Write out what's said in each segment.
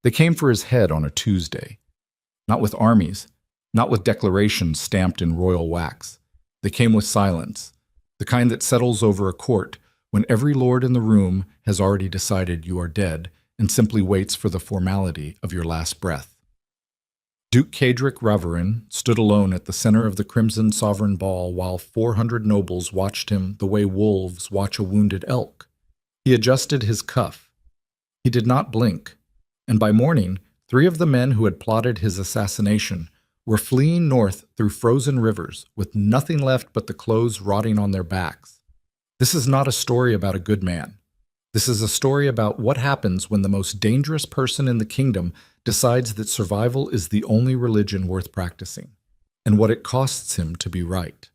They came for his head on a Tuesday. Not with armies, not with declarations stamped in royal wax. They came with silence, the kind that settles over a court when every lord in the room has already decided you are dead and simply waits for the formality of your last breath. Duke Cedric Ravarin stood alone at the center of the Crimson Sovereign Ball while 400 nobles watched him the way wolves watch a wounded elk. He adjusted his cuff. He did not blink, and by morning, 3 of the men who had plotted his assassination were fleeing north through frozen rivers with nothing left but the clothes rotting on their backs. This is not a story about a good man. This is a story about what happens when the most dangerous person in the kingdom decides that survival is the only religion worth practicing, and what it costs him to be right.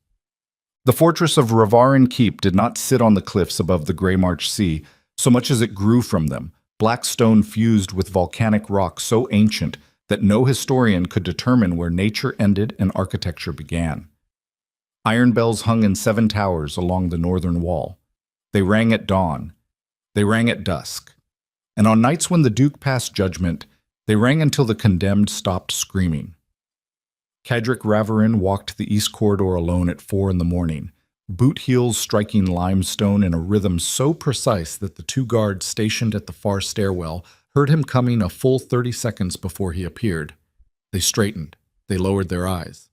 The fortress of Ravarin Keep did not sit on the cliffs above the Greymarsh Sea so much as it grew from them, black stone fused with volcanic rock so ancient that no historian could determine where nature ended and architecture began. Iron bells hung in 7 towers along the northern wall. They rang at dawn. They rang at dusk. And on nights when the Duke passed judgment, they rang until the condemned stopped screaming. Cedric Ravarin walked the east corridor alone at 4 in the morning, boot heels striking limestone in a rhythm so precise that the 2 guards stationed at the far stairwell heard him coming a full 30 seconds before he appeared. They straightened. They lowered their eyes.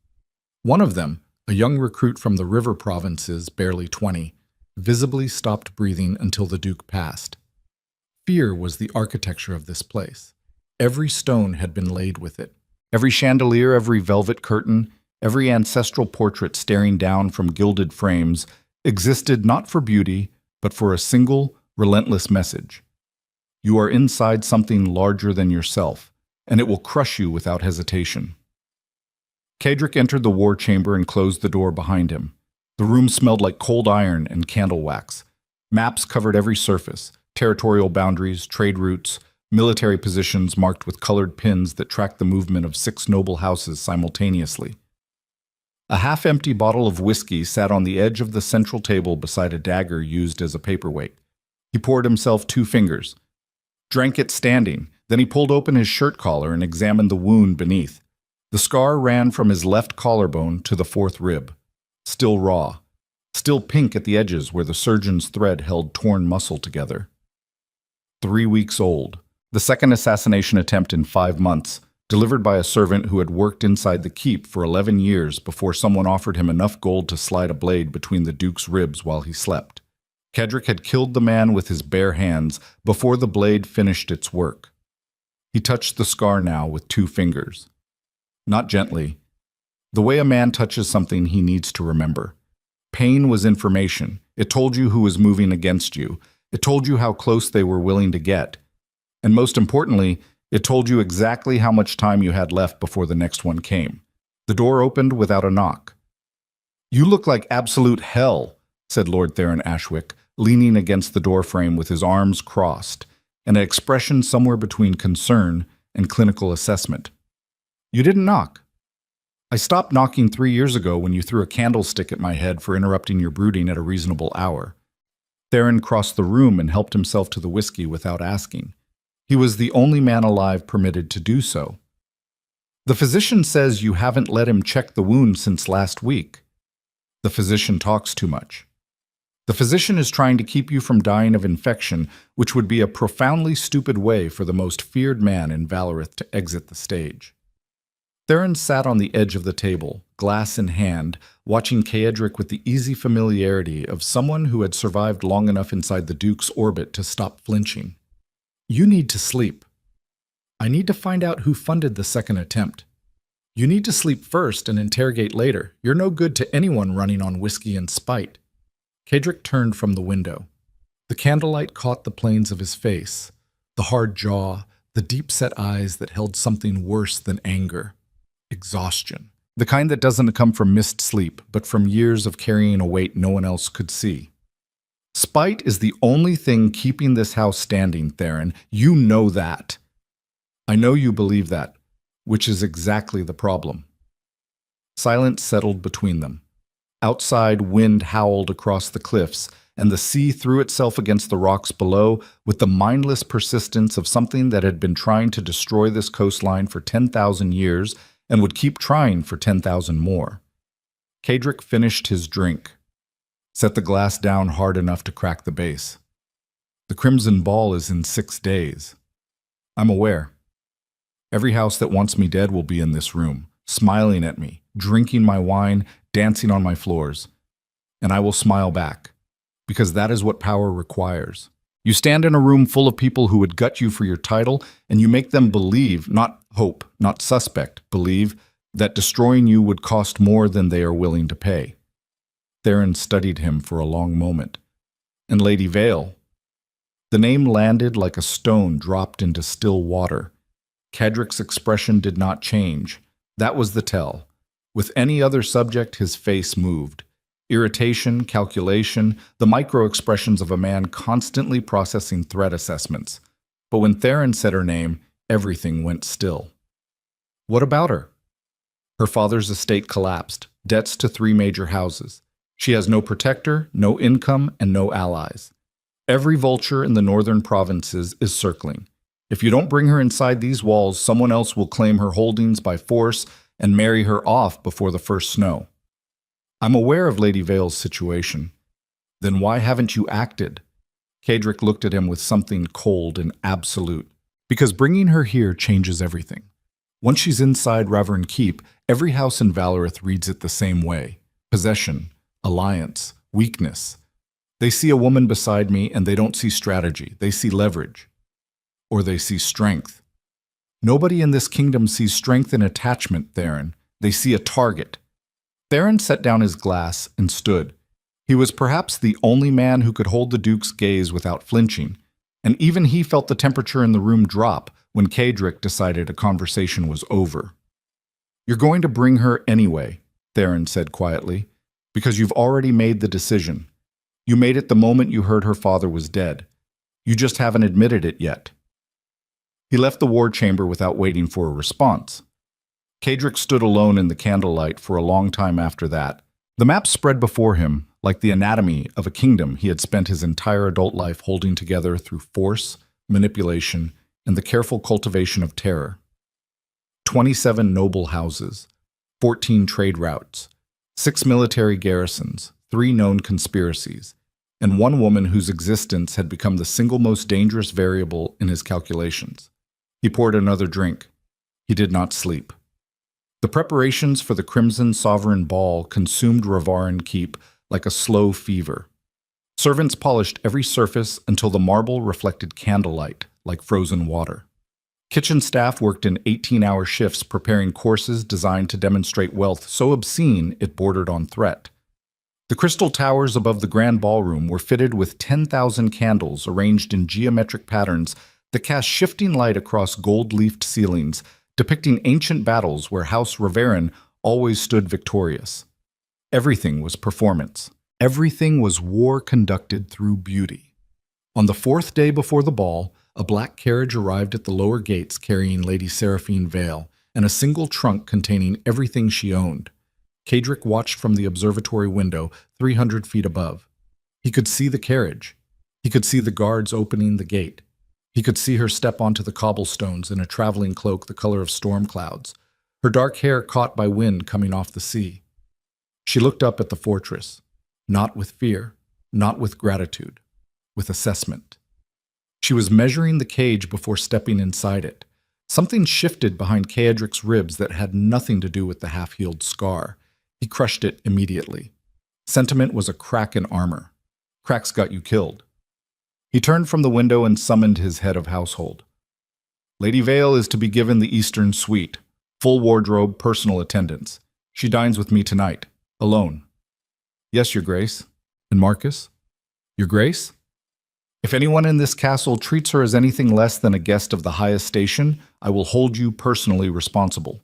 One of them, a young recruit from the river provinces, barely 20, visibly stopped breathing until the Duke passed. Fear was the architecture of this place. Every stone had been laid with it. Every chandelier, every velvet curtain, every ancestral portrait staring down from gilded frames existed not for beauty, but for a single, relentless message. You are inside something larger than yourself, and it will crush you without hesitation. Cedric entered the war chamber and closed the door behind him. The room smelled like cold iron and candle wax. Maps covered every surface, territorial boundaries, trade routes, military positions marked with colored pins that tracked the movement of 6 noble houses simultaneously. A half-empty bottle of whiskey sat on the edge of the central table beside a dagger used as a paperweight. He poured himself 2 fingers, drank it standing, then he pulled open his shirt collar and examined the wound beneath. The scar ran from his left collarbone to the 4th rib, still raw, still pink at the edges where the surgeon's thread held torn muscle together. 3 weeks old, the second assassination attempt in 5 months, delivered by a servant who had worked inside the keep for 11 years before someone offered him enough gold to slide a blade between the Duke's ribs while he slept. Cedric had killed the man with his bare hands before the blade finished its work. He touched the scar now with 2 fingers. Not gently. The way a man touches something he needs to remember. Pain was information. It told you who was moving against you. It told you how close they were willing to get. And most importantly, it told you exactly how much time you had left before the next one came. The door opened without a knock. "You look like absolute hell," said Lord Theron Ashwick, leaning against the doorframe with his arms crossed, and an expression somewhere between concern and clinical assessment. "You didn't knock. I stopped knocking 3 years ago when you threw a candlestick at my head for interrupting your brooding at a reasonable hour." Theron crossed the room and helped himself to the whiskey without asking. He was the only man alive permitted to do so. "The physician says you haven't let him check the wound since last week." The physician talks too much. The physician is trying to keep you from dying of infection, which would be a profoundly stupid way for the most feared man in Valorith to exit the stage. Theron sat on the edge of the table, glass in hand, watching Cedric with the easy familiarity of someone who had survived long enough inside the Duke's orbit to stop flinching. "You need to sleep. I need to find out who funded the second attempt. You need to sleep first and interrogate later. You're no good to anyone running on whiskey and spite." Cedric turned from the window. The candlelight caught the planes of his face, the hard jaw, the deep-set eyes that held something worse than anger. Exhaustion. The kind that doesn't come from missed sleep, but from years of carrying a weight no one else could see. "Spite is the only thing keeping this house standing, Theron. You know that." "I know you believe that, which is exactly the problem." Silence settled between them. Outside, wind howled across the cliffs, and the sea threw itself against the rocks below with the mindless persistence of something that had been trying to destroy this coastline for 10,000 years and would keep trying for 10,000 more. Kadric finished his drink, set the glass down hard enough to crack the base. The Crimson Ball is in 6 days. I'm aware. Every house that wants me dead will be in this room, smiling at me, drinking my wine, dancing on my floors. And I will smile back, because that is what power requires. You stand in a room full of people who would gut you for your title, and you make them believe, not hope, not suspect, believe that destroying you would cost more than they are willing to pay. Theron studied him for a long moment. And Lady Vale. The name landed like a stone dropped into still water. Kadric's expression did not change. That was the tell. With any other subject, his face moved. Irritation, calculation, the micro-expressions of a man constantly processing threat assessments. But when Theron said her name, everything went still. What about her? Her father's estate collapsed, debts to 3 major houses. She has no protector, no income, and no allies. Every vulture in the northern provinces is circling. If you don't bring her inside these walls, someone else will claim her holdings by force and marry her off before the first snow. I'm aware of Lady Vale's situation. Then why haven't you acted? Kadric looked at him with something cold and absolute. Because bringing her here changes everything. Once she's inside Ravern Keep, every house in Valorith reads it the same way. Possession, alliance, weakness. They see a woman beside me and they don't see strategy. They see leverage. Or they see strength. Nobody in this kingdom sees strength and attachment, Theron. They see a target. Theron set down his glass and stood. He was perhaps the only man who could hold the Duke's gaze without flinching, and even he felt the temperature in the room drop when Kadric decided a conversation was over. You're going to bring her anyway, Theron said quietly, because you've already made the decision. You made it the moment you heard her father was dead. You just haven't admitted it yet. He left the ward chamber without waiting for a response. Kadric stood alone in the candlelight for a long time after that. The map spread before him, like the anatomy of a kingdom he had spent his entire adult life holding together through force, manipulation, and the careful cultivation of terror. 27 noble houses, 14 trade routes, 6 military garrisons, 3 known conspiracies, and 1 woman whose existence had become the single most dangerous variable in his calculations. He poured another drink. He did not sleep. The preparations for the Crimson Sovereign Ball consumed Ravern Keep like a slow fever. Servants polished every surface until the marble reflected candlelight, like frozen water. Kitchen staff worked in 18-hour shifts preparing courses designed to demonstrate wealth so obscene it bordered on threat. The crystal towers above the grand ballroom were fitted with 10,000 candles arranged in geometric patterns that cast shifting light across gold-leafed ceilings, depicting ancient battles where House Ravern always stood victorious. Everything was performance. Everything was war conducted through beauty. On the 4th day before the ball, a black carriage arrived at the lower gates carrying Lady Seraphine Vale and a single trunk containing everything she owned. Kadric watched from the observatory window 300 feet above. He could see the carriage. He could see the guards opening the gate. He could see her step onto the cobblestones in a traveling cloak the color of storm clouds, her dark hair caught by wind coming off the sea. She looked up at the fortress, not with fear, not with gratitude, with assessment. She was measuring the cage before stepping inside it. Something shifted behind Kadric's ribs that had nothing to do with the half-healed scar. He crushed it immediately. Sentiment was a crack in armor. Cracks got you killed. He turned from the window and summoned his head of household. Lady Vale is to be given the Eastern Suite, full wardrobe, personal attendance. She dines with me tonight, alone. Yes, Your Grace. And Marcus? Your Grace? If anyone in this castle treats her as anything less than a guest of the highest station, I will hold you personally responsible.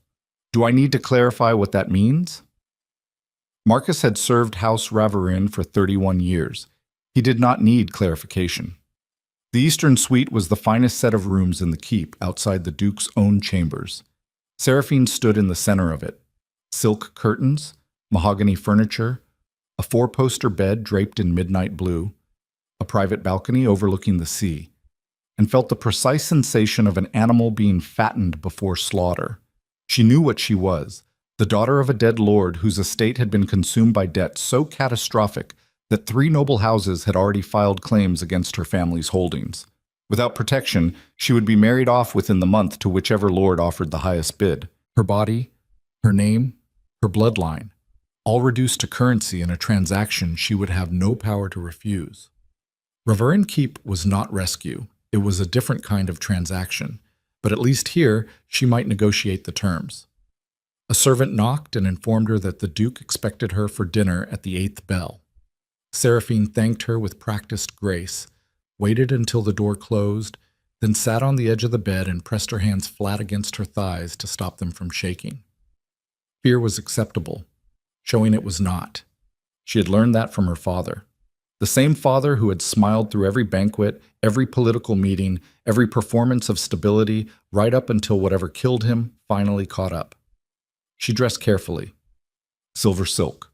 Do I need to clarify what that means? Marcus had served House Ravern for 31 years. He did not need clarification. The Eastern Suite was the finest set of rooms in the keep outside the Duke's own chambers. Seraphine stood in the center of it. Silk curtains, mahogany furniture, a 4-poster bed draped in midnight blue, a private balcony overlooking the sea, and felt the precise sensation of an animal being fattened before slaughter. She knew what she was, the daughter of a dead lord whose estate had been consumed by debt so catastrophic that 3 noble houses had already filed claims against her family's holdings. Without protection, she would be married off within the month to whichever lord offered the highest bid. Her body, her name, her bloodline, all reduced to currency in a transaction she would have no power to refuse. Reverin Keep was not rescue. It was a different kind of transaction, but at least here she might negotiate the terms. A servant knocked and informed her that the Duke expected her for dinner at the 8th bell. Seraphine thanked her with practiced grace, waited until the door closed, then sat on the edge of the bed and pressed her hands flat against her thighs to stop them from shaking. Fear was acceptable, showing it was not. She had learned that from her father. The same father who had smiled through every banquet, every political meeting, every performance of stability, right up until whatever killed him finally caught up. She dressed carefully. Silver silk,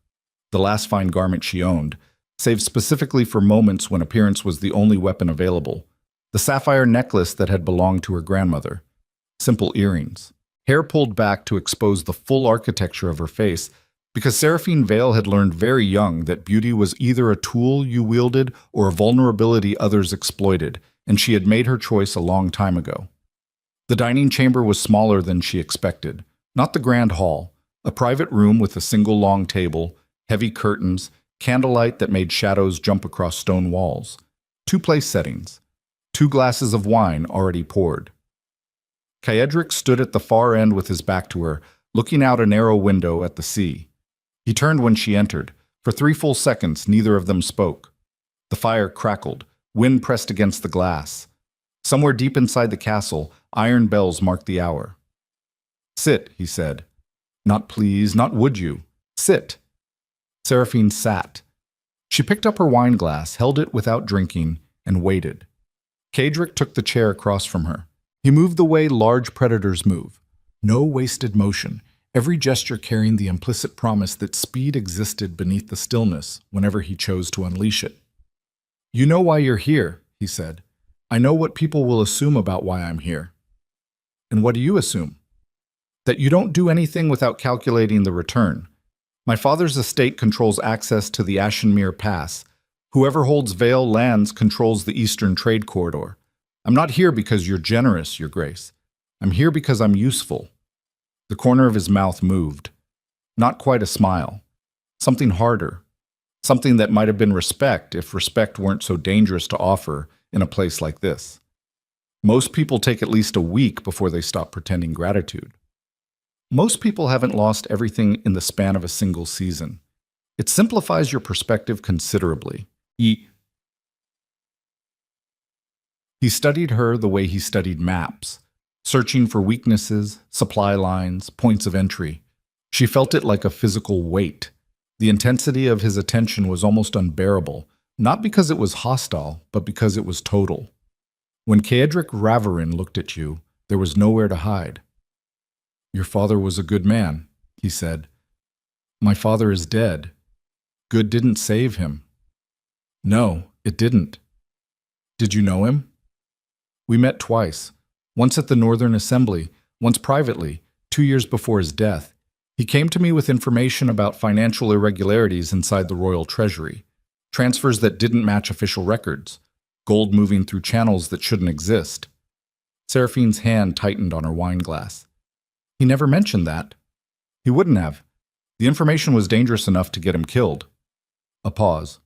the last fine garment she owned, saved specifically for moments when appearance was the only weapon available. The sapphire necklace that had belonged to her grandmother. Simple earrings. Hair pulled back to expose the full architecture of her face, because Seraphine Vale had learned very young that beauty was either a tool you wielded or a vulnerability others exploited, and she had made her choice a long time ago. The dining chamber was smaller than she expected. Not the grand hall, a private room with a single long table, heavy curtains, candlelight that made shadows jump across stone walls. 2 place settings. 2 glasses of wine already poured. Caedric stood at the far end with his back to her, looking out a narrow window at the sea. He turned when she entered. For 3 full seconds, neither of them spoke. The fire crackled. Wind pressed against the glass. Somewhere deep inside the castle, iron bells marked the hour. "Sit," he said. "Not please, not would you. Sit." Seraphine sat. She picked up her wine glass, held it without drinking, and waited. Caedric took the chair across from her. He moved the way large predators move. No wasted motion, every gesture carrying the implicit promise that speed existed beneath the stillness whenever he chose to unleash it. "You know why you're here," he said. "I know what people will assume about why I'm here." "And what do you assume?" "That you don't do anything without calculating the return. My father's estate controls access to the Ashenmere Pass. Whoever holds Vale lands controls the Eastern Trade Corridor. I'm not here because you're generous, Your Grace. I'm here because I'm useful." The corner of his mouth moved. Not quite a smile. Something harder. Something that might have been respect if respect weren't so dangerous to offer in a place like this. Most people take at least a week before they stop pretending gratitude. Most people haven't lost everything in the span of a single season. It simplifies your perspective considerably. He studied her the way he studied maps, searching for weaknesses, supply lines, points of entry. She felt it like a physical weight. The intensity of his attention was almost unbearable, not because it was hostile, but because it was total. When Caedric Raverin looked at you, there was nowhere to hide. "Your father was a good man," he said. "My father is dead. Good didn't save him." "No, it didn't." "Did you know him?" "We met twice. Once at the Northern Assembly, once privately, 2 years before his death. He came to me with information about financial irregularities inside the royal treasury, transfers that didn't match official records, gold moving through channels that shouldn't exist." Seraphine's hand tightened on her wine glass. "He never mentioned that." "He wouldn't have. The information was dangerous enough to get him killed." A pause.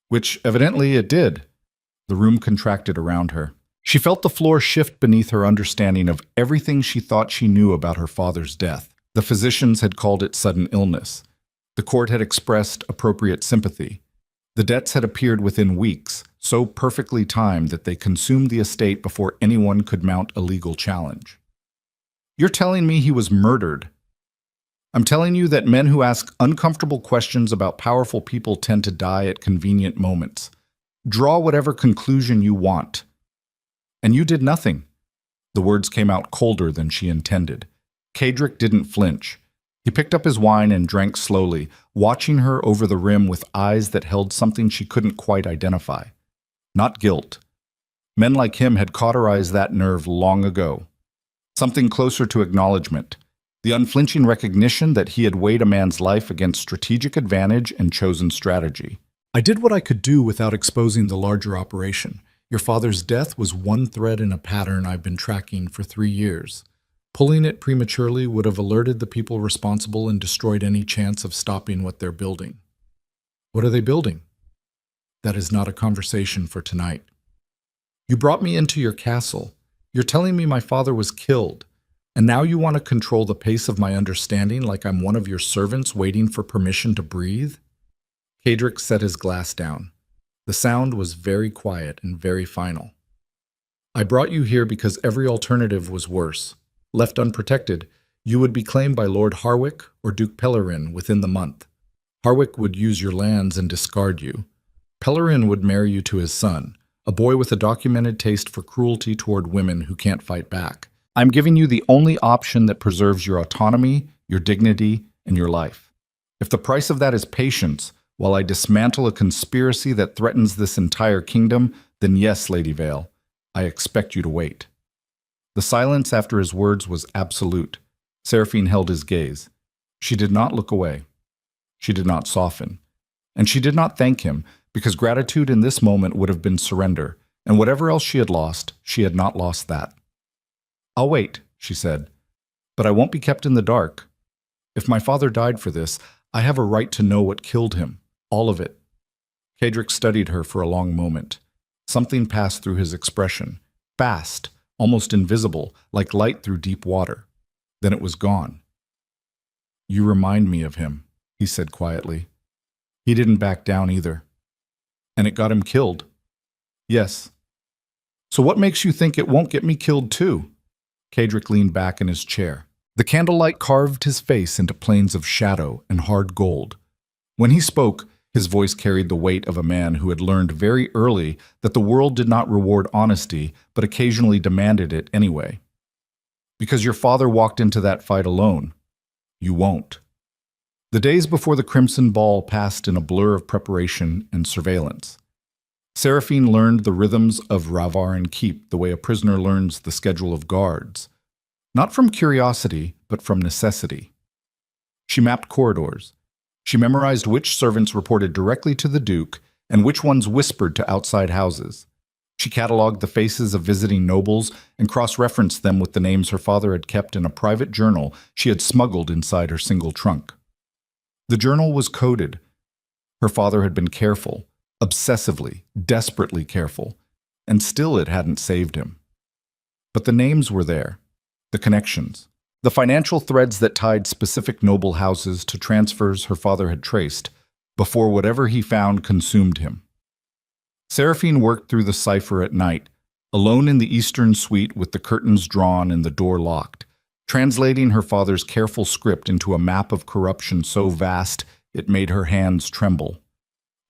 "Which evidently it did." The room contracted around her. She felt the floor shift beneath her understanding of everything she thought she knew about her father's death. The physicians had called it sudden illness. The court had expressed appropriate sympathy. The debts had appeared within weeks, so perfectly timed that they consumed the estate before anyone could mount a legal challenge. "You're telling me he was murdered?" "I'm telling you that men who ask uncomfortable questions about powerful people tend to die at convenient moments. Draw whatever conclusion you want." "And you did nothing." The words came out colder than she intended. Caedric didn't flinch. He picked up his wine and drank slowly, watching her over the rim with eyes that held something she couldn't quite identify. not guilt. Men like him had cauterized that nerve long ago. Something closer to acknowledgement, the unflinching recognition that he had weighed a man's life against strategic advantage and chosen strategy. I did what I could do without exposing the larger operation. Your father's death was one thread in a pattern I've been tracking for 3 years. Pulling it prematurely would have alerted the people responsible and destroyed any chance of stopping what they're building. What are they building? That is not a conversation for tonight. You brought me into your castle. You're telling me my father was killed, and now you want to control the pace of my understanding like I'm one of your servants waiting for permission to breathe? Cadric set his glass down. The sound was very quiet and very final. I brought you here because every alternative was worse. Left unprotected, you would be claimed by Lord Harwick or Duke Pellerin within the month. Harwick would use your lands and discard you. Pellerin would marry you to his son, a boy with a documented taste for cruelty toward women who can't fight back. I'm giving you the only option that preserves your autonomy, your dignity, and your life. If the price of that is patience, while I dismantle a conspiracy that threatens this entire kingdom, then yes, Lady Vale, I expect you to wait. The silence after his words was absolute. Seraphine held his gaze. She did not look away. She did not soften. And she did not thank him, because gratitude in this moment would have been surrender, and whatever else she had not lost that. I'll wait, she said, but I won't be kept in the dark. If my father died for this, I have a right to know what killed him, all of it. Cadric studied her for a long moment. Something passed through his expression, fast, almost invisible, like light through deep water. Then it was gone. You remind me of him, he said quietly. He didn't back down either. And it got him killed. Yes. So what makes you think it won't get me killed too? Cadric leaned back in his chair. The candlelight carved his face into planes of shadow and hard gold. When he spoke, his voice carried the weight of a man who had learned very early that the world did not reward honesty, but occasionally demanded it anyway. Because your father walked into that fight alone. You won't. The days before the Crimson Ball passed in a blur of preparation and surveillance. Seraphine learned the rhythms of Ravarin Keep the way a prisoner learns the schedule of guards. Not from curiosity, but from necessity. She mapped corridors. She memorized which servants reported directly to the Duke and which ones whispered to outside houses. She catalogued the faces of visiting nobles and cross-referenced them with the names her father had kept in a private journal she had smuggled inside her single trunk. The journal was coded. Her father had been careful, obsessively, desperately careful, and still it hadn't saved him. But the names were there, the connections, the financial threads that tied specific noble houses to transfers her father had traced, before whatever he found consumed him. Seraphine worked through the cipher at night, alone in the eastern suite with the curtains drawn and the door locked, translating her father's careful script into a map of corruption so vast it made her hands tremble.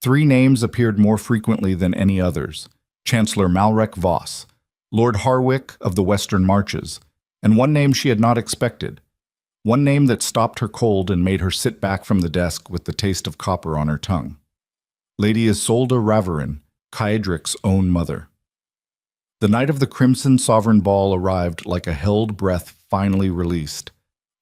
3 names appeared more frequently than any others: Chancellor Malrek Voss, Lord Harwick of the Western Marches, and one name she had not expected, one name that stopped her cold and made her sit back from the desk with the taste of copper on her tongue. Lady Isolde Ravarin, Cadric's own mother. The night of the Crimson Sovereign Ball arrived like a held breath finally released.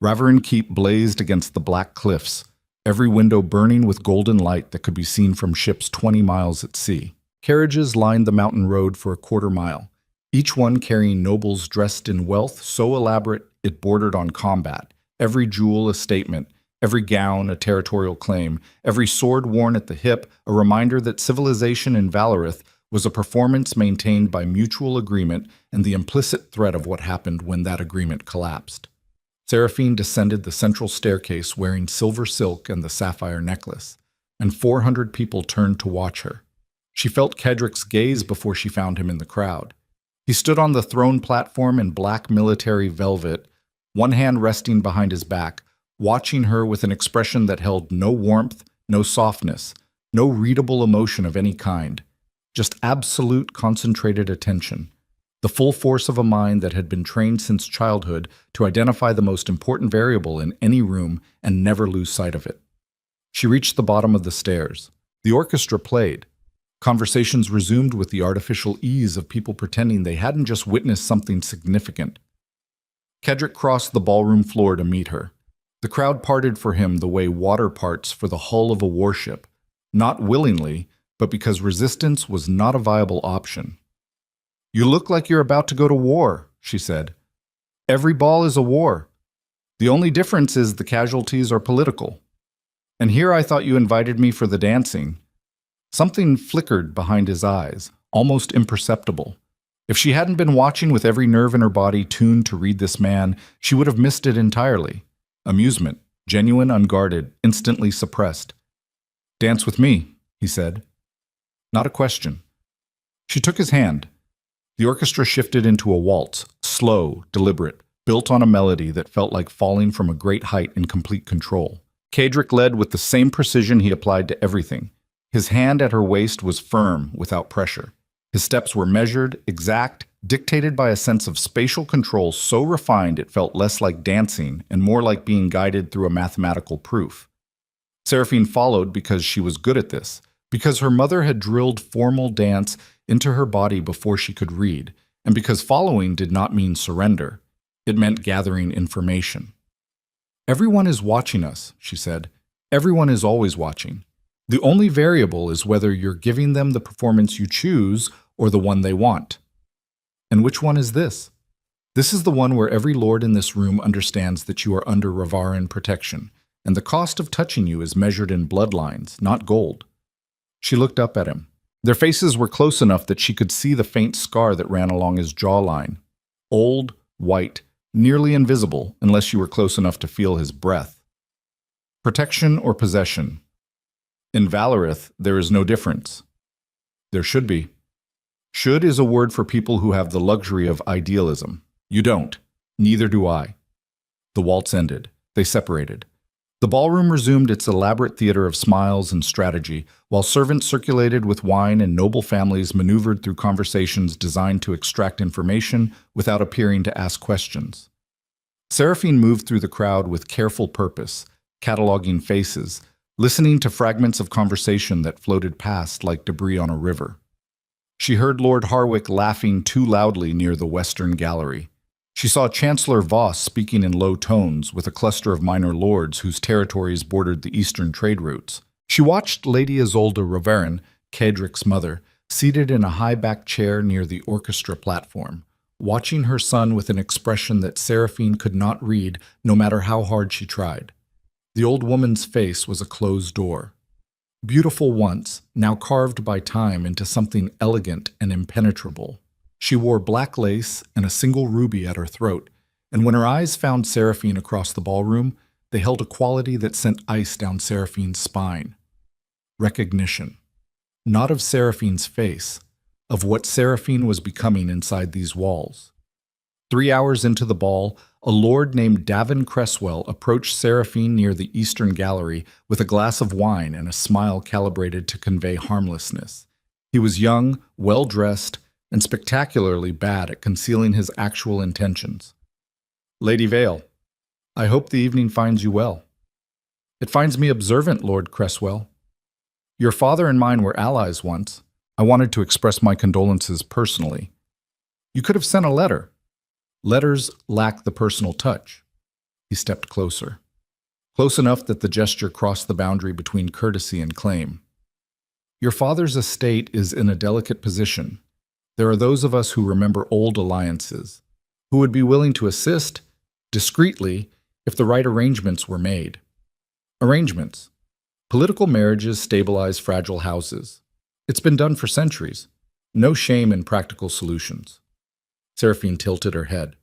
Ravarin Keep blazed against the black cliffs, every window burning with golden light that could be seen from ships 20 miles at sea. Carriages lined the mountain road for a quarter mile, each one carrying nobles dressed in wealth so elaborate it bordered on combat, every jewel a statement, every gown a territorial claim, every sword worn at the hip a reminder that civilization in Valorith was a performance maintained by mutual agreement and the implicit threat of what happened when that agreement collapsed. Seraphine descended the central staircase wearing silver silk and the sapphire necklace, and 400 people turned to watch her. She felt Cadric's gaze before she found him in the crowd. He stood on the throne platform in black military velvet, one hand resting behind his back, watching her with an expression that held no warmth, no softness, no readable emotion of any kind, just absolute concentrated attention, the full force of a mind that had been trained since childhood to identify the most important variable in any room and never lose sight of it. She reached the bottom of the stairs. The orchestra played. Conversations resumed with the artificial ease of people pretending they hadn't just witnessed something significant. Kedrick crossed the ballroom floor to meet her. The crowd parted for him the way water parts for the hull of a warship, not willingly, but because resistance was not a viable option. "You look like you're about to go to war," she said. "Every ball is a war. The only difference is the casualties are political. And here I thought you invited me for the dancing." Something flickered behind his eyes, almost imperceptible. If she hadn't been watching with every nerve in her body tuned to read this man, she would have missed it entirely. Amusement, genuine, unguarded, instantly suppressed. "Dance with me," he said. Not a question. She took his hand. The orchestra shifted into a waltz, slow, deliberate, built on a melody that felt like falling from a great height in complete control. Kedrick led with the same precision he applied to everything. His hand at her waist was firm, without pressure. His steps were measured, exact, dictated by a sense of spatial control so refined it felt less like dancing and more like being guided through a mathematical proof. Seraphine followed because she was good at this, because her mother had drilled formal dance into her body before she could read, and because following did not mean surrender. It meant gathering information. "Everyone is watching us," she said. "Everyone is always watching. The only variable is whether you're giving them the performance you choose or the one they want." "And which one is this?" "This is the one where every lord in this room understands that you are under Ravaran protection, and the cost of touching you is measured in bloodlines, not gold." She looked up at him. Their faces were close enough that she could see the faint scar that ran along his jawline. Old, white, nearly invisible unless you were close enough to feel his breath. Protection or possession? In Valorith, there is no difference. There should be. Should is a word for people who have the luxury of idealism. You don't. Neither do I. The waltz ended. They separated. The ballroom resumed its elaborate theater of smiles and strategy, while servants circulated with wine and noble families maneuvered through conversations designed to extract information without appearing to ask questions. Seraphine moved through the crowd with careful purpose, cataloging faces, listening to fragments of conversation that floated past like debris on a river. She heard Lord Harwick laughing too loudly near the western gallery. She saw Chancellor Voss speaking in low tones with a cluster of minor lords whose territories bordered the eastern trade routes. She watched Lady Isolde Ravaran, Kedrick's mother, seated in a high-backed chair near the orchestra platform, watching her son with an expression that Seraphine could not read no matter how hard she tried. The old woman's face was a closed door. Beautiful once, now carved by time into something elegant and impenetrable. She wore black lace and a single ruby at her throat, and when her eyes found Seraphine across the ballroom, they held a quality that sent ice down Seraphine's spine. Recognition. Not of Seraphine's face, of what Seraphine was becoming inside these walls. 3 hours into the ball, a lord named Davin Cresswell approached Seraphine near the eastern gallery with a glass of wine and a smile calibrated to convey harmlessness. He was young, well-dressed, and spectacularly bad at concealing his actual intentions. "Lady Vale, I hope the evening finds you well." "It finds me observant, Lord Cresswell. Your father and mine were allies once. I wanted to express my condolences personally. You could have sent a letter. Letters lack the personal touch." He stepped closer. Close enough that the gesture crossed the boundary between courtesy and claim. "Your father's estate is in a delicate position. There are those of us who remember old alliances, who would be willing to assist, discreetly, if the right arrangements were made. Arrangements. Political marriages stabilize fragile houses. It's been done for centuries. No shame in practical solutions." Seraphine tilted her head.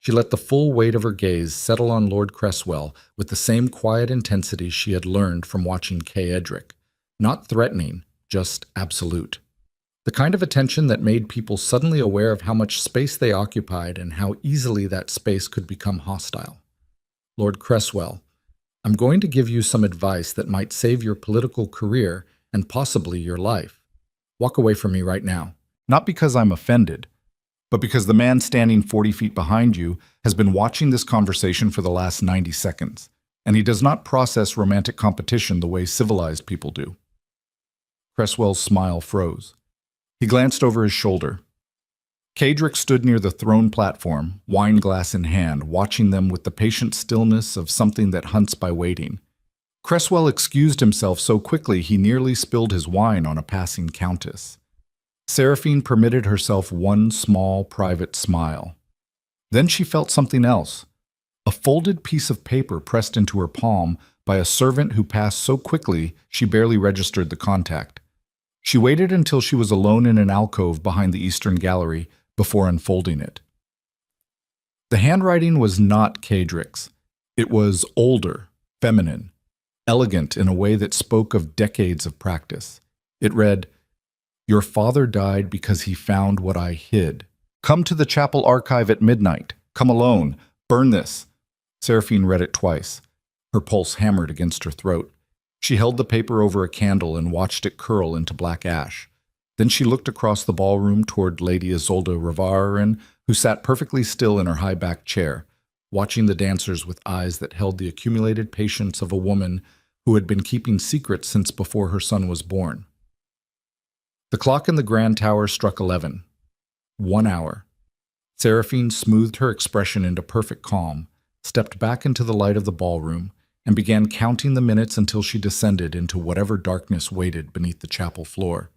She let the full weight of her gaze settle on Lord Cresswell with the same quiet intensity she had learned from watching Kedrick. Not threatening, just absolute. The kind of attention that made people suddenly aware of how much space they occupied and how easily that space could become hostile. "Lord Cresswell, I'm going to give you some advice that might save your political career and possibly your life. Walk away from me right now. Not because I'm offended, but because the man standing 40 feet behind you has been watching this conversation for the last 90 seconds, and he does not process romantic competition the way civilized people do." Cresswell's smile froze. He glanced over his shoulder. Cadric stood near the throne platform, wine glass in hand, watching them with the patient stillness of something that hunts by waiting. Cresswell excused himself so quickly he nearly spilled his wine on a passing countess. Seraphine permitted herself one small, private smile. Then she felt something else. A folded piece of paper pressed into her palm by a servant who passed so quickly she barely registered the contact. She waited until she was alone in an alcove behind the eastern gallery before unfolding it. The handwriting was not Cadric's. It was older, feminine, elegant in a way that spoke of decades of practice. It read, "Your father died because he found what I hid. Come to the chapel archive at midnight. Come alone. Burn this." Seraphine read it twice. Her pulse hammered against her throat. She held the paper over a candle and watched it curl into black ash. Then she looked across the ballroom toward Lady Isolde Rivarin, who sat perfectly still in her high-backed chair, watching the dancers with eyes that held the accumulated patience of a woman who had been keeping secrets since before her son was born. The clock in the grand tower struck 11. 1 hour. Seraphine smoothed her expression into perfect calm, stepped back into the light of the ballroom, and began counting the minutes until she descended into whatever darkness waited beneath the chapel floor,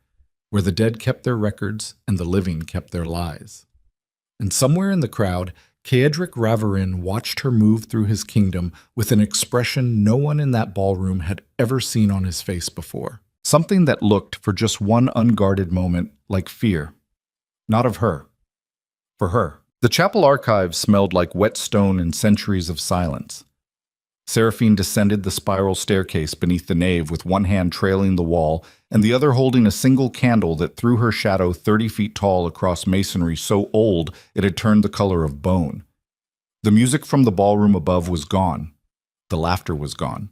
where the dead kept their records and the living kept their lies. And somewhere in the crowd, Cadric Rivarin watched her move through his kingdom with an expression no one in that ballroom had ever seen on his face before. Something that looked, for just one unguarded moment, like fear. Not of her. For her. The chapel archive smelled like wet stone and centuries of silence. Seraphine descended the spiral staircase beneath the nave with one hand trailing the wall and the other holding a single candle that threw her shadow 30 feet tall across masonry so old it had turned the color of bone. The music from the ballroom above was gone. The laughter was gone.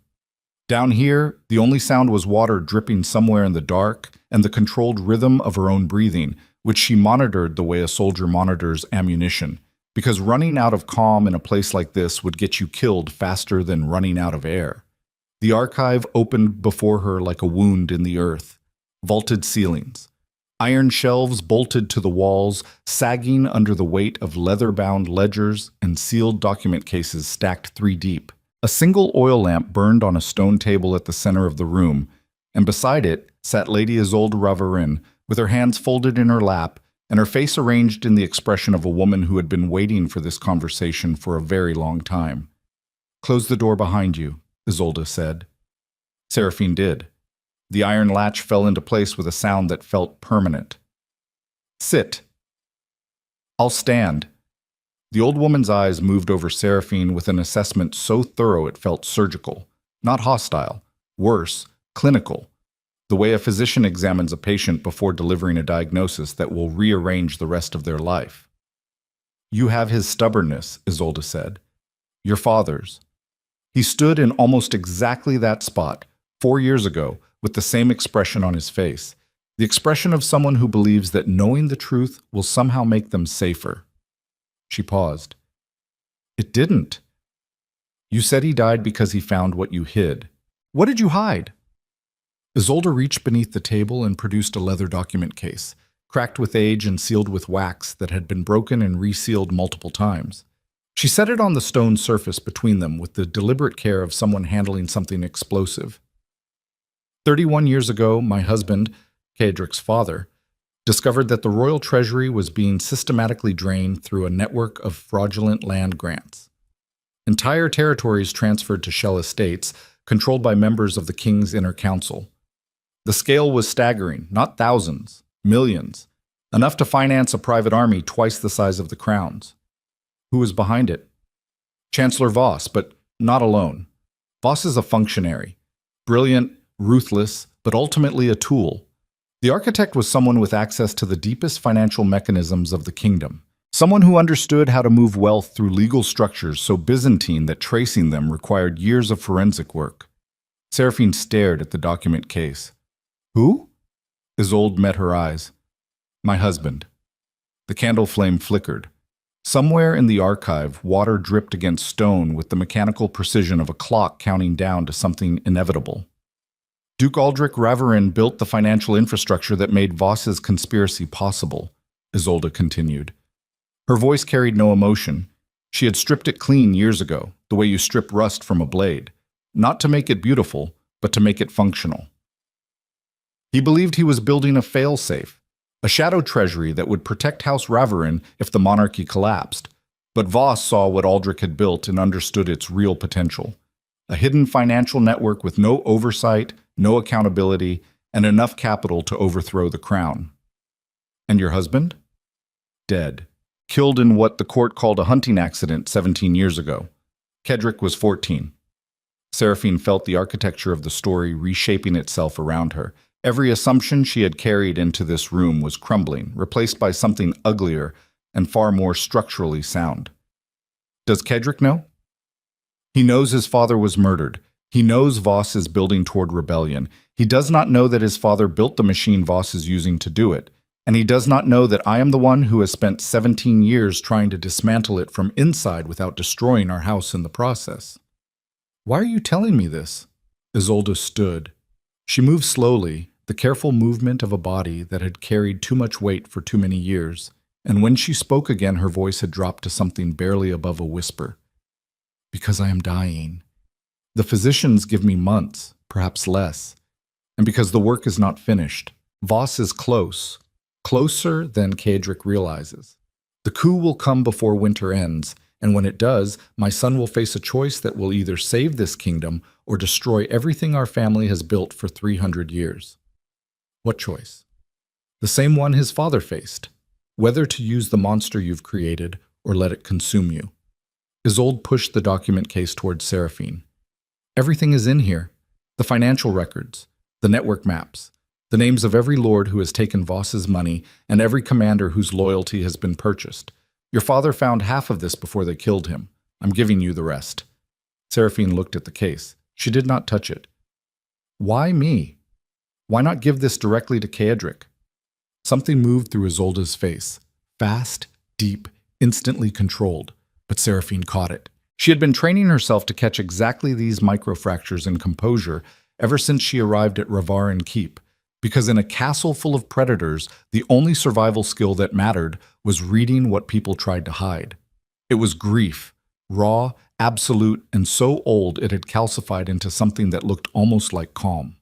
Down here, the only sound was water dripping somewhere in the dark and the controlled rhythm of her own breathing, which she monitored the way a soldier monitors ammunition, because running out of calm in a place like this would get you killed faster than running out of air. The archive opened before her like a wound in the earth. Vaulted ceilings. Iron shelves bolted to the walls, sagging under the weight of leather-bound ledgers and sealed document cases stacked 3 deep. A single oil lamp burned on a stone table at the center of the room, and beside it sat Lady Isolde Rivarin, with her hands folded in her lap and her face arranged in the expression of a woman who had been waiting for this conversation for a very long time. "Close the door behind you," Isolde said. Seraphine did. The iron latch fell into place with a sound that felt permanent. "Sit." "I'll stand." The old woman's eyes moved over Seraphine with an assessment so thorough it felt surgical, not hostile, worse, clinical, the way a physician examines a patient before delivering a diagnosis that will rearrange the rest of their life. "You have his stubbornness," Isolde said. "Your father's." He stood in almost exactly that spot, 4 years ago, with the same expression on his face, the expression of someone who believes that knowing the truth will somehow make them safer. She paused. "It didn't. You said he died because he found what you hid. What did you hide?" Isolde reached beneath the table and produced a leather document case, cracked with age and sealed with wax that had been broken and resealed multiple times. She set it on the stone surface between them with the deliberate care of someone handling something explosive. 31 years ago, my husband, Cadric's father, discovered that the royal treasury was being systematically drained through a network of fraudulent land grants. Entire territories transferred to shell estates, controlled by members of the king's inner council. The scale was staggering, not thousands, millions, enough to finance a private army twice the size of the crown's. Who was behind it? Chancellor Voss, but not alone. Voss is a functionary, brilliant, ruthless, but ultimately a tool. The architect was someone with access to the deepest financial mechanisms of the kingdom, someone who understood how to move wealth through legal structures so Byzantine that tracing them required years of forensic work. Seraphine stared at the document case. "Who?" Isolde met her eyes. "My husband." The candle flame flickered. Somewhere in the archive, water dripped against stone with the mechanical precision of a clock counting down to something inevitable. Duke Aldrich Raverin built the financial infrastructure that made Voss's conspiracy possible, Isolde continued. Her voice carried no emotion. She had stripped it clean years ago, the way you strip rust from a blade, not to make it beautiful, but to make it functional. He believed he was building a fail-safe, a shadow treasury that would protect House Raverin if the monarchy collapsed. But Voss saw what Aldrich had built and understood its real potential. A hidden financial network with no oversight, no accountability, and enough capital to overthrow the crown. And your husband? Dead. Killed in what the court called a hunting accident 17 years ago. Kedrick was 14. Seraphine felt the architecture of the story reshaping itself around her. Every assumption she had carried into this room was crumbling, replaced by something uglier and far more structurally sound. Does Kedrick know? He knows his father was murdered. He knows Voss is building toward rebellion. He does not know that his father built the machine Voss is using to do it. And he does not know that I am the one who has spent 17 years trying to dismantle it from inside without destroying our house in the process. Why are you telling me this? Isolde stood. She moved slowly, the careful movement of a body that had carried too much weight for too many years, and when she spoke again her voice had dropped to something barely above a whisper. Because I am dying. The physicians give me months, perhaps less, and because the work is not finished. Voss is close. Closer than Kedrick realizes. The coup will come before winter ends, and when it does, my son will face a choice that will either save this kingdom or destroy everything our family has built for 300 years. What choice? The same one his father faced. Whether to use the monster you've created or let it consume you. Isolde pushed the document case towards Seraphine. Everything is in here. The financial records, the network maps, the names of every lord who has taken Voss's money and every commander whose loyalty has been purchased. Your father found half of this before they killed him. I'm giving you the rest. Seraphine looked at the case. She did not touch it. Why me? Why not give this directly to Kedrick? Something moved through Isolde's face. Fast, deep, instantly controlled. But Seraphine caught it. She had been training herself to catch exactly these microfractures in composure ever since she arrived at Ravarin Keep. Because in a castle full of predators, the only survival skill that mattered was reading what people tried to hide. It was grief, raw, absolute, and so old it had calcified into something that looked almost like calm.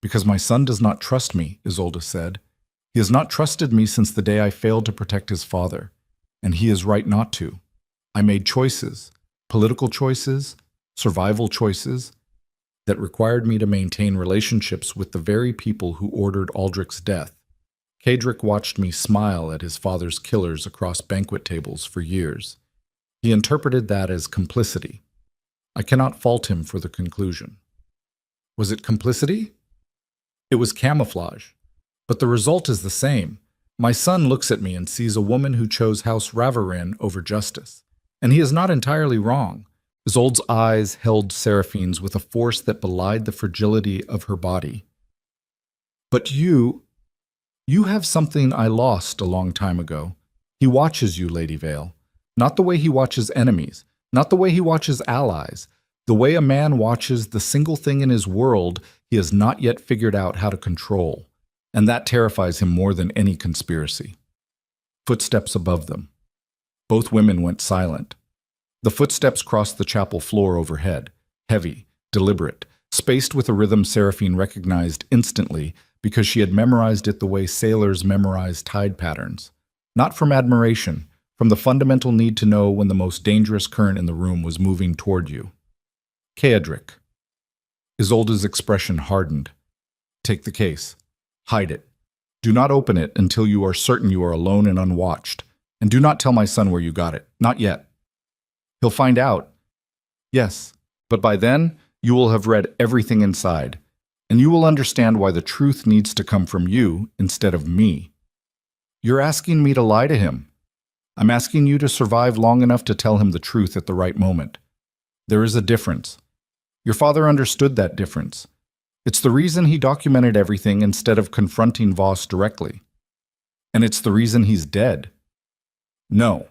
Because my son does not trust me, Isolde said. He has not trusted me since the day I failed to protect his father, and he is right not to. I made choices, political choices, survival choices, that required me to maintain relationships with the very people who ordered Aldrich's death. Kedrick watched me smile at his father's killers across banquet tables for years. He interpreted that as complicity. I cannot fault him for the conclusion. Was it complicity? It was camouflage. But the result is the same. My son looks at me and sees a woman who chose House Raverin over justice. And he is not entirely wrong. Isolde's eyes held Seraphine's with a force that belied the fragility of her body. But you have something I lost a long time ago. He watches you, Lady Vale. Not the way he watches enemies, not the way he watches allies, the way a man watches the single thing in his world he has not yet figured out how to control. And that terrifies him more than any conspiracy. Footsteps above them. Both women went silent. The footsteps crossed the chapel floor overhead, heavy, deliberate, spaced with a rhythm Seraphine recognized instantly because she had memorized it the way sailors memorize tide patterns. Not from admiration, from the fundamental need to know when the most dangerous current in the room was moving toward you. Kedrick. Isolde's expression hardened. Take the case. Hide it. Do not open it until you are certain you are alone and unwatched. And do not tell my son where you got it. Not yet. He'll find out. Yes, but by then, you will have read everything inside, and you will understand why the truth needs to come from you instead of me. You're asking me to lie to him. I'm asking you to survive long enough to tell him the truth at the right moment. There is a difference. Your father understood that difference. It's the reason he documented everything instead of confronting Voss directly. And it's the reason he's dead. No.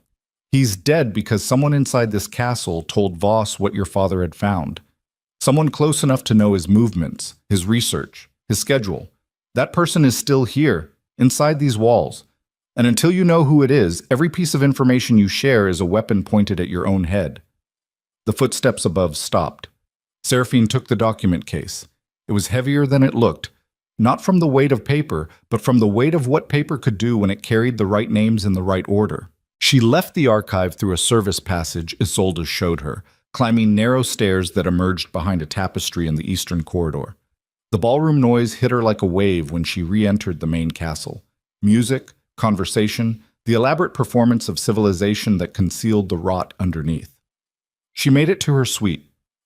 He's dead because someone inside this castle told Voss what your father had found. Someone close enough to know his movements, his research, his schedule. That person is still here, inside these walls. And until you know who it is, every piece of information you share is a weapon pointed at your own head. The footsteps above stopped. Seraphine took the document case. It was heavier than it looked, not from the weight of paper, but from the weight of what paper could do when it carried the right names in the right order. She left the archive through a service passage Isolde showed her, climbing narrow stairs that emerged behind a tapestry in the eastern corridor. The ballroom noise hit her like a wave when she re-entered the main castle. Music, conversation, the elaborate performance of civilization that concealed the rot underneath. She made it to her suite,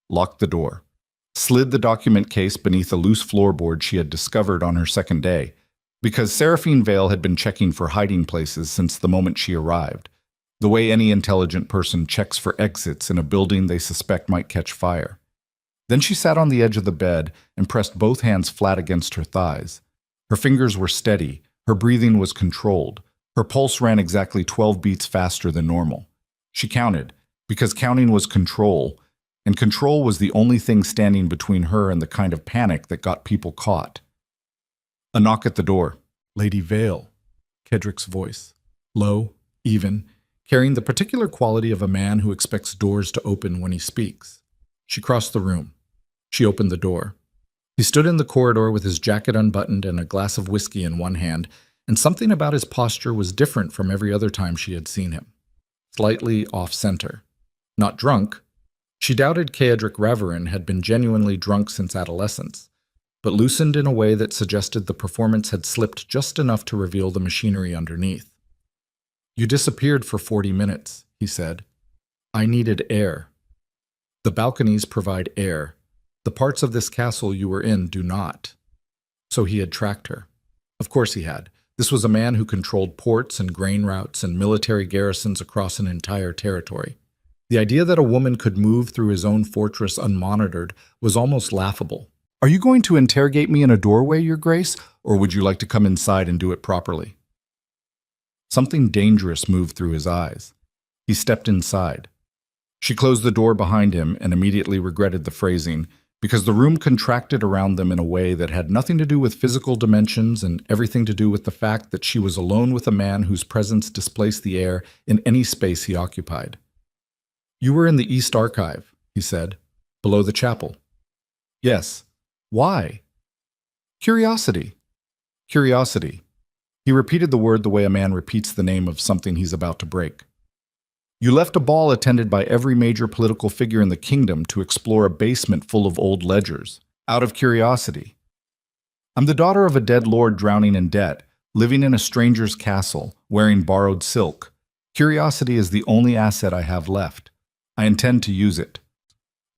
locked the door, slid the document case beneath a loose floorboard she had discovered on her second day, because Seraphine Vale had been checking for hiding places since the moment she arrived, the way any intelligent person checks for exits in a building they suspect might catch fire. Then she sat on the edge of the bed and pressed both hands flat against her thighs. Her fingers were steady, her breathing was controlled, her pulse ran exactly 12 beats faster than normal. She counted, because counting was control, and control was the only thing standing between her and the kind of panic that got people caught. A knock at the door. Lady Vale, Kedrick's voice, low, even, carrying the particular quality of a man who expects doors to open when he speaks. She crossed the room. She opened the door. He stood in the corridor with his jacket unbuttoned and a glass of whiskey in one hand, and something about his posture was different from every other time she had seen him. Slightly off-center. Not drunk. She doubted Kedrick Reverin had been genuinely drunk since adolescence, but loosened in a way that suggested the performance had slipped just enough to reveal the machinery underneath. "You disappeared for 40 minutes, he said. "I needed air. The balconies provide air. The parts of this castle you were in do not." So he had tracked her. Of course he had. This was a man who controlled ports and grain routes and military garrisons across an entire territory. The idea that a woman could move through his own fortress unmonitored was almost laughable. "Are you going to interrogate me in a doorway, Your Grace, or would you like to come inside and do it properly?" Something dangerous moved through his eyes. He stepped inside. She closed the door behind him and immediately regretted the phrasing, because the room contracted around them in a way that had nothing to do with physical dimensions and everything to do with the fact that she was alone with a man whose presence displaced the air in any space he occupied. "You were in the East Archive," he said, "below the chapel." "Yes. Why?" "Curiosity. Curiosity." He repeated the word the way a man repeats the name of something he's about to break. "You left a ball attended by every major political figure in the kingdom to explore a basement full of old ledgers, out of curiosity. I'm the daughter of a dead lord drowning in debt, living in a stranger's castle, wearing borrowed silk. Curiosity is the only asset I have left. I intend to use it."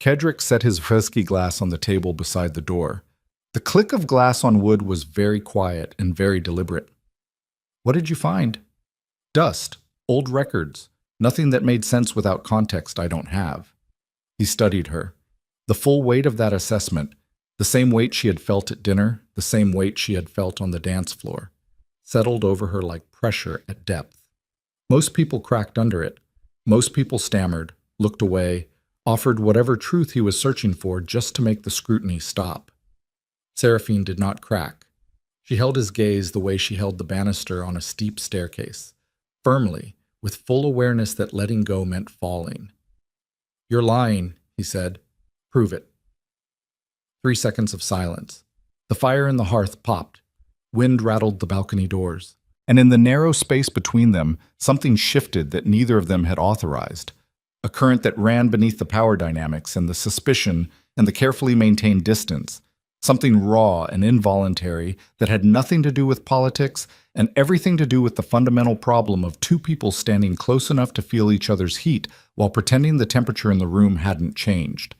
Kedrick set his whiskey glass on the table beside the door. The click of glass on wood was very quiet and very deliberate. "What did you find?" "Dust, old records. Nothing that made sense without context I don't have." He studied her. The full weight of that assessment, the same weight she had felt at dinner, the same weight she had felt on the dance floor, settled over her like pressure at depth. Most people cracked under it. Most people stammered, looked away, offered whatever truth he was searching for just to make the scrutiny stop. Seraphine did not crack. She held his gaze the way she held the banister on a steep staircase, firmly, with full awareness that letting go meant falling. "You're lying," he said. "Prove it." 3 seconds of silence. The fire in the hearth popped. Wind rattled the balcony doors. And in the narrow space between them, something shifted that neither of them had authorized. A current that ran beneath the power dynamics and the suspicion and the carefully maintained distance. Something raw and involuntary that had nothing to do with politics and everything to do with the fundamental problem of two people standing close enough to feel each other's heat while pretending the temperature in the room hadn't changed.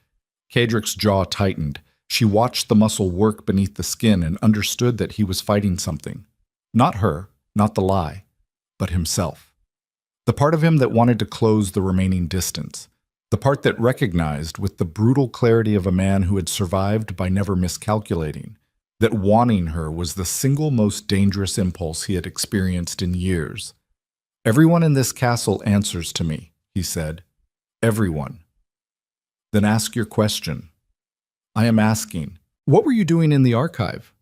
Kedrick's jaw tightened. She watched the muscle work beneath the skin and understood that he was fighting something. Not her, not the lie, but himself. The part of him that wanted to close the remaining distance. The part that recognized, with the brutal clarity of a man who had survived by never miscalculating, that wanting her was the single most dangerous impulse he had experienced in years. "Everyone in this castle answers to me," he said. "Everyone." "Then ask your question." I am asking, what were you doing in the archive?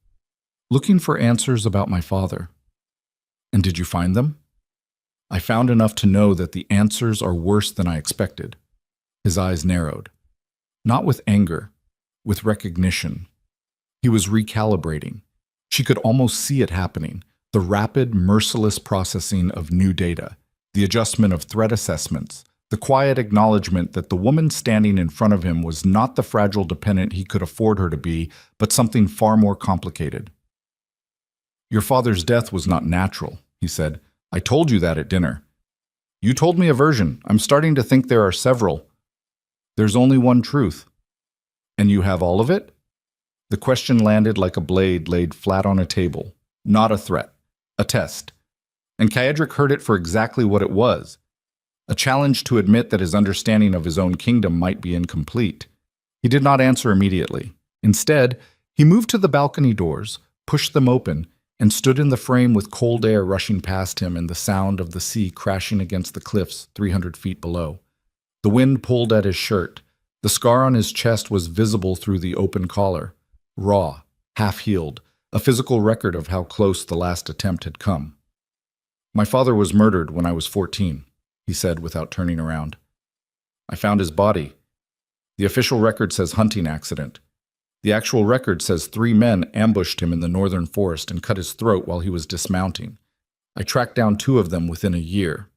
Looking for answers about my father. And did you find them? I found enough to know that the answers are worse than I expected. His eyes narrowed. Not with anger, with recognition. He was recalibrating. She could almost see it happening. The rapid, merciless processing of new data, the adjustment of threat assessments, the quiet acknowledgement that the woman standing in front of him was not the fragile dependent he could afford her to be, but something far more complicated. Your father's death was not natural, he said. I told you that at dinner. You told me a version. I'm starting to think there are several. There's only one truth. And you have all of it? The question landed like a blade laid flat on a table. Not a threat. A test. And Kaedric heard it for exactly what it was. A challenge to admit that his understanding of his own kingdom might be incomplete. He did not answer immediately. Instead, he moved to the balcony doors, pushed them open, and stood in the frame with cold air rushing past him and the sound of the sea crashing against the cliffs 300 feet below. The wind pulled at his shirt. The scar on his chest was visible through the open collar. Raw, half-healed, a physical record of how close the last attempt had come. My father was murdered when I was 14, he said without turning around. I found his body. The official record says hunting accident. The actual record says 3 men ambushed him in the northern forest and cut his throat while he was dismounting. I tracked down 2 of them within a year.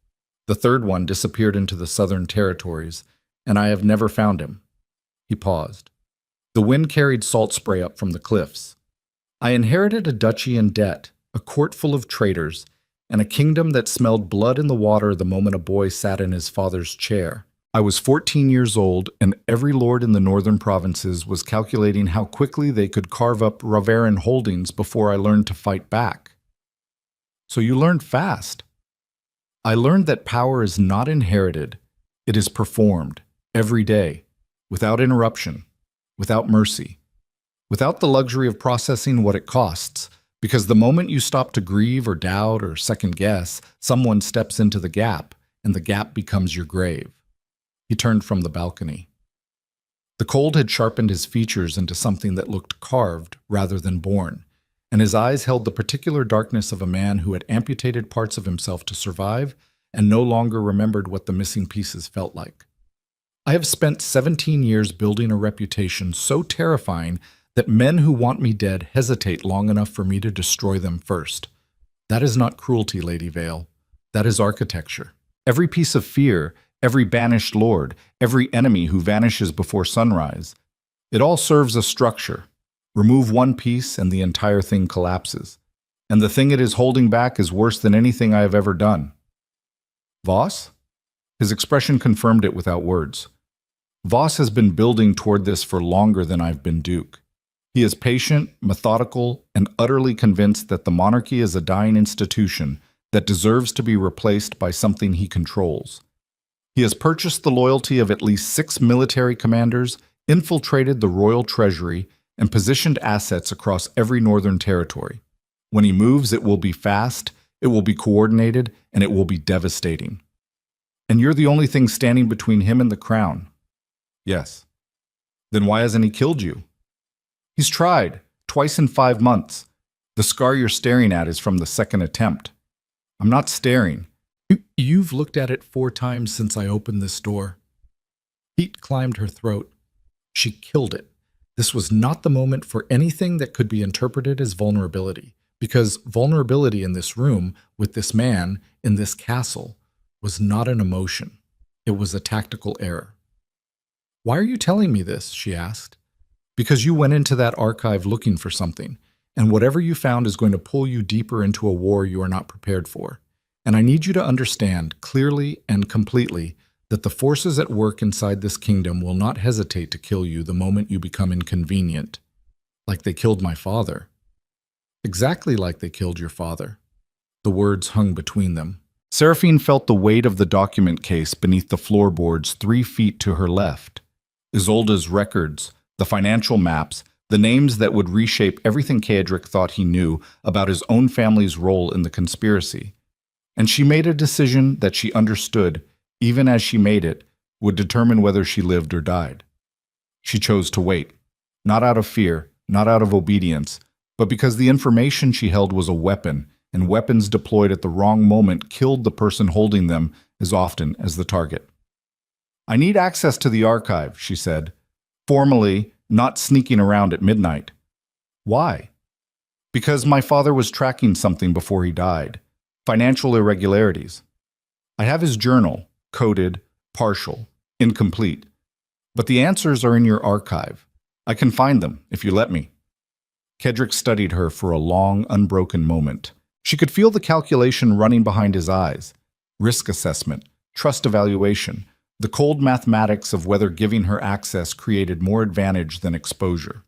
The third one disappeared into the southern territories, and I have never found him. He paused. The wind carried salt spray up from the cliffs. I inherited a duchy in debt, a court full of traitors, and a kingdom that smelled blood in the water the moment a boy sat in his father's chair. I was 14 years old, and every lord in the northern provinces was calculating how quickly they could carve up Ravaran holdings before I learned to fight back. So you learned fast. I learned that power is not inherited, it is performed, every day, without interruption, without mercy, without the luxury of processing what it costs, because the moment you stop to grieve or doubt or second guess, someone steps into the gap, and the gap becomes your grave. He turned from the balcony. The cold had sharpened his features into something that looked carved rather than born, and his eyes held the particular darkness of a man who had amputated parts of himself to survive and no longer remembered what the missing pieces felt like. I have spent 17 years building a reputation so terrifying that men who want me dead hesitate long enough for me to destroy them first. That is not cruelty, Lady Vale. That is architecture. Every piece of fear, every banished lord, every enemy who vanishes before sunrise, it all serves a structure. Remove one piece and the entire thing collapses. And the thing it is holding back is worse than anything I have ever done. Voss? His expression confirmed it without words. Voss has been building toward this for longer than I've been Duke. He is patient, methodical, and utterly convinced that the monarchy is a dying institution that deserves to be replaced by something he controls. He has purchased the loyalty of at least 6 military commanders, infiltrated the royal treasury, and positioned assets across every northern territory. When he moves, it will be fast, it will be coordinated, and it will be devastating. And you're the only thing standing between him and the crown. Yes. Then why hasn't he killed you? He's tried, twice in 5 months. The scar you're staring at is from the second attempt. I'm not staring. You've looked at it 4 times since I opened this door. Heat climbed her throat. She killed it. This was not the moment for anything that could be interpreted as vulnerability, because vulnerability in this room, with this man, in this castle, was not an emotion. It was a tactical error. Why are you telling me this? She asked. Because you went into that archive looking for something, and whatever you found is going to pull you deeper into a war you are not prepared for. And I need you to understand clearly and completely that the forces at work inside this kingdom will not hesitate to kill you the moment you become inconvenient. Like they killed my father. Exactly like they killed your father. The words hung between them. Seraphine felt the weight of the document case beneath the floorboards 3 feet to her left. Isolde's records, the financial maps, the names that would reshape everything Kaedric thought he knew about his own family's role in the conspiracy. And she made a decision that she understood, even as she made it, would determine whether she lived or died. She chose to wait. Not out of fear, not out of obedience, but because the information she held was a weapon, and weapons deployed at the wrong moment killed the person holding them as often as the target. "I need access to the archive," she said, formally, not sneaking around at midnight. "Why?" "Because my father was tracking something before he died. Financial irregularities. I have his journal, coded, partial, incomplete. But the answers are in your archive. I can find them, if you let me." Kedrick studied her for a long, unbroken moment. She could feel the calculation running behind his eyes. Risk assessment, trust evaluation, the cold mathematics of whether giving her access created more advantage than exposure.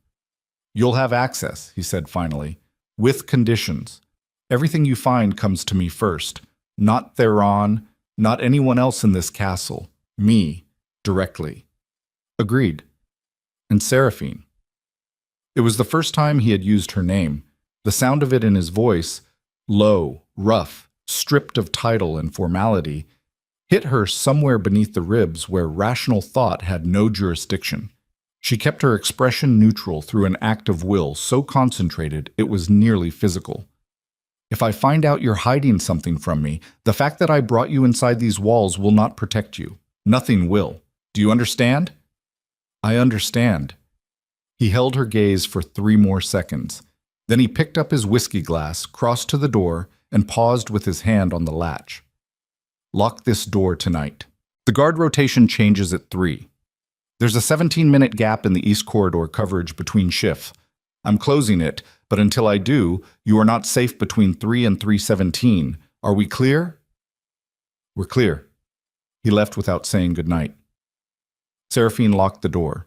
"You'll have access," he said finally, "with conditions. Everything you find comes to me first. Not Theron, not anyone else in this castle. Me, directly." "Agreed." "And Seraphine." It was the first time he had used her name. The sound of it in his voice, low, rough, stripped of title and formality, hit her somewhere beneath the ribs where rational thought had no jurisdiction. She kept her expression neutral through an act of will so concentrated it was nearly physical. "If I find out you're hiding something from me, the fact that I brought you inside these walls will not protect you. Nothing will. Do you understand?" "I understand." He held her gaze for 3 more seconds. Then he picked up his whiskey glass, crossed to the door, and paused with his hand on the latch. "Lock this door tonight. The guard rotation changes at 3. There's a 17-minute gap in the East Corridor coverage between shifts. I'm closing it, but until I do, you are not safe between 3 and 3:17. Are we clear?" "We're clear." He left without saying goodnight. Seraphine locked the door.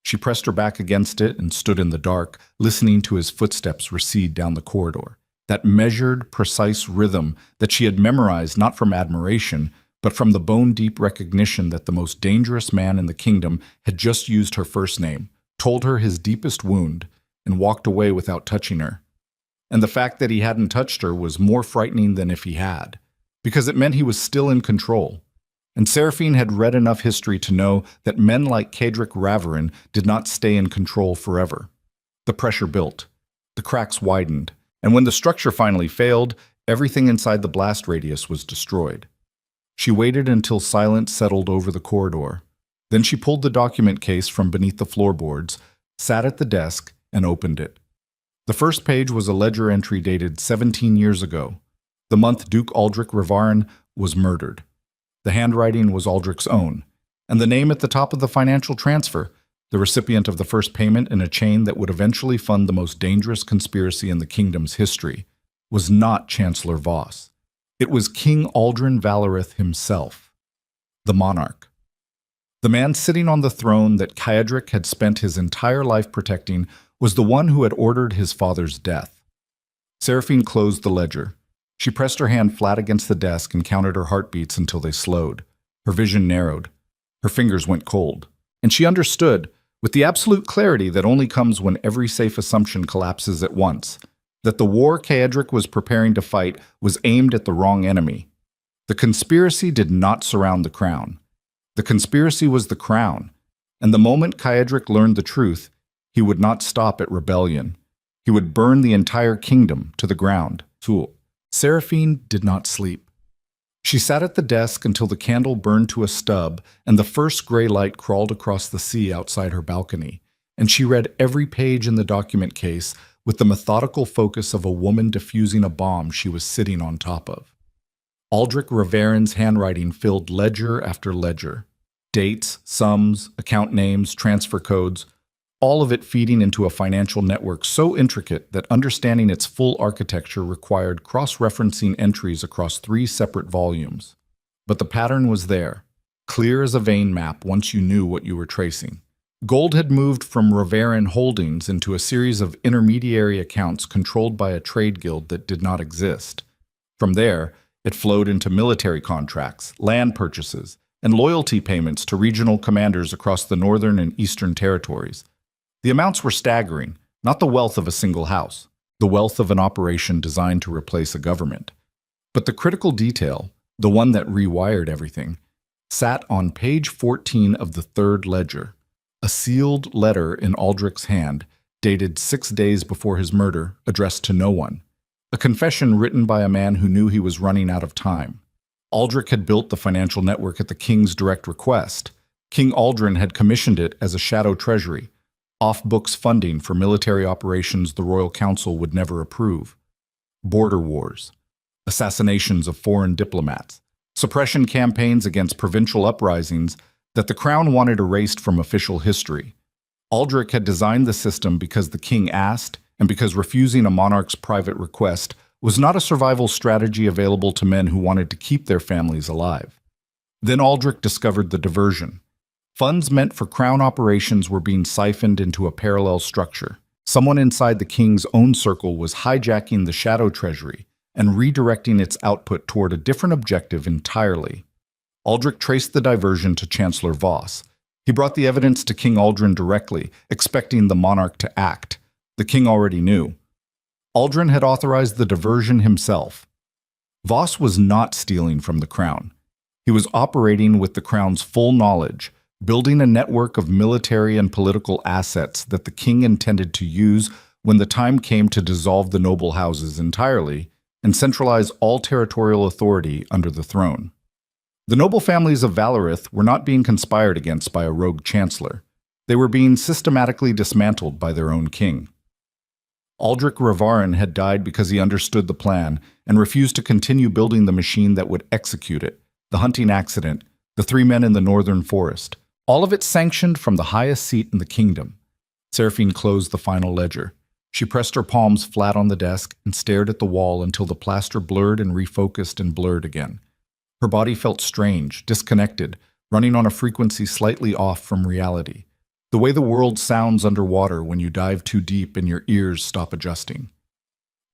She pressed her back against it and stood in the dark, listening to his footsteps recede down the corridor. That measured, precise rhythm that she had memorized not from admiration, but from the bone-deep recognition that the most dangerous man in the kingdom had just used her first name, told her his deepest wound, and walked away without touching her. And the fact that he hadn't touched her was more frightening than if he had, because it meant he was still in control. And Seraphine had read enough history to know that men like Kedrick Raverin did not stay in control forever. The pressure built, the cracks widened, and when the structure finally failed, everything inside the blast radius was destroyed. She waited until silence settled over the corridor. Then she pulled the document case from beneath the floorboards, sat at the desk, and opened it. The first page was a ledger entry dated 17 years ago, the month Duke Aldrich Raverin was murdered. The handwriting was Aldrich's own, and the name at the top of the financial transfer, the recipient of the first payment in a chain that would eventually fund the most dangerous conspiracy in the kingdom's history, was not Chancellor Voss. It was King Aldrin Valarith himself, the monarch. The man sitting on the throne that Kedrick had spent his entire life protecting was the one who had ordered his father's death. Seraphine closed the ledger. She pressed her hand flat against the desk and counted her heartbeats until they slowed. Her vision narrowed. Her fingers went cold. And she understood, with the absolute clarity that only comes when every safe assumption collapses at once, that the war Kedrick was preparing to fight was aimed at the wrong enemy. The conspiracy did not surround the crown. The conspiracy was the crown. And the moment Kedrick learned the truth, he would not stop at rebellion. He would burn the entire kingdom to the ground. Seraphine did not sleep. She sat at the desk until the candle burned to a stub and the first gray light crawled across the sea outside her balcony, and she read every page in the document case with the methodical focus of a woman defusing a bomb she was sitting on top of. Aldrich Raverin's handwriting filled ledger after ledger. Dates, sums, account names, transfer codes, all of it feeding into a financial network so intricate that understanding its full architecture required cross-referencing entries across 3 separate volumes. But the pattern was there, clear as a vein map once you knew what you were tracing. Gold had moved from Raverin Holdings into a series of intermediary accounts controlled by a trade guild that did not exist. From there, it flowed into military contracts, land purchases, and loyalty payments to regional commanders across the northern and eastern territories. The amounts were staggering, not the wealth of a single house, the wealth of an operation designed to replace a government. But the critical detail, the one that rewired everything, sat on page 14 of the third ledger. A sealed letter in Aldrich's hand, dated 6 days before his murder, addressed to no one. A confession written by a man who knew he was running out of time. Aldrich had built the financial network at the king's direct request. King Aldrin had commissioned it as a shadow treasury, off-books funding for military operations the Royal Council would never approve. Border wars, assassinations of foreign diplomats, suppression campaigns against provincial uprisings that the crown wanted erased from official history. Aldrich had designed the system because the king asked, and because refusing a monarch's private request was not a survival strategy available to men who wanted to keep their families alive. Then Aldrich discovered the diversion. Funds meant for crown operations were being siphoned into a parallel structure. Someone inside the king's own circle was hijacking the shadow treasury and redirecting its output toward a different objective entirely. Aldrich traced the diversion to Chancellor Voss. He brought the evidence to King Aldrin directly, expecting the monarch to act. The king already knew. Aldrin had authorized the diversion himself. Voss was not stealing from the crown. He was operating with the crown's full knowledge, building a network of military and political assets that the king intended to use when the time came to dissolve the noble houses entirely and centralize all territorial authority under the throne. The noble families of Valarith were not being conspired against by a rogue chancellor. They were being systematically dismantled by their own king. Aldrich Ravarin had died because he understood the plan and refused to continue building the machine that would execute it. The hunting accident, the 3 men in the northern forest, all of it sanctioned from the highest seat in the kingdom. Seraphine closed the final ledger. She pressed her palms flat on the desk and stared at the wall until the plaster blurred and refocused and blurred again. Her body felt strange, disconnected, running on a frequency slightly off from reality. The way the world sounds underwater when you dive too deep and your ears stop adjusting.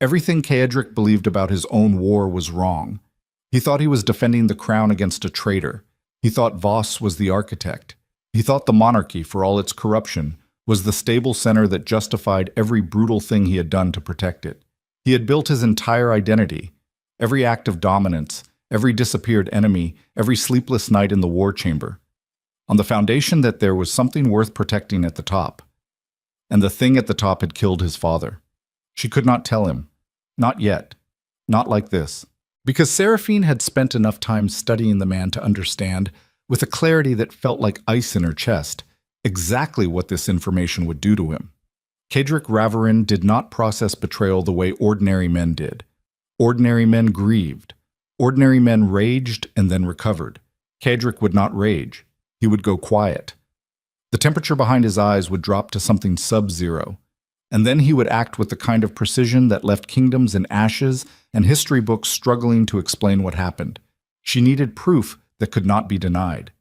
Everything Caedric believed about his own war was wrong. He thought he was defending the crown against a traitor. He thought Voss was the architect. He thought the monarchy, for all its corruption, was the stable center that justified every brutal thing he had done to protect it. He had built his entire identity, every act of dominance, every disappeared enemy, every sleepless night in the war chamber, on the foundation that there was something worth protecting at the top. And the thing at the top had killed his father. She could not tell him. Not yet. Not like this. Because Seraphine had spent enough time studying the man to understand, with a clarity that felt like ice in her chest, exactly what this information would do to him. Caedric Ravarin did not process betrayal the way ordinary men did. Ordinary men grieved. Ordinary men raged and then recovered. Caedric would not rage. He would go quiet. The temperature behind his eyes would drop to something sub-zero, and then he would act with the kind of precision that left kingdoms in ashes and history books struggling to explain what happened. She needed proof that could not be denied.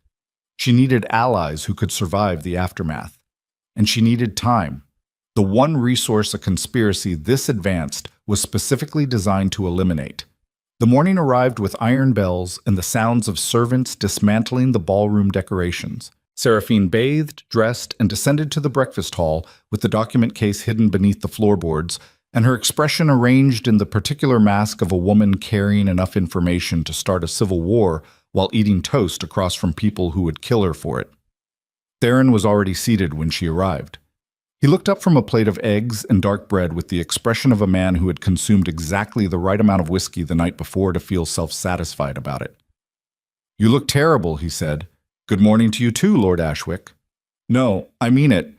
She needed allies who could survive the aftermath. And she needed time. The one resource a conspiracy this advanced was specifically designed to eliminate. The morning arrived with iron bells and the sounds of servants dismantling the ballroom decorations. Seraphine bathed, dressed, and descended to the breakfast hall with the document case hidden beneath the floorboards, and her expression arranged in the particular mask of a woman carrying enough information to start a civil war while eating toast across from people who would kill her for it. Theron was already seated when she arrived. He looked up from a plate of eggs and dark bread with the expression of a man who had consumed exactly the right amount of whiskey the night before to feel self-satisfied about it. "You look terrible," he said. "Good morning to you too, Lord Ashwick." "No, I mean it.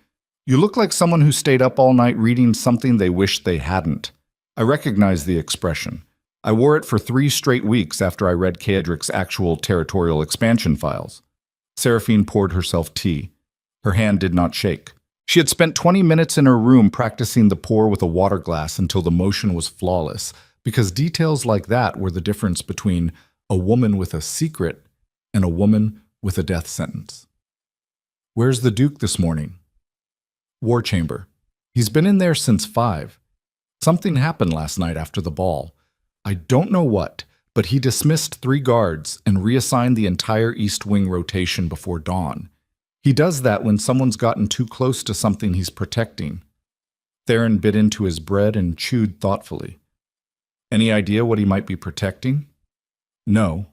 You look like someone who stayed up all night reading something they wished they hadn't." I recognize the expression. I wore it for 3 straight weeks after I read Caedric's actual territorial expansion files. Seraphine poured herself tea. Her hand did not shake. She had spent 20 minutes in her room practicing the pour with a water glass until the motion was flawless, because details like that were the difference between a woman with a secret and a woman with a death sentence. "Where's the Duke this morning?" "War chamber. He's been in there since 5. Something happened last night after the ball. I don't know what, but he dismissed 3 guards and reassigned the entire East Wing rotation before dawn. He does that when someone's gotten too close to something he's protecting." Theron bit into his bread and chewed thoughtfully. "Any idea what he might be protecting?" "No."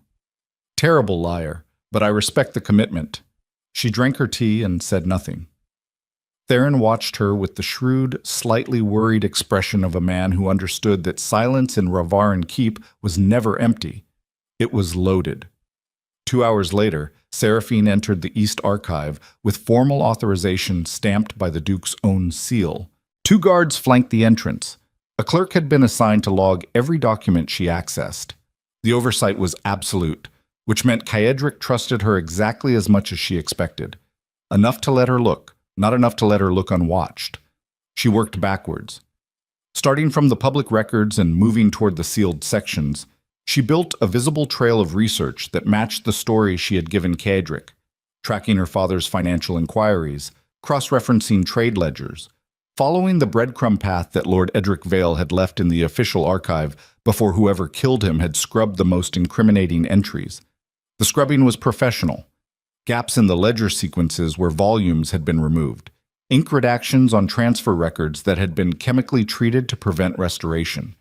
"Terrible liar, but I respect the commitment." She drank her tea and said nothing. Theron watched her with the shrewd, slightly worried expression of a man who understood that silence in Ravarin Keep was never empty. It was loaded. 2 hours later, Seraphine entered the East Archive with formal authorization stamped by the Duke's own seal. 2 guards flanked the entrance. A clerk had been assigned to log every document she accessed. The oversight was absolute, which meant Caedric trusted her exactly as much as she expected. Enough to let her look, not enough to let her look unwatched. She worked backwards. Starting from the public records and moving toward the sealed sections, she built a visible trail of research that matched the story she had given Caedric, tracking her father's financial inquiries, cross-referencing trade ledgers, following the breadcrumb path that Lord Edric Vale had left in the official archive before whoever killed him had scrubbed the most incriminating entries. The scrubbing was professional. Gaps in the ledger sequences where volumes had been removed, ink redactions on transfer records that had been chemically treated to prevent restoration,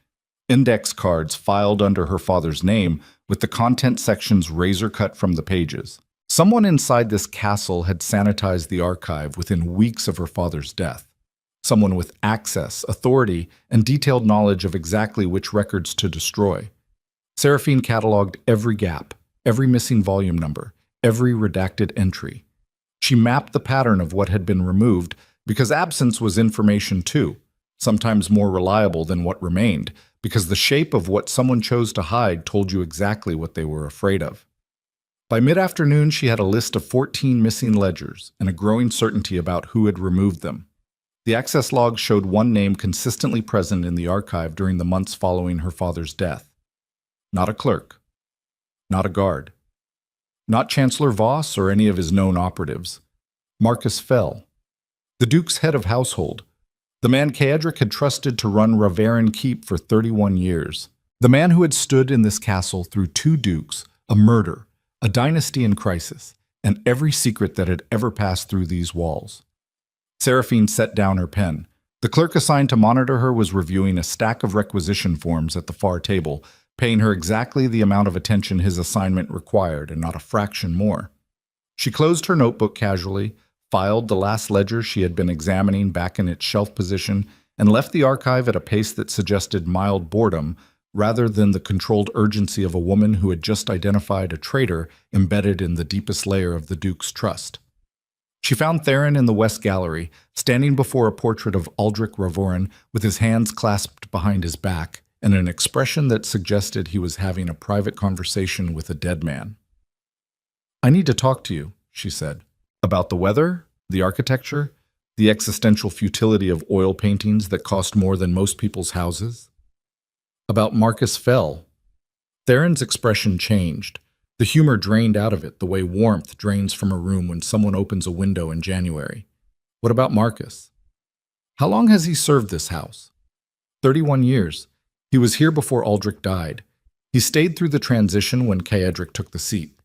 index cards filed under her father's name with the content sections razor-cut from the pages. Someone inside this castle had sanitized the archive within weeks of her father's death. Someone with access, authority, and detailed knowledge of exactly which records to destroy. Seraphine cataloged every gap, every missing volume number, every redacted entry. She mapped the pattern of what had been removed because absence was information too, sometimes more reliable than what remained, because the shape of what someone chose to hide told you exactly what they were afraid of. By mid-afternoon, she had a list of 14 missing ledgers and a growing certainty about who had removed them. The access logs showed one name consistently present in the archive during the months following her father's death. Not a clerk. Not a guard. Not Chancellor Voss or any of his known operatives. Marcus Fell, the Duke's head of household, the man Caedric had trusted to run Ravarin Keep for 31 years, the man who had stood in this castle through 2 dukes, a murder, a dynasty in crisis, and every secret that had ever passed through these walls. Seraphine set down her pen. The clerk assigned to monitor her was reviewing a stack of requisition forms at the far table, paying her exactly the amount of attention his assignment required and not a fraction more. She closed her notebook casually, filed the last ledger she had been examining back in its shelf position, and left the archive at a pace that suggested mild boredom rather than the controlled urgency of a woman who had just identified a traitor embedded in the deepest layer of the Duke's trust. She found Theron in the West Gallery, standing before a portrait of Aldrich Ravorin with his hands clasped behind his back and an expression that suggested he was having a private conversation with a dead man. "I need to talk to you," she said, "about the weather, the architecture, the existential futility of oil paintings that cost more than most people's houses. About Marcus Fell." Theron's expression changed. The humor drained out of it the way warmth drains from a room when someone opens a window in January. "What about Marcus? How long has he served this house?" 31 years. He was here before Aldrich died. He stayed through the transition when Caedric took the seat.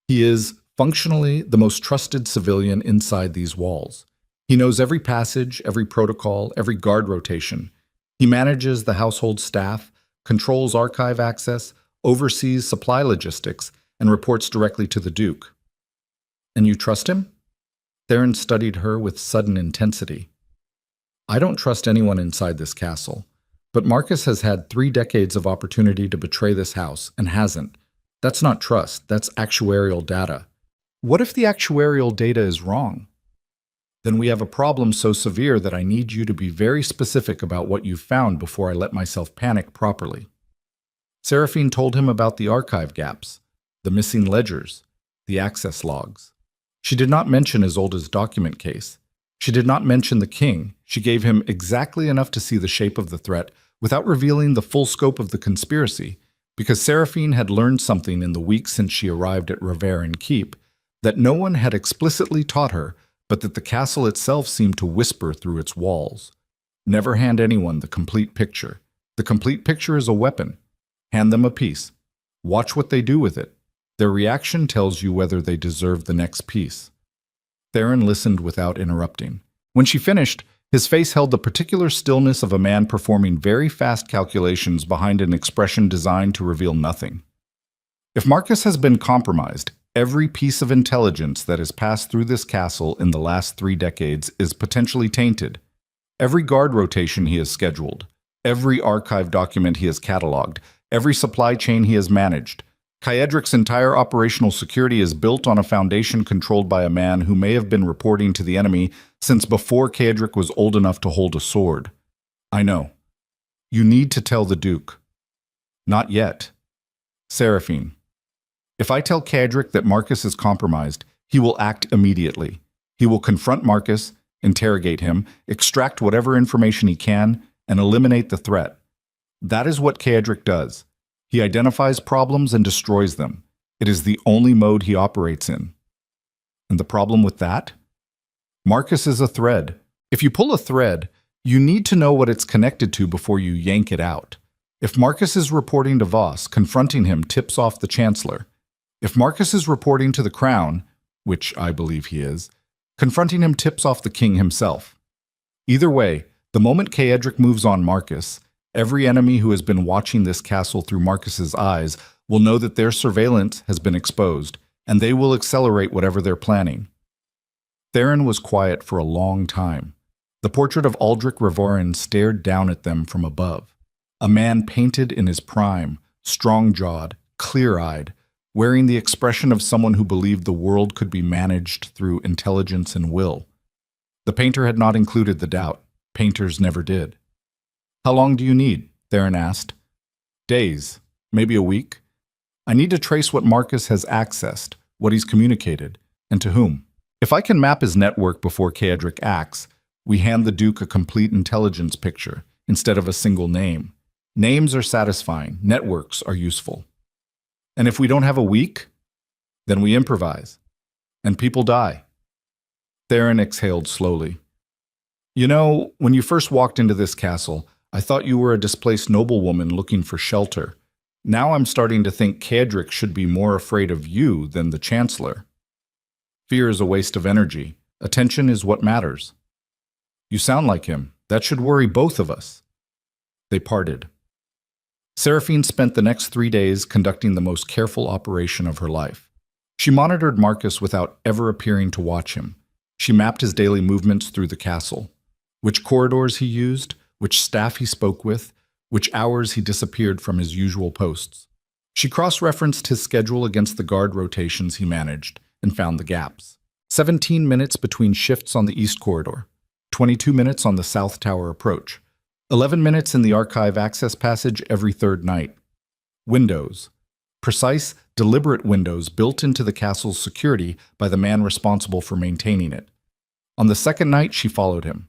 He is, functionally, the most trusted civilian inside these walls. He knows every passage, every protocol, every guard rotation. He manages the household staff, controls archive access, oversees supply logistics, and reports directly to the Duke. "And you trust him?" Theron studied her with sudden intensity. "I don't trust anyone inside this castle, but Marcus has had 3 decades of opportunity to betray this house and hasn't. That's not trust, that's actuarial data. What if the actuarial data is wrong? Then we have a problem so severe that I need you to be very specific about what you've found before I let myself panic properly." Seraphine told him about the archive gaps, the missing ledgers, the access logs. She did not mention as old as document case. She did not mention the king. She gave him exactly enough to see the shape of the threat without revealing the full scope of the conspiracy, because Seraphine had learned something in the weeks since she arrived at Ravarin Keep that no one had explicitly taught her, but that the castle itself seemed to whisper through its walls. Never hand anyone the complete picture. The complete picture is a weapon. Hand them a piece. Watch what they do with it. Their reaction tells you whether they deserve the next piece. Theron listened without interrupting. When she finished, his face held the particular stillness of a man performing very fast calculations behind an expression designed to reveal nothing. "If Marcus has been compromised, Every piece of intelligence that has passed through this castle in the last 3 decades is potentially tainted. Every guard rotation he has scheduled, every archive document he has cataloged, every supply chain he has managed. Kaedric's entire operational security is built on a foundation controlled by a man who may have been reporting to the enemy since before Kaedric was old enough to hold a sword. I know. You need to tell the Duke. Not yet. Seraphine. If I tell Kaedric that Marcus is compromised, he will act immediately. He will confront Marcus, interrogate him, extract whatever information he can, and eliminate the threat. That is what Kaedric does. He identifies problems and destroys them. It is the only mode he operates in. And the problem with that? Marcus is a thread. If you pull a thread, you need to know what it's connected to before you yank it out. If Marcus is reporting to Voss, confronting him tips off the Chancellor. If Marcus is reporting to the Crown, which I believe he is, confronting him tips off the King himself. Either way, the moment Kaedric moves on Marcus, every enemy who has been watching this castle through Marcus's eyes will know that their surveillance has been exposed, and they will accelerate whatever they're planning. Theron was quiet for a long time. The portrait of Aldrich Revorin stared down at them from above. A man painted in his prime, strong-jawed, clear-eyed, wearing the expression of someone who believed the world could be managed through intelligence and will. The painter had not included the doubt. Painters never did. How long do you need? Theron asked. Days, maybe a week. I need to trace what Marcus has accessed, what he's communicated, and to whom. If I can map his network before Kaedric acts, we hand the Duke a complete intelligence picture instead of a single name. Names are satisfying, networks are useful. And if we don't have a week, then we improvise, and people die. Theron exhaled slowly. You know, when you first walked into this castle, I thought you were a displaced noblewoman looking for shelter. Now I'm starting to think Kaedric should be more afraid of you than the Chancellor. Fear is a waste of energy. Attention is what matters. You sound like him. That should worry both of us. They parted. Seraphine spent the next 3 days conducting the most careful operation of her life. She monitored Marcus without ever appearing to watch him. She mapped his daily movements through the castle. Which corridors he used, which staff he spoke with, which hours he disappeared from his usual posts. She cross-referenced his schedule against the guard rotations he managed and found the gaps. 17 minutes between shifts on the East Corridor, 22 minutes on the South Tower approach, 11 minutes in the archive access passage every third night. Windows. Precise, deliberate windows built into the castle's security by the man responsible for maintaining it. On the second night, she followed him.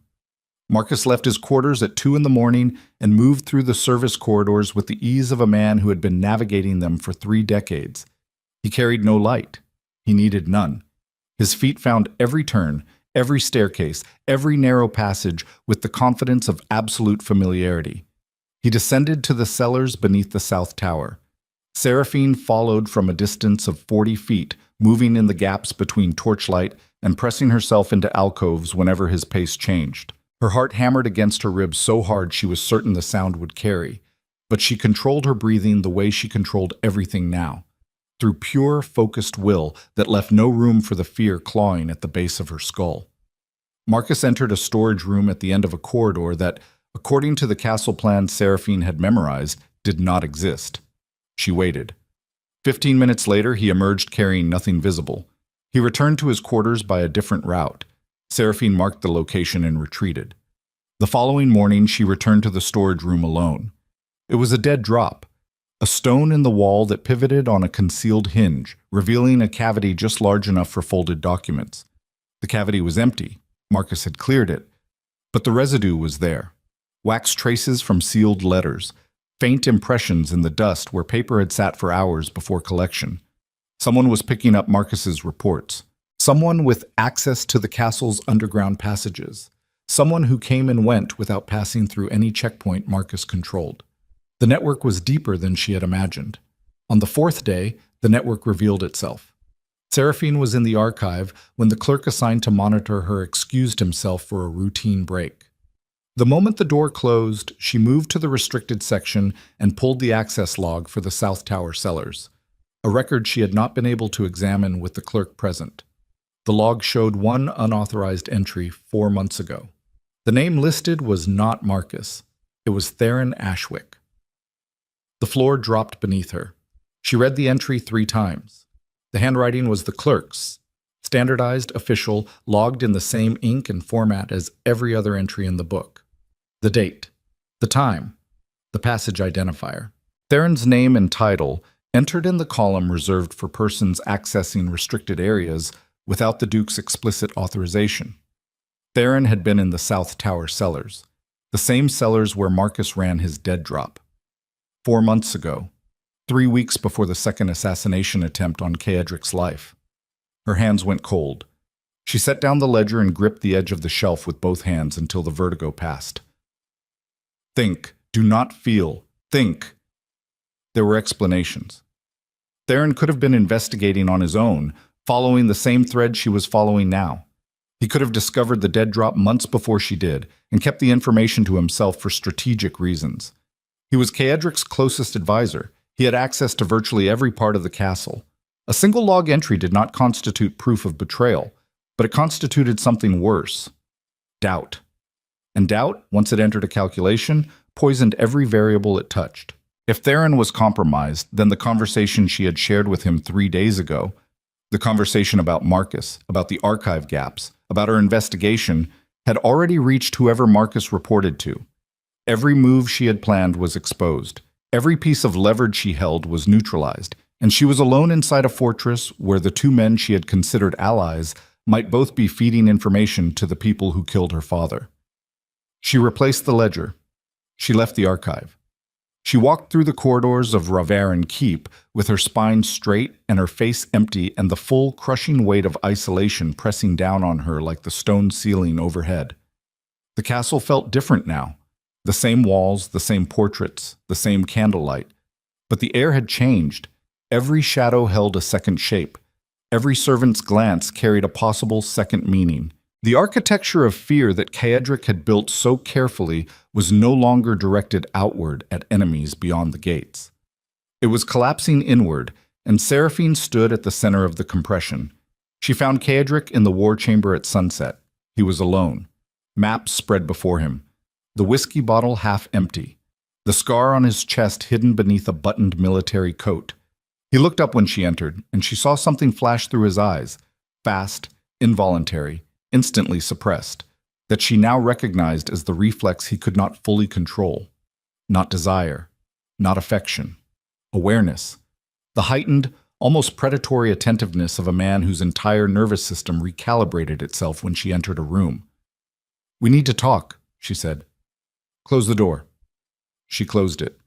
Marcus left his quarters at 2 in the morning and moved through the service corridors with the ease of a man who had been navigating them for 3 decades. He carried no light. He needed none. His feet found every turn, every staircase, every narrow passage with the confidence of absolute familiarity. He descended to the cellars beneath the South Tower. Seraphine followed from a distance of 40 feet, moving in the gaps between torchlight and pressing herself into alcoves whenever his pace changed. Her heart hammered against her ribs so hard she was certain the sound would carry, but she controlled her breathing the way she controlled everything now, through pure, focused will that left no room for the fear clawing at the base of her skull. Marcus entered a storage room at the end of a corridor that, according to the castle plan Seraphine had memorized, did not exist. She waited. 15 minutes later, he emerged carrying nothing visible. He returned to his quarters by a different route. Seraphine marked the location and retreated. The following morning, she returned to the storage room alone. It was a dead drop, a stone in the wall that pivoted on a concealed hinge, revealing a cavity just large enough for folded documents. The cavity was empty. Marcus had cleared it, but the residue was there. Wax traces from sealed letters, faint impressions in the dust where paper had sat for hours before collection. Someone was picking up Marcus's reports. Someone with access to the castle's underground passages. Someone who came and went without passing through any checkpoint Marcus controlled. The network was deeper than she had imagined. On the 4th day, the network revealed itself. Seraphine was in the archive when the clerk assigned to monitor her excused himself for a routine break. The moment the door closed, she moved to the restricted section and pulled the access log for the South Tower cellars. a record she had not been able to examine with the clerk present. The log showed one unauthorized entry 4 months ago. The name listed was not Marcus. It was Theron Ashwick. The floor dropped beneath her. She read the entry 3 times. The handwriting was the clerk's, standardized, official, logged in the same ink and format as every other entry in the book. The date, the time, the passage identifier. Theron's name and title entered in the column reserved for persons accessing restricted areas without the Duke's explicit authorization. Theron had been in the South Tower cellars, the same cellars where Marcus ran his dead drop. 4 months ago, 3 weeks before the second assassination attempt on Kaedric's life. Her hands went cold. She set down the ledger and gripped the edge of the shelf with both hands until the vertigo passed. Think, do not feel, think. There were explanations. Theron could have been investigating on his own, following the same thread she was following now. He could have discovered the dead drop months before she did, and kept the information to himself for strategic reasons. He was Kaedric's closest advisor. He had access to virtually every part of the castle. A single log entry did not constitute proof of betrayal, but it constituted something worse: doubt. And doubt, once it entered a calculation, poisoned every variable it touched. If Theron was compromised, then the conversation she had shared with him 3 days ago, the conversation about Marcus, about the archive gaps, about her investigation, had already reached whoever Marcus reported to. Every move she had planned was exposed. Every piece of leverage she held was neutralized, and she was alone inside a fortress where the 2 men she had considered allies might both be feeding information to the people who killed her father. She replaced the ledger. She left the archive. She walked through the corridors of Ravarin Keep with her spine straight and her face empty and the full, crushing weight of isolation pressing down on her like the stone ceiling overhead. The castle felt different now. The same walls, the same portraits, the same candlelight. But the air had changed. Every shadow held a second shape. Every servant's glance carried a possible second meaning. The architecture of fear that Kaedric had built so carefully was no longer directed outward at enemies beyond the gates. It was collapsing inward, and Seraphine stood at the center of the compression. She found Kaedric in the war chamber at sunset. He was alone. Maps spread before him. The whiskey bottle half empty. The scar on his chest hidden beneath a buttoned military coat. He looked up when she entered, and she saw something flash through his eyes. Fast, involuntary, instantly suppressed, that she now recognized as the reflex he could not fully control. Not desire, not affection. Awareness. The heightened, almost predatory attentiveness of a man whose entire nervous system recalibrated itself when she entered a room. "We need to talk," she said. "Close the door." She closed it.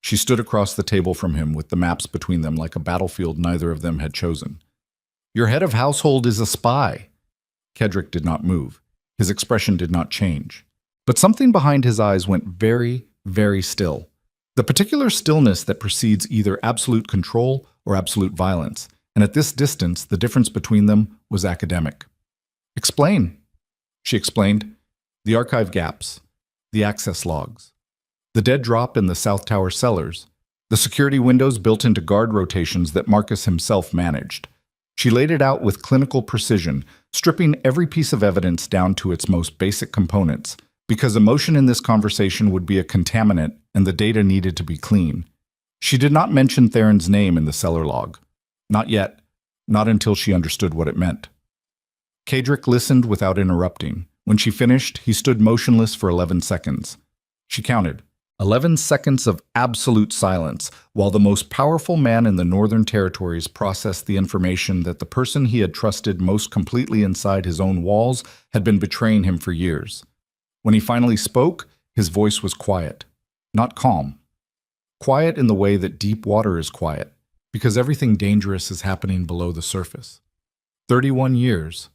She stood across the table from him with the maps between them like a battlefield neither of them had chosen. "Your head of household is a spy." Kaedric did not move. His expression did not change. But something behind his eyes went very, very still. The particular stillness that precedes either absolute control or absolute violence, and at this distance the difference between them was academic. "Explain," she explained. "The archive gaps, the access logs, the dead drop in the South Tower cellars, the security windows built into guard rotations that Marcus himself managed." She laid it out with clinical precision, stripping every piece of evidence down to its most basic components, because emotion in this conversation would be a contaminant and the data needed to be clean. She did not mention Theron's name in the cellar log. Not yet, not until she understood what it meant. Kaedric listened without interrupting. When she finished, he stood motionless for 11 seconds. She counted. 11 seconds of absolute silence, while the most powerful man in the Northern Territories processed the information that the person he had trusted most completely inside his own walls had been betraying him for years. When he finally spoke, his voice was quiet, not calm. Quiet in the way that deep water is quiet, because everything dangerous is happening below the surface. 31 years.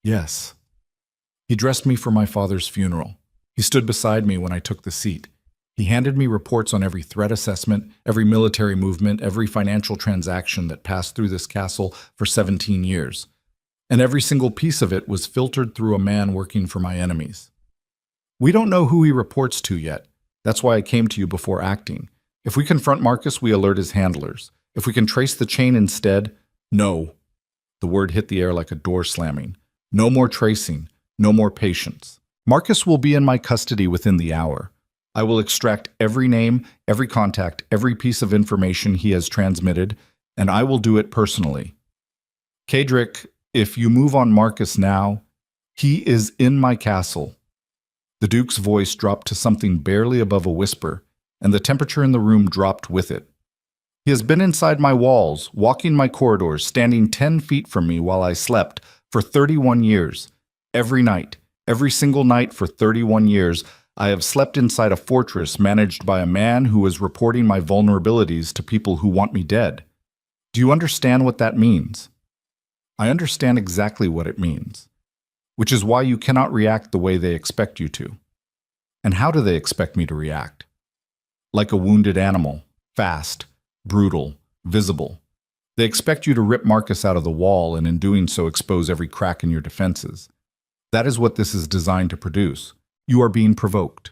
Yes. He dressed me for my father's funeral. He stood beside me when I took the seat. He handed me reports on every threat assessment, every military movement, every financial transaction that passed through this castle for 17 years. And every single piece of it was filtered through a man working for my enemies. We don't know who he reports to yet. That's why I came to you before acting. If we confront Marcus, we alert his handlers. If we can trace the chain instead, no. The word hit the air like a door slamming. No more tracing, no more patience. Marcus will be in my custody within the hour. I will extract every name, every contact, every piece of information he has transmitted, and I will do it personally. Kadric, if you move on Marcus now, he is in my castle. The Duke's voice dropped to something barely above a whisper, and the temperature in the room dropped with it. He has been inside my walls, walking my corridors, standing 10 feet from me while I slept for 31 years. Every night, every single night for 31 years, I have slept inside a fortress managed by a man who is reporting my vulnerabilities to people who want me dead. Do you understand what that means? I understand exactly what it means, which is why you cannot react the way they expect you to. And how do they expect me to react? Like a wounded animal, fast, brutal, visible. They expect you to rip Marcus out of the wall and in doing so expose every crack in your defenses. That is what this is designed to produce. You are being provoked.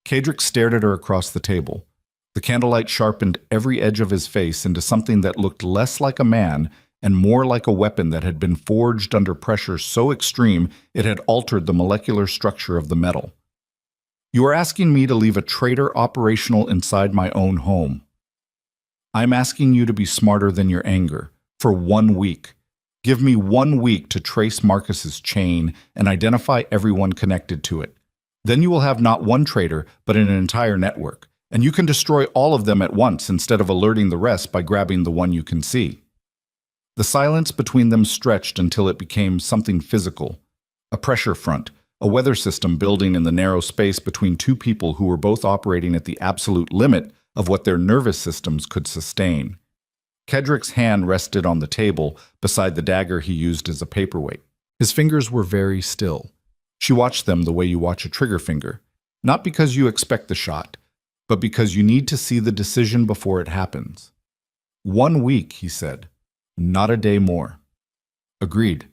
Kadric stared at her across the table. The candlelight sharpened every edge of his face into something that looked less like a man and more like a weapon that had been forged under pressure so extreme it had altered the molecular structure of the metal. You are asking me to leave a traitor operational inside my own home. I'm asking you to be smarter than your anger, for 1 week. Give me 1 week to trace Marcus's chain and identify everyone connected to it. Then you will have not one traitor, but an entire network, and you can destroy all of them at once instead of alerting the rest by grabbing the one you can see. The silence between them stretched until it became something physical, a pressure front, a weather system building in the narrow space between two people who were both operating at the absolute limit of what their nervous systems could sustain. Kedric's hand rested on the table beside the dagger he used as a paperweight. His fingers were very still. She watched them the way you watch a trigger finger, not because you expect the shot, but because you need to see the decision before it happens. 1 week, he said, not a day more. Agreed.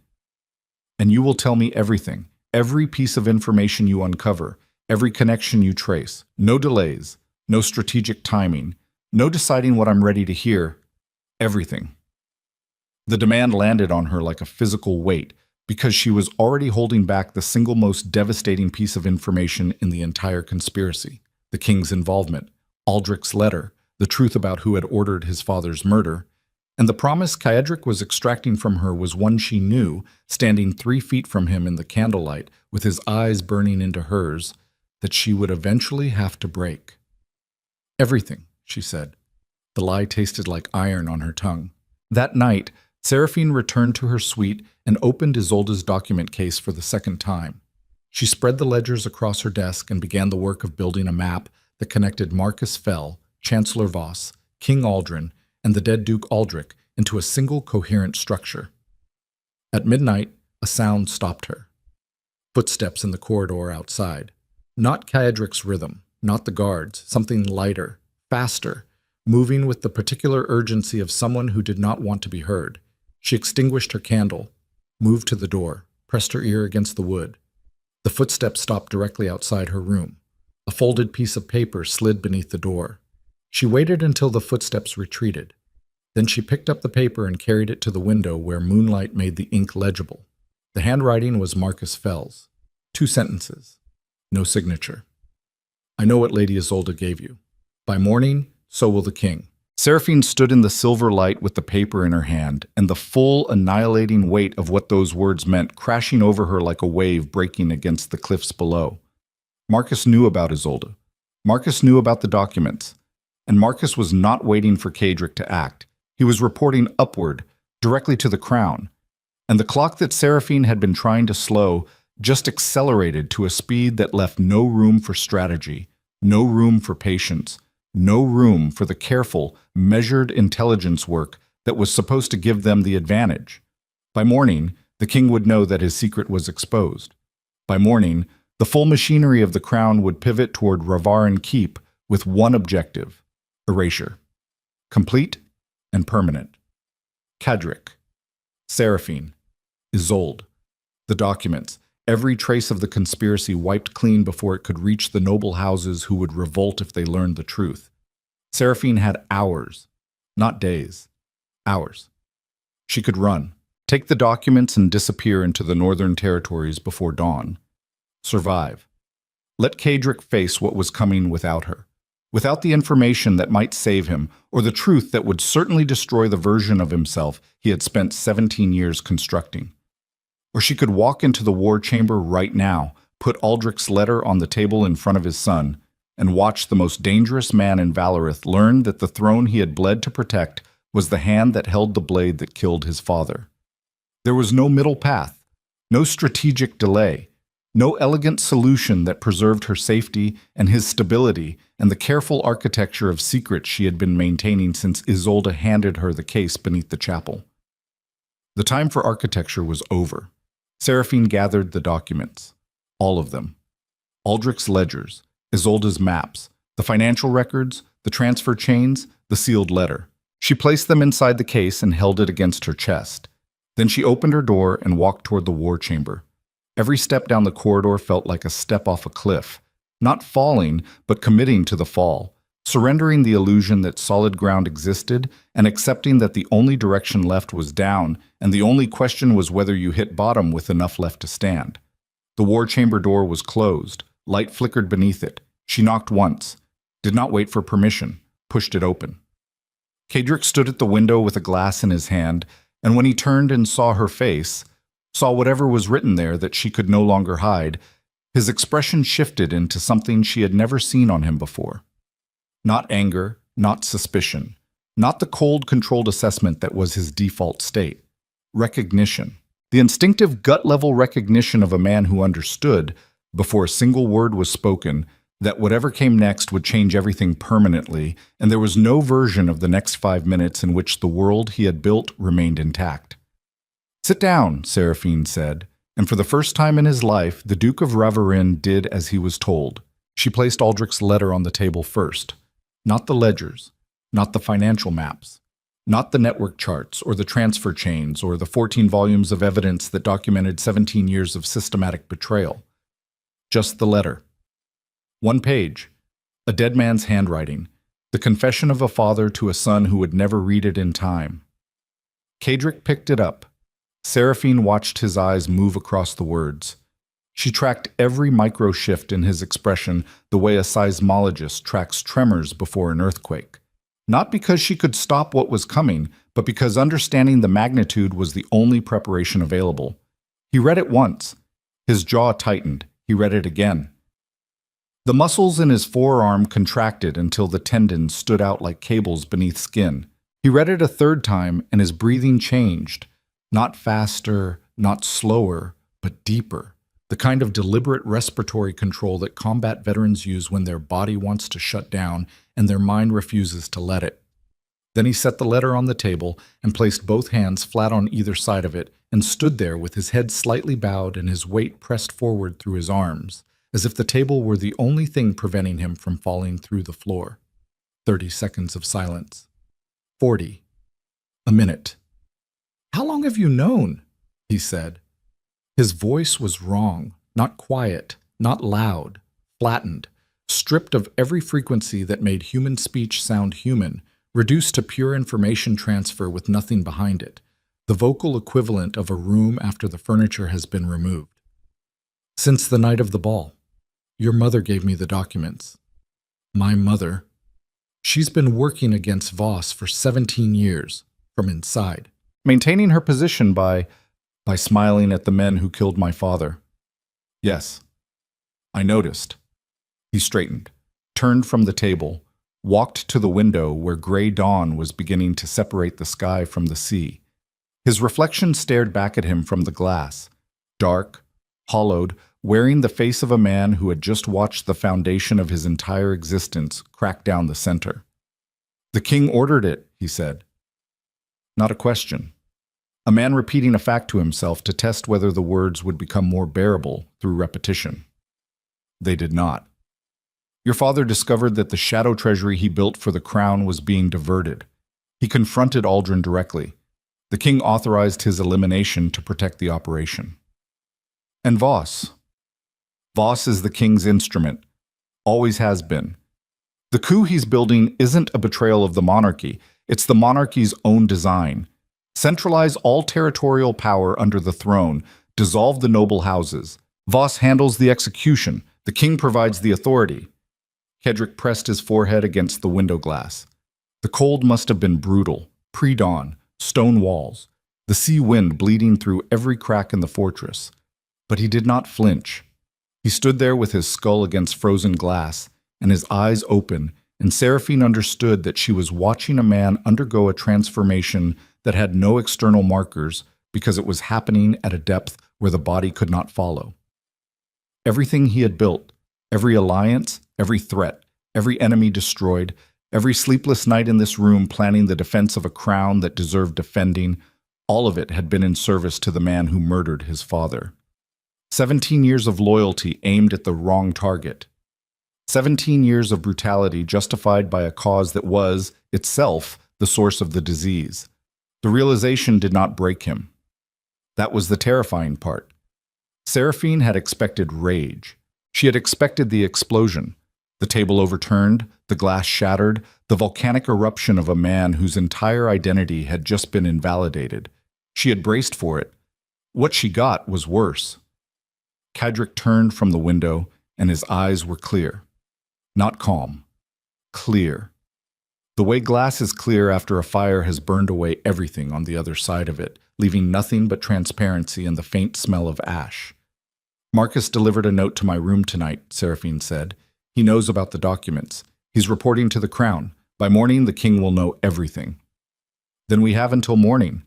And you will tell me everything, every piece of information you uncover, every connection you trace. No delays, no strategic timing, no deciding what I'm ready to hear. Everything. The demand landed on her like a physical weight because she was already holding back the single most devastating piece of information in the entire conspiracy. The king's involvement, Aldrich's letter, the truth about who had ordered his father's murder, and the promise Kaedric was extracting from her was one she knew, standing 3 feet from him in the candlelight, with his eyes burning into hers, that she would eventually have to break. Everything, she said. The lie tasted like iron on her tongue. That night, Seraphine returned to her suite and opened Isolde's document case for the second time. She spread the ledgers across her desk and began the work of building a map that connected Marcus Fell, Chancellor Voss, King Aldrin, and the dead Duke Aldrich into a single coherent structure. At midnight, a sound stopped her. Footsteps in the corridor outside. Not Kaedric's rhythm, not the guards, something lighter, faster, moving with the particular urgency of someone who did not want to be heard. She extinguished her candle, moved to the door, pressed her ear against the wood. The footsteps stopped directly outside her room. A folded piece of paper slid beneath the door. She waited until the footsteps retreated. Then she picked up the paper and carried it to the window where moonlight made the ink legible. The handwriting was Marcus Fell's. 2 sentences. No signature. I know what Lady Isolde gave you. By morning, so will the king. Seraphine stood in the silver light with the paper in her hand, and the full, annihilating weight of what those words meant crashing over her like a wave breaking against the cliffs below. Marcus knew about Isolde. Marcus knew about the documents. And Marcus was not waiting for Kaedric to act. He was reporting upward, directly to the crown. And the clock that Seraphine had been trying to slow just accelerated to a speed that left no room for strategy, no room for patience, no room for the careful, measured intelligence work that was supposed to give them the advantage. By morning, the king would know that his secret was exposed. By morning, the full machinery of the crown would pivot toward Ravaran Keep with one objective: erasure. Complete and permanent. Kaedric, Seraphine, Isolde, the documents, every trace of the conspiracy wiped clean before it could reach the noble houses who would revolt if they learned the truth. Seraphine had hours, Not days. Hours. She could run, take the documents and disappear into the northern territories before dawn. Survive. Let Kadric face what was coming without her, without the information that might save him, or the truth that would certainly destroy the version of himself he had spent 17 years constructing. Or she could walk into the war chamber right now, put Aldrich's letter on the table in front of his son, and watch the most dangerous man in Valorith learn that the throne he had bled to protect was the hand that held the blade that killed his father. There was no middle path, no strategic delay, no elegant solution that preserved her safety and his stability and the careful architecture of secrets she had been maintaining since Isolde handed her the case beneath the chapel. The time for architecture was over. Seraphine gathered the documents. All of them. Aldrich's ledgers, Isolde's maps, the financial records, the transfer chains, the sealed letter. She placed them inside the case and held it against her chest. Then she opened her door and walked toward the war chamber. Every step down the corridor felt like a step off a cliff, not falling, but committing to the fall, surrendering the illusion that solid ground existed and accepting that the only direction left was down, and the only question was whether you hit bottom with enough left to stand. The war chamber door was closed. Light flickered beneath it. She knocked once, did not wait for permission, pushed it open. Kadric stood at the window with a glass in his hand, and when he turned and saw her face, saw whatever was written there that she could no longer hide, his expression shifted into something she had never seen on him before. Not anger, not suspicion, not the cold, controlled assessment that was his default state. Recognition. The instinctive gut-level recognition of a man who understood, before a single word was spoken, that whatever came next would change everything permanently, and there was no version of the next 5 minutes in which the world he had built remained intact. "Sit down," Seraphine said, and for the first time in his life, the Duke of Ravarin did as he was told. She placed Aldrich's letter on the table first. Not the ledgers, not the financial maps, not the network charts or the transfer chains or the 14 volumes of evidence that documented 17 years of systematic betrayal. Just the letter. One page, a dead man's handwriting, the confession of a father to a son who would never read it in time. Kadric picked it up. Seraphine watched his eyes move across the words. She tracked every micro-shift in his expression the way a seismologist tracks tremors before an earthquake. Not because she could stop what was coming, but because understanding the magnitude was the only preparation available. He read it once. His jaw tightened. He read it again. The muscles in his forearm contracted until the tendons stood out like cables beneath skin. He read it a third time, and his breathing changed. Not faster, not slower, but deeper. The kind of deliberate respiratory control that combat veterans use when their body wants to shut down and their mind refuses to let it. Then he set the letter on the table and placed both hands flat on either side of it and stood there with his head slightly bowed and his weight pressed forward through his arms, as if the table were the only thing preventing him from falling through the floor. 30 seconds of silence. 40. A minute. "How long have you known?" he said. His voice was wrong, not quiet, not loud, flattened, stripped of every frequency that made human speech sound human, reduced to pure information transfer with nothing behind it, the vocal equivalent of a room after the furniture has been removed. "Since the night of the ball. Your mother gave me the documents." "My mother. She's been working against Voss for 17 years, from inside, maintaining her position by smiling at the men who killed my father." "Yes. I noticed." He straightened, turned from the table, walked to the window where gray dawn was beginning to separate the sky from the sea. His reflection stared back at him from the glass, dark, hollowed, wearing the face of a man who had just watched the foundation of his entire existence crack down the center. "The king ordered it," he said. Not a question. A man repeating a fact to himself to test whether the words would become more bearable through repetition. They did not. "Your father discovered that the shadow treasury he built for the crown was being diverted. He confronted Aldrin directly. The king authorized his elimination to protect the operation." "And Voss?" "Voss is the king's instrument. Always has been. The coup he's building isn't a betrayal of the monarchy. It's the monarchy's own design. Centralize all territorial power under the throne, dissolve the noble houses. Voss handles the execution, the king provides the authority. Kedrick pressed his forehead against the window glass. The cold must have been brutal, pre-dawn, stone walls, the sea wind bleeding through every crack in the fortress. But he did not flinch. He stood there with his skull against frozen glass, and his eyes open, and Seraphine understood that she was watching a man undergo a transformation that had no external markers because it was happening at a depth where the body could not follow. Everything he had built, every alliance, every threat, every enemy destroyed, every sleepless night in this room planning the defense of a crown that deserved defending, all of it had been in service to the man who murdered his father. 17 years of loyalty aimed at the wrong target. 17 years of brutality justified by a cause that was, itself, the source of the disease. The realization did not break him. That was the terrifying part. Seraphine had expected rage. She had expected the explosion, the table overturned, the glass shattered, the volcanic eruption of a man whose entire identity had just been invalidated. She had braced for it. What she got was worse. Kedrick turned from the window, and his eyes were clear. Not calm. Clear. The way glass is clear after a fire has burned away everything on the other side of it, leaving nothing but transparency and the faint smell of ash. Marcus delivered a note to my room tonight, Seraphine said. He knows about the documents. He's reporting to the crown. By morning, the king will know everything. Then we have until morning.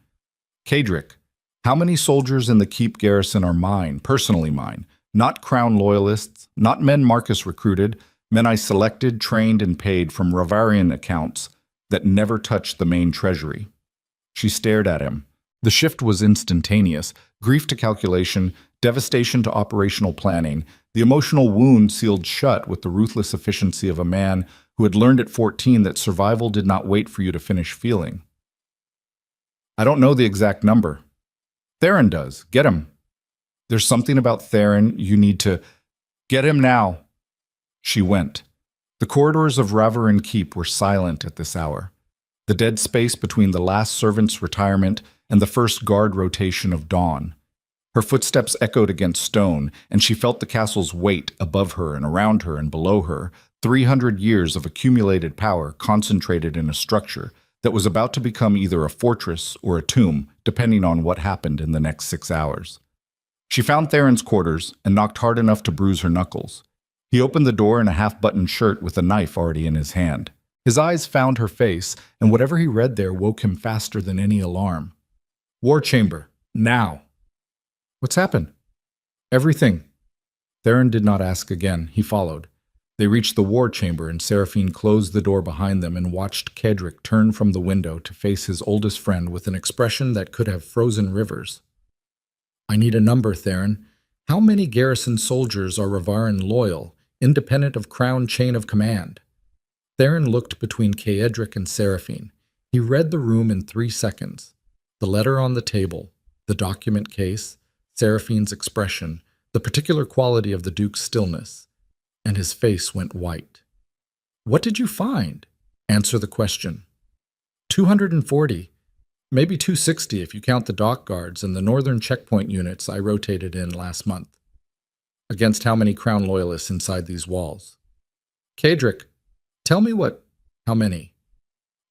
Kedrick, how many soldiers in the keep garrison are mine, personally mine, not crown loyalists, not men Marcus recruited, men I selected, trained, and paid from Ravarian accounts that never touched the main treasury? She stared at him. The shift was instantaneous, grief to calculation, devastation to operational planning, the emotional wound sealed shut with the ruthless efficiency of a man who had learned at 14 that survival did not wait for you to finish feeling. I don't know the exact number. Theron does. Get him. There's something about Theron you need to... Get him now. She went. The corridors of Ravarin Keep were silent at this hour. The dead space between the last servant's retirement and the first guard rotation of dawn. Her footsteps echoed against stone, and she felt the castle's weight above her and around her and below her, 300 years of accumulated power concentrated in a structure that was about to become either a fortress or a tomb, depending on what happened in the next 6 hours. She found Theron's quarters and knocked hard enough to bruise her knuckles. He opened the door in a half-buttoned shirt with a knife already in his hand. His eyes found her face, and whatever he read there woke him faster than any alarm. War chamber, now. What's happened? Everything. Theron did not ask again. He followed. They reached the war chamber, and Seraphine closed the door behind them and watched Kedrick turn from the window to face his oldest friend with an expression that could have frozen rivers. I need a number, Theron. How many garrison soldiers are Ravarin loyal, independent of crown chain of command? Theron looked between Kedrick and Seraphine. He read the room in 3 seconds. The letter on the table, the document case, Seraphine's expression, the particular quality of the Duke's stillness, and his face went white. What did you find? Answer the question. 240, maybe 260 if you count the dock guards and the northern checkpoint units I rotated in last month. Against how many crown loyalists inside these walls? Kedrick, tell me how many?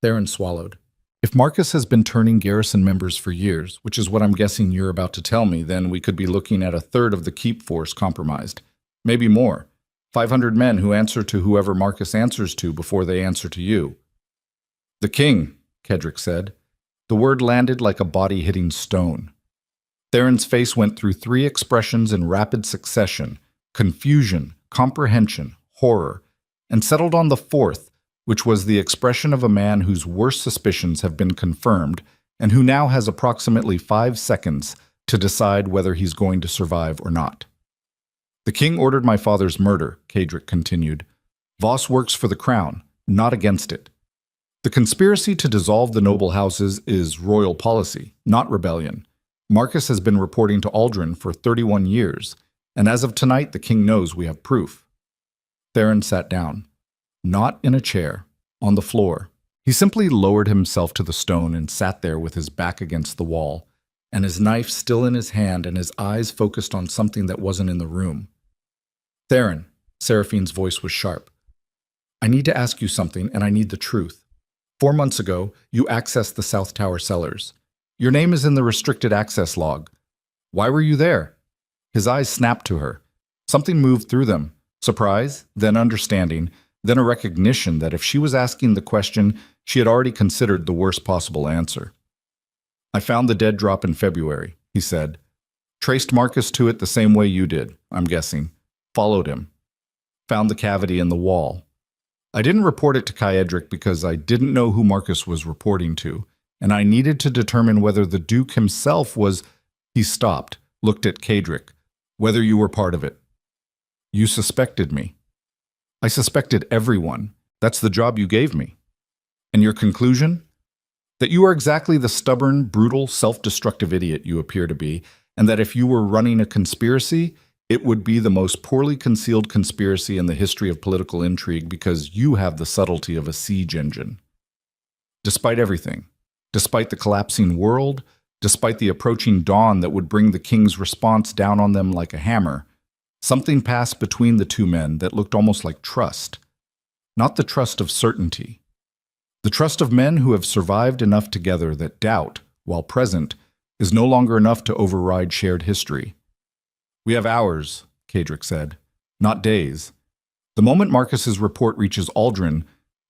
Theron swallowed. If Marcus has been turning garrison members for years, which is what I'm guessing you're about to tell me, then we could be looking at a third of the keep force compromised. Maybe more. 500 men who answer to whoever Marcus answers to before they answer to you. The king, Kedrick said. The word landed like a body hitting stone. Theron's face went through 3 expressions in rapid succession, confusion, comprehension, horror, and settled on the 4th, which was the expression of a man whose worst suspicions have been confirmed and who now has approximately 5 seconds to decide whether he's going to survive or not. The king ordered my father's murder, Kedrick continued. Voss works for the crown, not against it. The conspiracy to dissolve the noble houses is royal policy, not rebellion. Marcus has been reporting to Aldrin for 31 years, and as of tonight the king knows we have proof. Theron sat down. Not in a chair, on the floor, He simply lowered himself to the stone and sat there with his back against the wall, and his knife still in his hand and his eyes focused on something that wasn't in the room. Theron, Seraphine's voice was sharp. I need to ask you something, and I need the truth. 4 months ago, you accessed the South Tower cellars. Your name is in the restricted access log. Why were you there? His eyes snapped to her. Something moved through them. Surprise, then understanding, then a recognition that if she was asking the question, she had already considered the worst possible answer. I found the dead drop in February, he said. Traced Marcus to it the same way you did, I'm guessing. Followed him. Found the cavity in the wall. I didn't report it to Kaedric because I didn't know who Marcus was reporting to, and I needed to determine whether the Duke himself was... He stopped, looked at Kaedric. Whether you were part of it. You suspected me. I suspected everyone. That's the job you gave me. And your conclusion? That you are exactly the stubborn, brutal, self-destructive idiot you appear to be, and that if you were running a conspiracy, it would be the most poorly concealed conspiracy in the history of political intrigue because you have the subtlety of a siege engine. Despite everything, despite the collapsing world, despite the approaching dawn that would bring the king's response down on them like a hammer, something passed between the two men that looked almost like trust. Not the trust of certainty. The trust of men who have survived enough together that doubt, while present, is no longer enough to override shared history. We have hours, Kaedric said, not days. The moment Marcus's report reaches Aldrin,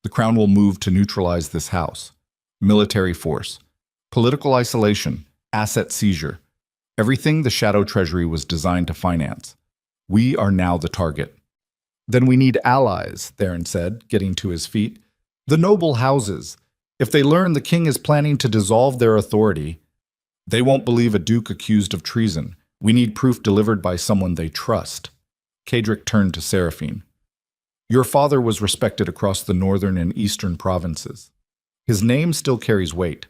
the Crown will move to neutralize this house. Military force. Political isolation. Asset seizure. Everything the Shadow Treasury was designed to finance. We are now the target. Then we need allies, Theron said, getting to his feet. The noble houses. If they learn the king is planning to dissolve their authority, they won't believe a duke accused of treason. We need proof delivered by someone they trust. Kaedric turned to Seraphine. Your father was respected across the northern and eastern provinces. His name still carries weight.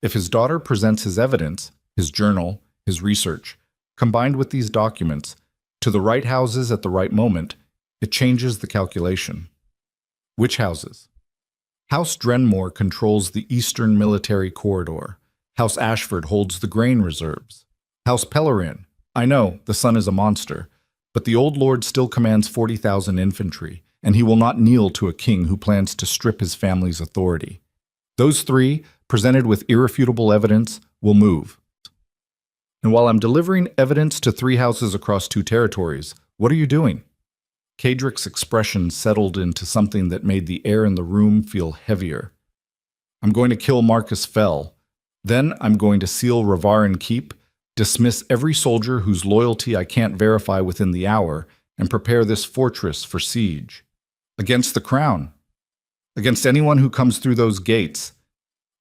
If his daughter presents his evidence, his journal, his research, combined with these documents, to the right houses at the right moment, it changes the calculation. Which houses? House Drenmore controls the eastern military corridor. House Ashford holds the grain reserves. House Pellerin, I know, the son is a monster, but the old lord still commands 40,000 infantry, and he will not kneel to a king who plans to strip his family's authority. Those three, presented with irrefutable evidence, will move. And while I'm delivering evidence to 3 houses across 2 territories, what are you doing? Kaedric's expression settled into something that made the air in the room feel heavier. I'm going to kill Marcus Fell. Then I'm going to seal Ravarin Keep, dismiss every soldier whose loyalty I can't verify within the hour, and prepare this fortress for siege. Against the crown. Against anyone who comes through those gates.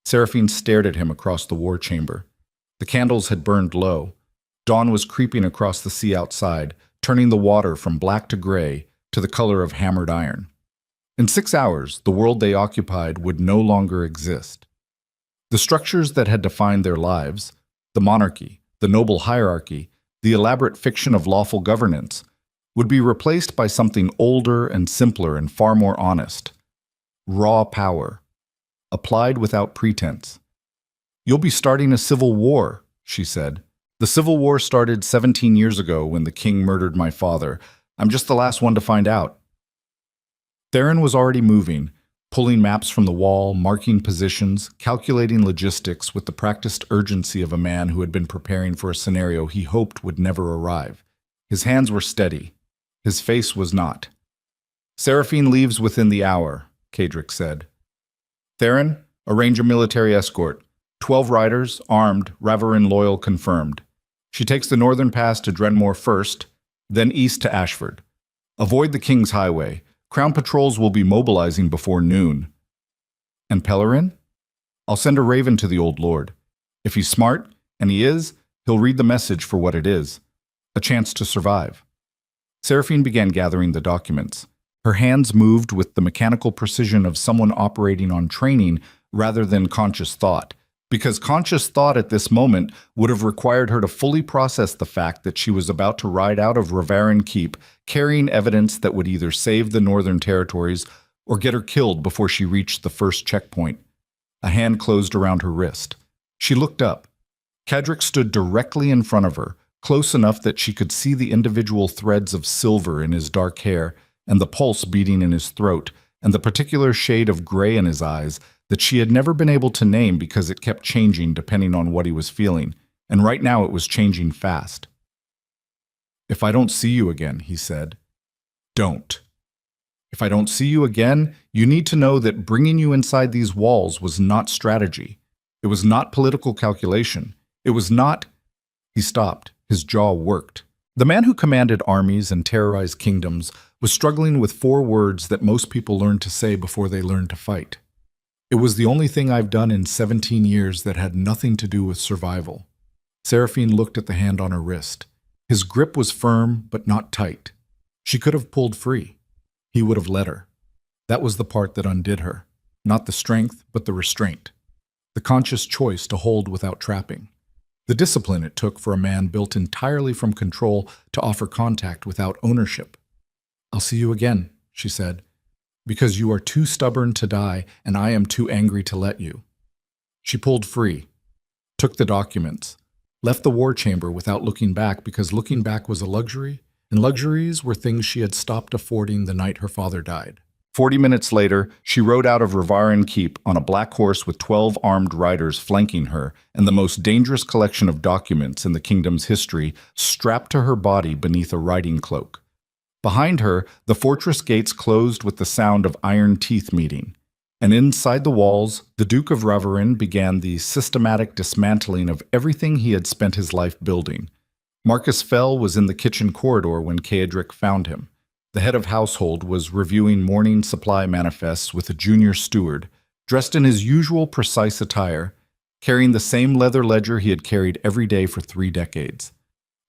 Seraphine stared at him across the war chamber. The candles had burned low. Dawn was creeping across the sea outside, turning the water from black to gray to the color of hammered iron. In 6 hours, the world they occupied would no longer exist. The structures that had defined their lives, the monarchy, the noble hierarchy, the elaborate fiction of lawful governance, would be replaced by something older and simpler and far more honest. Raw power, applied without pretense. You'll be starting a civil war, she said. The Civil War started 17 years ago when the king murdered my father. I'm just the last one to find out. Theron was already moving, pulling maps from the wall, marking positions, calculating logistics with the practiced urgency of a man who had been preparing for a scenario he hoped would never arrive. His hands were steady. His face was not. Seraphine leaves within the hour, Kaedric said. Theron, arrange a military escort. 12 riders, armed, Ravarin loyal confirmed. She takes the northern pass to Drenmore first, then east to Ashford. Avoid the King's Highway. Crown patrols will be mobilizing before noon. And Pellerin? I'll send a raven to the old lord. If he's smart, and he is, he'll read the message for what it is. A chance to survive. Seraphine began gathering the documents. Her hands moved with the mechanical precision of someone operating on training rather than conscious thought, because conscious thought at this moment would have required her to fully process the fact that she was about to ride out of Ravarin Keep, carrying evidence that would either save the Northern Territories or get her killed before she reached the first checkpoint. A hand closed around her wrist. She looked up. Cadric stood directly in front of her, close enough that she could see the individual threads of silver in his dark hair and the pulse beating in his throat and the particular shade of gray in his eyes that she had never been able to name because it kept changing depending on what he was feeling, and right now it was changing fast. "If I don't see you again," he said, "don't. If I don't see you again, you need to know that bringing you inside these walls was not strategy. It was not political calculation. It was not—" He stopped. His jaw worked. The man who commanded armies and terrorized kingdoms was struggling with 4 words that most people learn to say before they learn to fight. "It was the only thing I've done in 17 years that had nothing to do with survival." Seraphine looked at the hand on her wrist. His grip was firm, but not tight. She could have pulled free. He would have let her. That was the part that undid her. Not the strength, but the restraint. The conscious choice to hold without trapping. The discipline it took for a man built entirely from control to offer contact without ownership. "I'll see you again," she said, "because you are too stubborn to die and I am too angry to let you." She pulled free, took the documents, left the war chamber without looking back because looking back was a luxury, and luxuries were things she had stopped affording the night her father died. 40 minutes later, she rode out of Rivarin Keep on a black horse with 12 armed riders flanking her and the most dangerous collection of documents in the kingdom's history strapped to her body beneath a riding cloak. Behind her, the fortress gates closed with the sound of iron teeth meeting, and inside the walls, the Duke of Rivarin began the systematic dismantling of everything he had spent his life building. Marcus Fell was in the kitchen corridor when Cadric found him. The head of household was reviewing morning supply manifests with a junior steward, dressed in his usual precise attire, carrying the same leather ledger he had carried every day for 3 decades.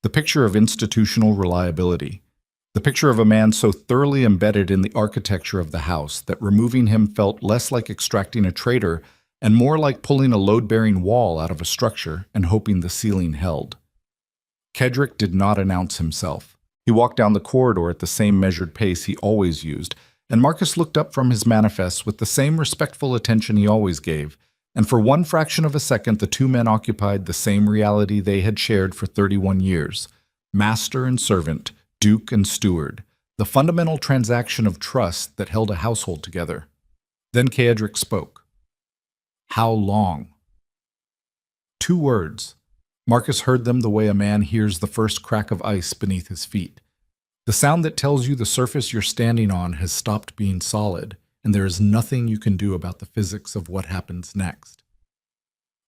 The picture of institutional reliability. The picture of a man so thoroughly embedded in the architecture of the house that removing him felt less like extracting a traitor and more like pulling a load-bearing wall out of a structure and hoping the ceiling held. Cadric did not announce himself. He walked down the corridor at the same measured pace he always used, and Marcus looked up from his manifests with the same respectful attention he always gave, and for 1 fraction of a second the 2 men occupied the same reality they had shared for 31 years, master and servant, duke and steward, the fundamental transaction of trust that held a household together. Then Cadric spoke. "How long?" 2 words. Marcus heard them the way a man hears the first crack of ice beneath his feet. The sound that tells you the surface you're standing on has stopped being solid, and there is nothing you can do about the physics of what happens next.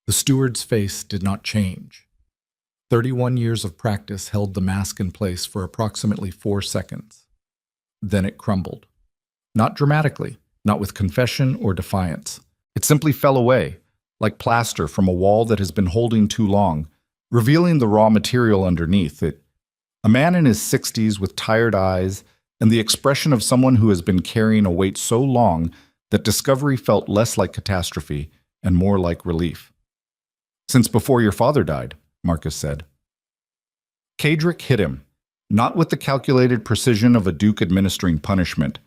The steward's face did not change. 31 years of practice held the mask in place for approximately 4 seconds. Then it crumbled. Not dramatically, not with confession or defiance. It simply fell away, like plaster from a wall that has been holding too long, revealing the raw material underneath it. A man in his 60s with tired eyes and the expression of someone who has been carrying a weight so long that discovery felt less like catastrophe and more like relief. "Since before your father died," Marcus said. Cadric hit him, not with the calculated precision of a duke administering punishment,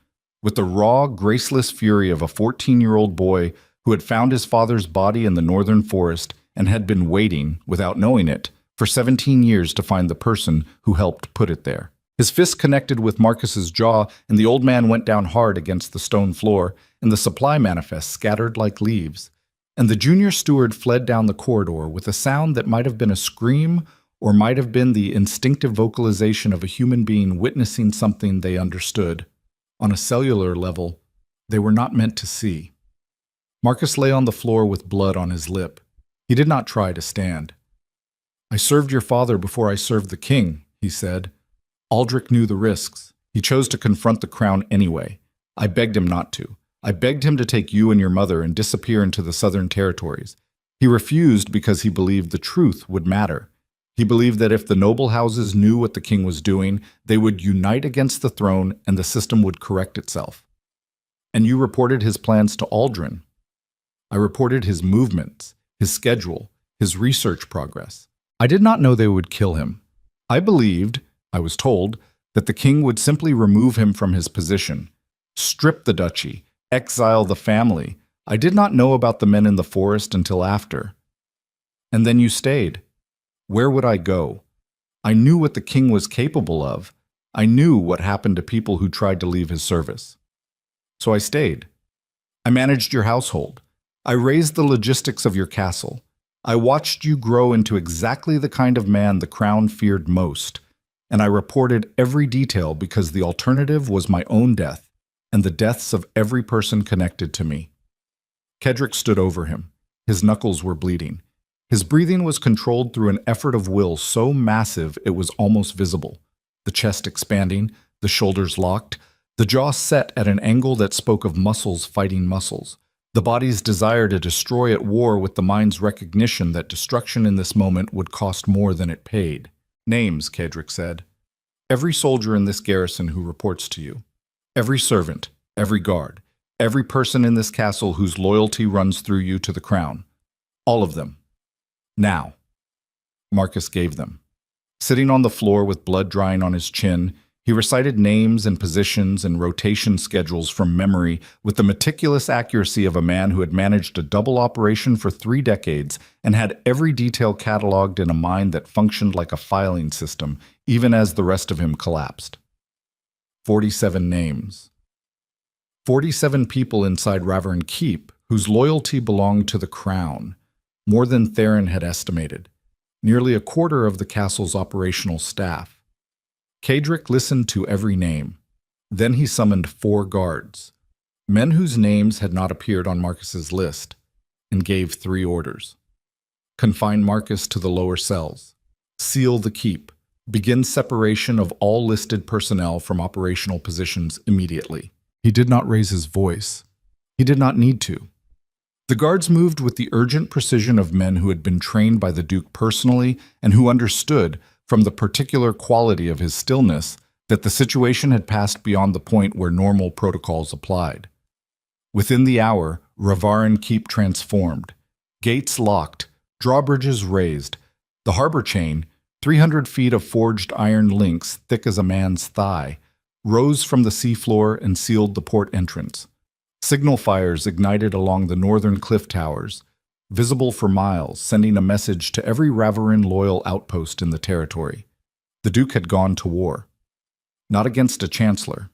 with the raw, graceless fury of a 14-year-old boy who had found his father's body in the northern forest and had been waiting, without knowing it, for 17 years to find the person who helped put it there. His fist connected with Marcus's jaw, and the old man went down hard against the stone floor, and the supply manifests scattered like leaves. And the junior steward fled down the corridor with a sound that might have been a scream or might have been the instinctive vocalization of a human being witnessing something they understood. On a cellular level, they were not meant to see. Marcus lay on the floor with blood on his lip. He did not try to stand. "I served your father before I served the king," he said. "Aldrich knew the risks. He chose to confront the crown anyway. I begged him not to. I begged him to take you and your mother and disappear into the southern territories. He refused because he believed the truth would matter. He believed that if the noble houses knew what the king was doing, they would unite against the throne and the system would correct itself. And you reported his plans to Aldrin. I reported his movements, his schedule, his research progress. I did not know they would kill him. I believed, I was told, that the king would simply remove him from his position, strip the duchy, Exile the family. I did not know about the men in the forest until after. And then you stayed. Where would I go? I knew what the king was capable of. I knew what happened to people who tried to leave his service. So I stayed. I managed your household. I raised the logistics of your castle. I watched you grow into exactly the kind of man the crown feared most, and I reported every detail because the alternative was my own death and the deaths of every person connected to me. Kedrick stood over him. His knuckles were bleeding. His breathing was controlled through an effort of will so massive it was almost visible. The chest expanding, the shoulders locked, the jaw set at an angle that spoke of muscles fighting muscles. The body's desire to destroy at war with the mind's recognition that destruction in this moment would cost more than it paid. Names, Kedrick said. Every soldier in this garrison who reports to you. Every servant, every guard, every person in this castle whose loyalty runs through you to the crown. All of them. Now. Marcus gave them. Sitting on the floor with blood drying on his chin, he recited names and positions and rotation schedules from memory with the meticulous accuracy of a man who had managed a double operation for 3 decades and had every detail cataloged in a mind that functioned like a filing system, even as the rest of him collapsed. 47 names. 47 people inside Raverin Keep whose loyalty belonged to the crown, more than Theron had estimated, nearly a quarter of the castle's operational staff. Kedrick listened to every name. Then he summoned 4 guards, men whose names had not appeared on Marcus's list, and gave 3 orders. Confine Marcus to the lower cells. Seal the keep. Begin separation of all listed personnel from operational positions immediately. He did not raise his voice. He did not need to. The guards moved with the urgent precision of men who had been trained by the Duke personally and who understood, from the particular quality of his stillness, that the situation had passed beyond the point where normal protocols applied. Within the hour, Raverin Keep transformed. Gates locked, drawbridges raised. The harbor chain, 300 feet of forged iron links thick as a man's thigh, rose from the seafloor and sealed the port entrance. Signal fires ignited along the northern cliff towers, visible for miles, sending a message to every Raverin loyal outpost in the territory. The Duke had gone to war. Not against a chancellor,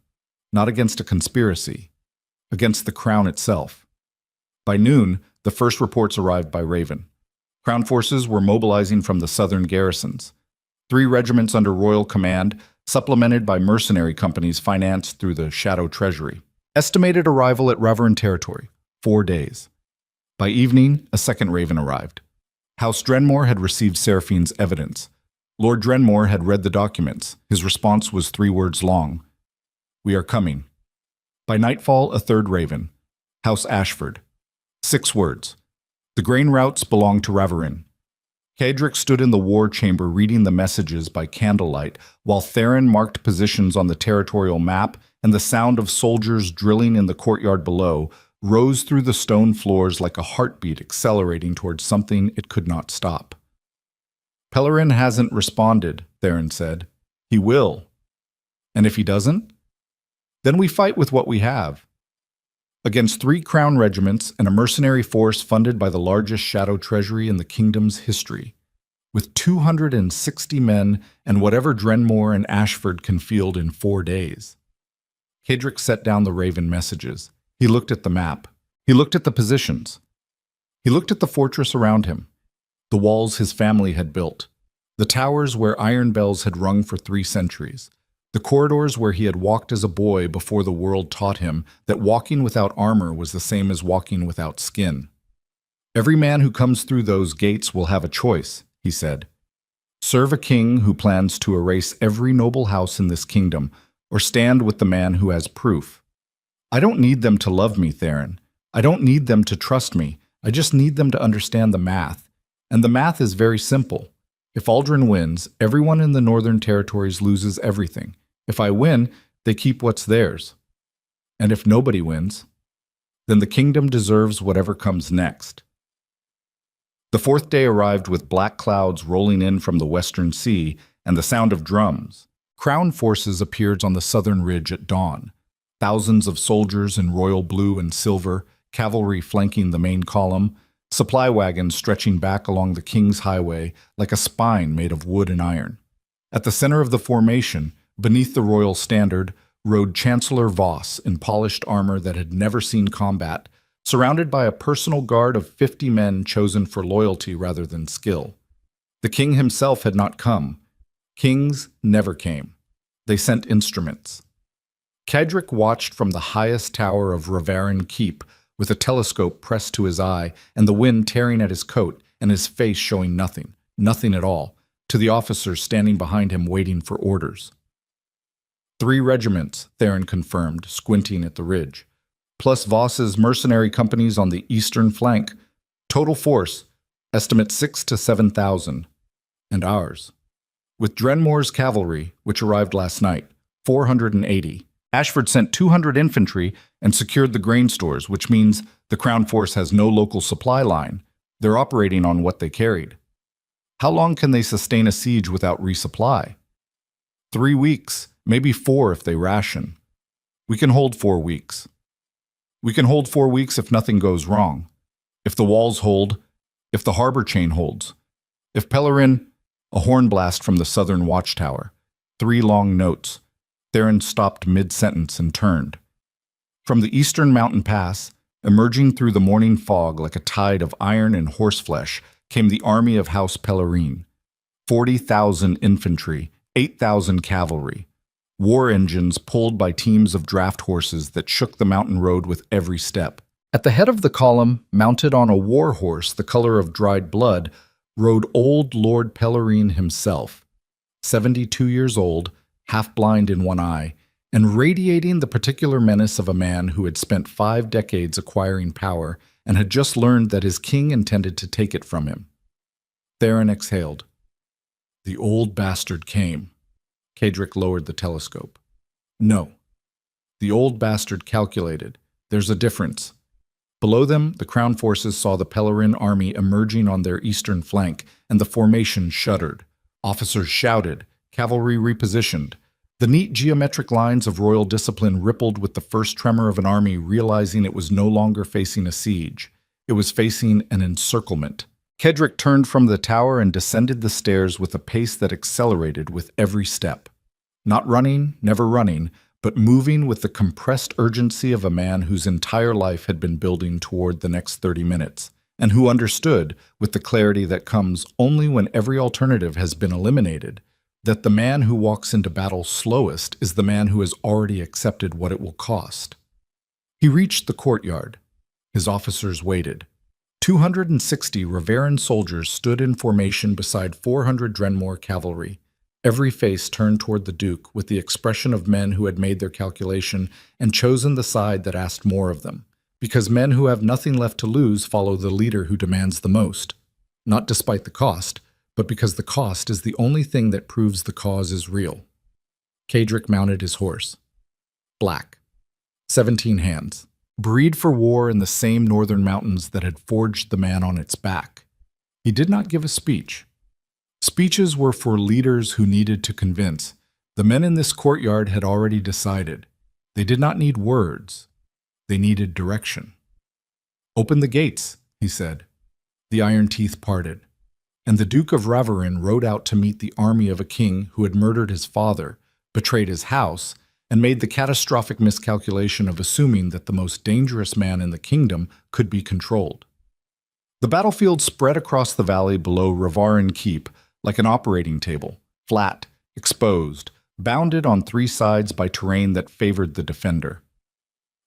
not against a conspiracy, against the crown itself. By noon, the first reports arrived by Raven. Crown forces were mobilizing from the southern garrisons. 3 regiments under royal command, supplemented by mercenary companies financed through the Shadow Treasury. Estimated arrival at Raverin territory, 4 days. By evening, a second Raven arrived. House Drenmore had received Seraphine's evidence. Lord Drenmore had read the documents. His response was 3 words long. We are coming. By nightfall, a third Raven. House Ashford. 6 words. The grain routes belong to Raverin. Kedrick stood in the war chamber reading the messages by candlelight, while Theron marked positions on the territorial map, and the sound of soldiers drilling in the courtyard below rose through the stone floors like a heartbeat accelerating towards something it could not stop. Pellerin hasn't responded, Theron said. He will. And if he doesn't? Then we fight with what we have. Against 3 crown regiments and a mercenary force funded by the largest shadow treasury in the kingdom's history, with 260 men and whatever Drenmore and Ashford can field in 4 days. Kedrick set down the Raven messages. He looked at the map. He looked at the positions. He looked at the fortress around him, the walls his family had built, the towers where iron bells had rung for 3 centuries, the corridors where he had walked as a boy before the world taught him that walking without armor was the same as walking without skin. Every man who comes through those gates will have a choice, he said. Serve a king who plans to erase every noble house in this kingdom, or stand with the man who has proof. I don't need them to love me, Theron. I don't need them to trust me. I just need them to understand the math. And the math is very simple. If Aldrin wins, everyone in the Northern Territories loses everything. If I win, they keep what's theirs. And if nobody wins, then the kingdom deserves whatever comes next. The 4th day arrived with black clouds rolling in from the western sea and the sound of drums. Crown forces appeared on the southern ridge at dawn. Thousands of soldiers in royal blue and silver, cavalry flanking the main column, supply wagons stretching back along the king's highway like a spine made of wood and iron. At the center of the formation, beneath the royal standard, rode Chancellor Voss in polished armor that had never seen combat, surrounded by a personal guard of 50 men chosen for loyalty rather than skill. The king himself had not come. Kings never came. They sent instruments. Cedric watched from the highest tower of Ravarin Keep with a telescope pressed to his eye and the wind tearing at his coat and his face showing nothing, nothing at all, to the officers standing behind him waiting for orders. 3 regiments, Theron confirmed, squinting at the ridge, plus Voss's mercenary companies on the eastern flank. Total force, estimate 6,000 to 7,000. And ours. With Drenmore's cavalry, which arrived last night, 480. Ashford sent 200 infantry and secured the grain stores, which means the Crown force has no local supply line. They're operating on what they carried. How long can they sustain a siege without resupply? 3 weeks, maybe 4 if they ration. We can hold 4 weeks. We can hold 4 weeks if nothing goes wrong. If the walls hold, if the harbor chain holds. If Pellerin, a horn blast from the southern watchtower, 3 long notes. Theron stopped mid-sentence and turned. From the eastern mountain pass, emerging through the morning fog like a tide of iron and horseflesh, came the army of House Pellerin. 40,000 infantry, 8,000 cavalry. War engines pulled by teams of draft horses that shook the mountain road with every step. At the head of the column, mounted on a war horse the color of dried blood, rode old Lord Pellerin himself, 72 years old, half-blind in one eye, and radiating the particular menace of a man who had spent 5 decades acquiring power and had just learned that his king intended to take it from him. Theron exhaled. The old bastard came. Cedric lowered the telescope. No. The old bastard calculated. There's a difference. Below them, the Crown forces saw the Pellerin army emerging on their eastern flank, and the formation shuddered. Officers shouted. Cavalry repositioned. The neat geometric lines of royal discipline rippled with the first tremor of an army realizing it was no longer facing a siege. It was facing an encirclement. Cedric turned from the tower and descended the stairs with a pace that accelerated with every step. Not running, never running, but moving with the compressed urgency of a man whose entire life had been building toward the next 30 minutes, and who understood, with the clarity that comes only when every alternative has been eliminated, that the man who walks into battle slowest is the man who has already accepted what it will cost. He reached the courtyard. His officers waited. 260 Ravarin soldiers stood in formation beside 400 Drenmore cavalry, every face turned toward the Duke with the expression of men who had made their calculation and chosen the side that asked more of them, because men who have nothing left to lose follow the leader who demands the most, not despite the cost, but because the cost is the only thing that proves the cause is real. Cedric mounted his horse. Black. 17 hands. Breed for war in the same northern mountains that had forged the man on its back. He did not give a speech. Speeches were for leaders who needed to convince. The men in this courtyard had already decided. They did not need words. They needed direction. "Open the gates," he said. The iron teeth parted. And the Duke of Ravarin rode out to meet the army of a king who had murdered his father, betrayed his house, and made the catastrophic miscalculation of assuming that the most dangerous man in the kingdom could be controlled. The battlefield spread across the valley below Ravarin Keep like an operating table, flat, exposed, bounded on 3 sides by terrain that favored the defender.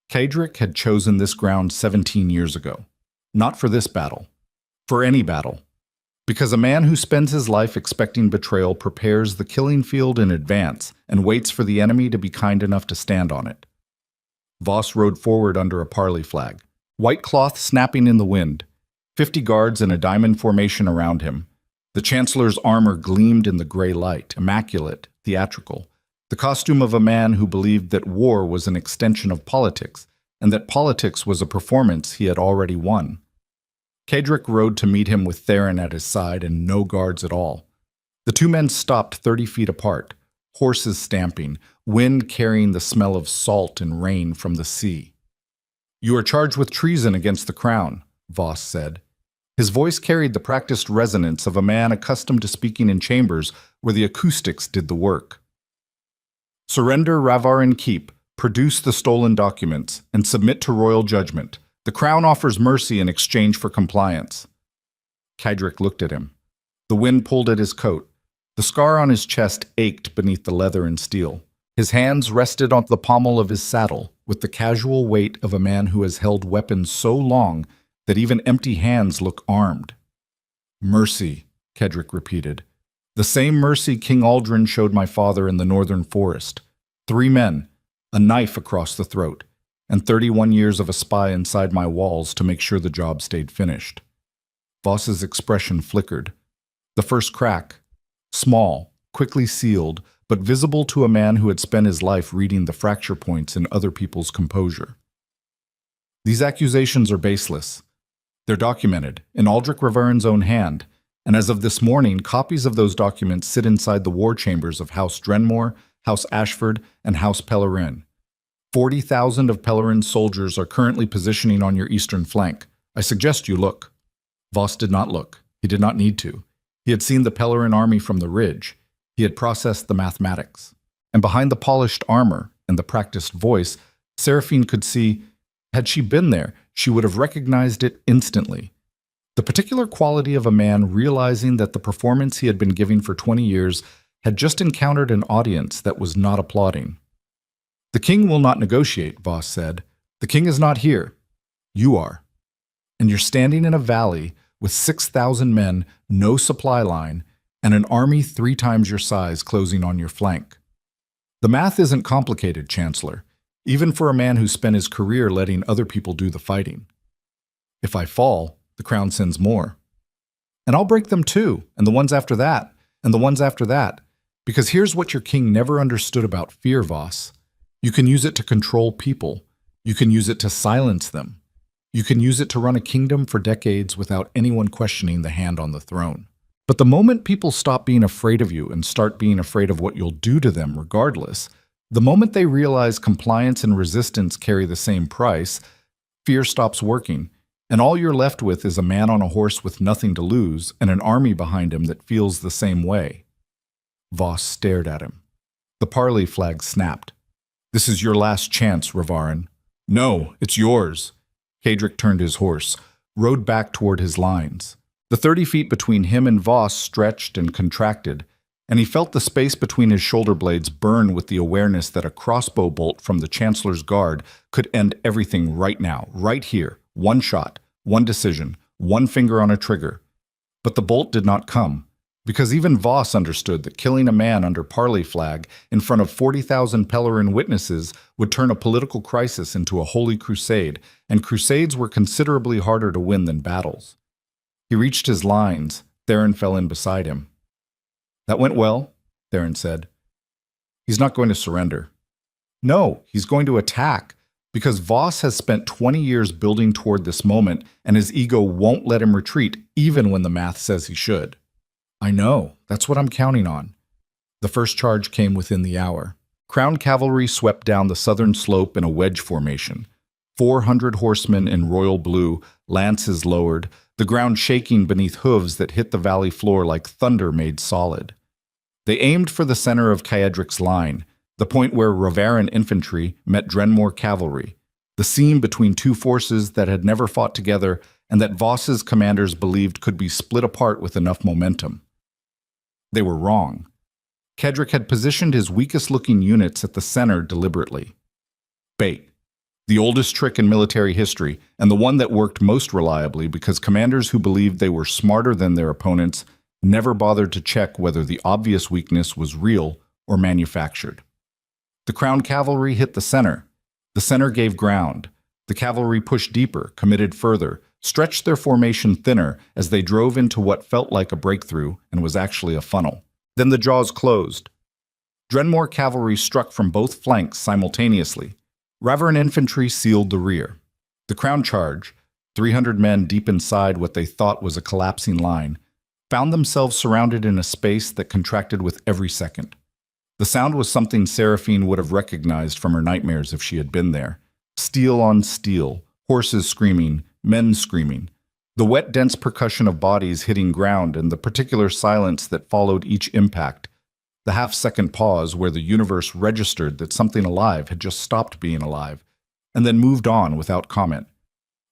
Cedric had chosen this ground 17 years ago, not for this battle, for any battle. Because a man who spends his life expecting betrayal prepares the killing field in advance and waits for the enemy to be kind enough to stand on it. Voss rode forward under a parley flag, white cloth snapping in the wind, 50 guards in a diamond formation around him. The Chancellor's armor gleamed in the gray light, immaculate, theatrical, the costume of a man who believed that war was an extension of politics, and that politics was a performance he had already won. Cedric rode to meet him with Theron at his side and no guards at all. The 2 men stopped 30 feet apart, horses stamping, wind carrying the smell of salt and rain from the sea. "You are charged with treason against the crown," Voss said. His voice carried the practiced resonance of a man accustomed to speaking in chambers where the acoustics did the work. "Surrender Ravarin Keep, produce the stolen documents, and submit to royal judgment. The crown offers mercy in exchange for compliance." Kaedric looked at him. The wind pulled at his coat. The scar on his chest ached beneath the leather and steel. His hands rested on the pommel of his saddle with the casual weight of a man who has held weapons so long that even empty hands look armed. "Mercy," Kaedric repeated. "The same mercy King Aldrin showed my father in the northern forest. 3 men, a knife across the throat, and 31 years of a spy inside my walls to make sure the job stayed finished." Voss's expression flickered. The first crack, small, quickly sealed, but visible to a man who had spent his life reading the fracture points in other people's composure. "These accusations are baseless. They're documented, in Aldrich Ravarin's own hand, and as of this morning, copies of those documents sit inside the war chambers of House Drenmore, House Ashford, and House Pellerin. 40,000 of Pellerin's soldiers are currently positioning on your eastern flank. I suggest you look." Voss did not look. He did not need to. He had seen the Pellerin army from the ridge. He had processed the mathematics. And behind the polished armor and the practiced voice, Seraphine could see, had she been there, she would have recognized it instantly. The particular quality of a man realizing that the performance he had been giving for 20 years had just encountered an audience that was not applauding. "The king will not negotiate," Voss said. "The king is not here. You are. And you're standing in a valley with 6,000 men, no supply line, and an army 3 times your size closing on your flank. The math isn't complicated, Chancellor, even for a man who spent his career letting other people do the fighting. If I fall, the crown sends more. And I'll break them too, and the ones after that, and the ones after that. Because here's what your king never understood about fear, Voss. You can use it to control people. You can use it to silence them. You can use it to run a kingdom for decades without anyone questioning the hand on the throne. But the moment people stop being afraid of you and start being afraid of what you'll do to them regardless, the moment they realize compliance and resistance carry the same price, fear stops working, and all you're left with is a man on a horse with nothing to lose and an army behind him that feels the same way." Voss stared at him. The parley flag snapped. "This is your last chance, Ravarin." "No, it's yours." Kaedric turned his horse, rode back toward his lines. The 30 feet between him and Voss stretched and contracted, and he felt the space between his shoulder blades burn with the awareness that a crossbow bolt from the Chancellor's guard could end everything right now, right here. One shot, one decision, one finger on a trigger. But the bolt did not come, because even Voss understood that killing a man under parley flag in front of 40,000 Pellerin witnesses would turn a political crisis into a holy crusade, and crusades were considerably harder to win than battles. He reached his lines. Theron fell in beside him. "That went well," Theron said. "He's not going to surrender." "No, he's going to attack, because Voss has spent 20 years building toward this moment, and his ego won't let him retreat, even when the math says he should." "I know. That's what I'm counting on." The first charge came within the hour. Crown cavalry swept down the southern slope in a wedge formation. 400 horsemen in royal blue, lances lowered, the ground shaking beneath hooves that hit the valley floor like thunder made solid. They aimed for the center of Kaedric's line, the point where Ravarin infantry met Drenmore cavalry, the seam between two forces that had never fought together and that Voss's commanders believed could be split apart with enough momentum. They were wrong. Kaedric had positioned his weakest-looking units at the center deliberately. Bait. The oldest trick in military history, and the one that worked most reliably because commanders who believed they were smarter than their opponents never bothered to check whether the obvious weakness was real or manufactured. The Crown cavalry hit the center. The center gave ground. The cavalry pushed deeper, committed further, stretched their formation thinner as they drove into what felt like a breakthrough and was actually a funnel. Then the jaws closed. Drenmore cavalry struck from both flanks simultaneously. Ravarin infantry sealed the rear. The Crown charge, 300 men deep inside what they thought was a collapsing line, found themselves surrounded in a space that contracted with every second. The sound was something Seraphine would have recognized from her nightmares if she had been there. Steel on steel, horses screaming, men screaming. The wet, dense percussion of bodies hitting ground and the particular silence that followed each impact. The half-second pause where the universe registered that something alive had just stopped being alive, and then moved on without comment.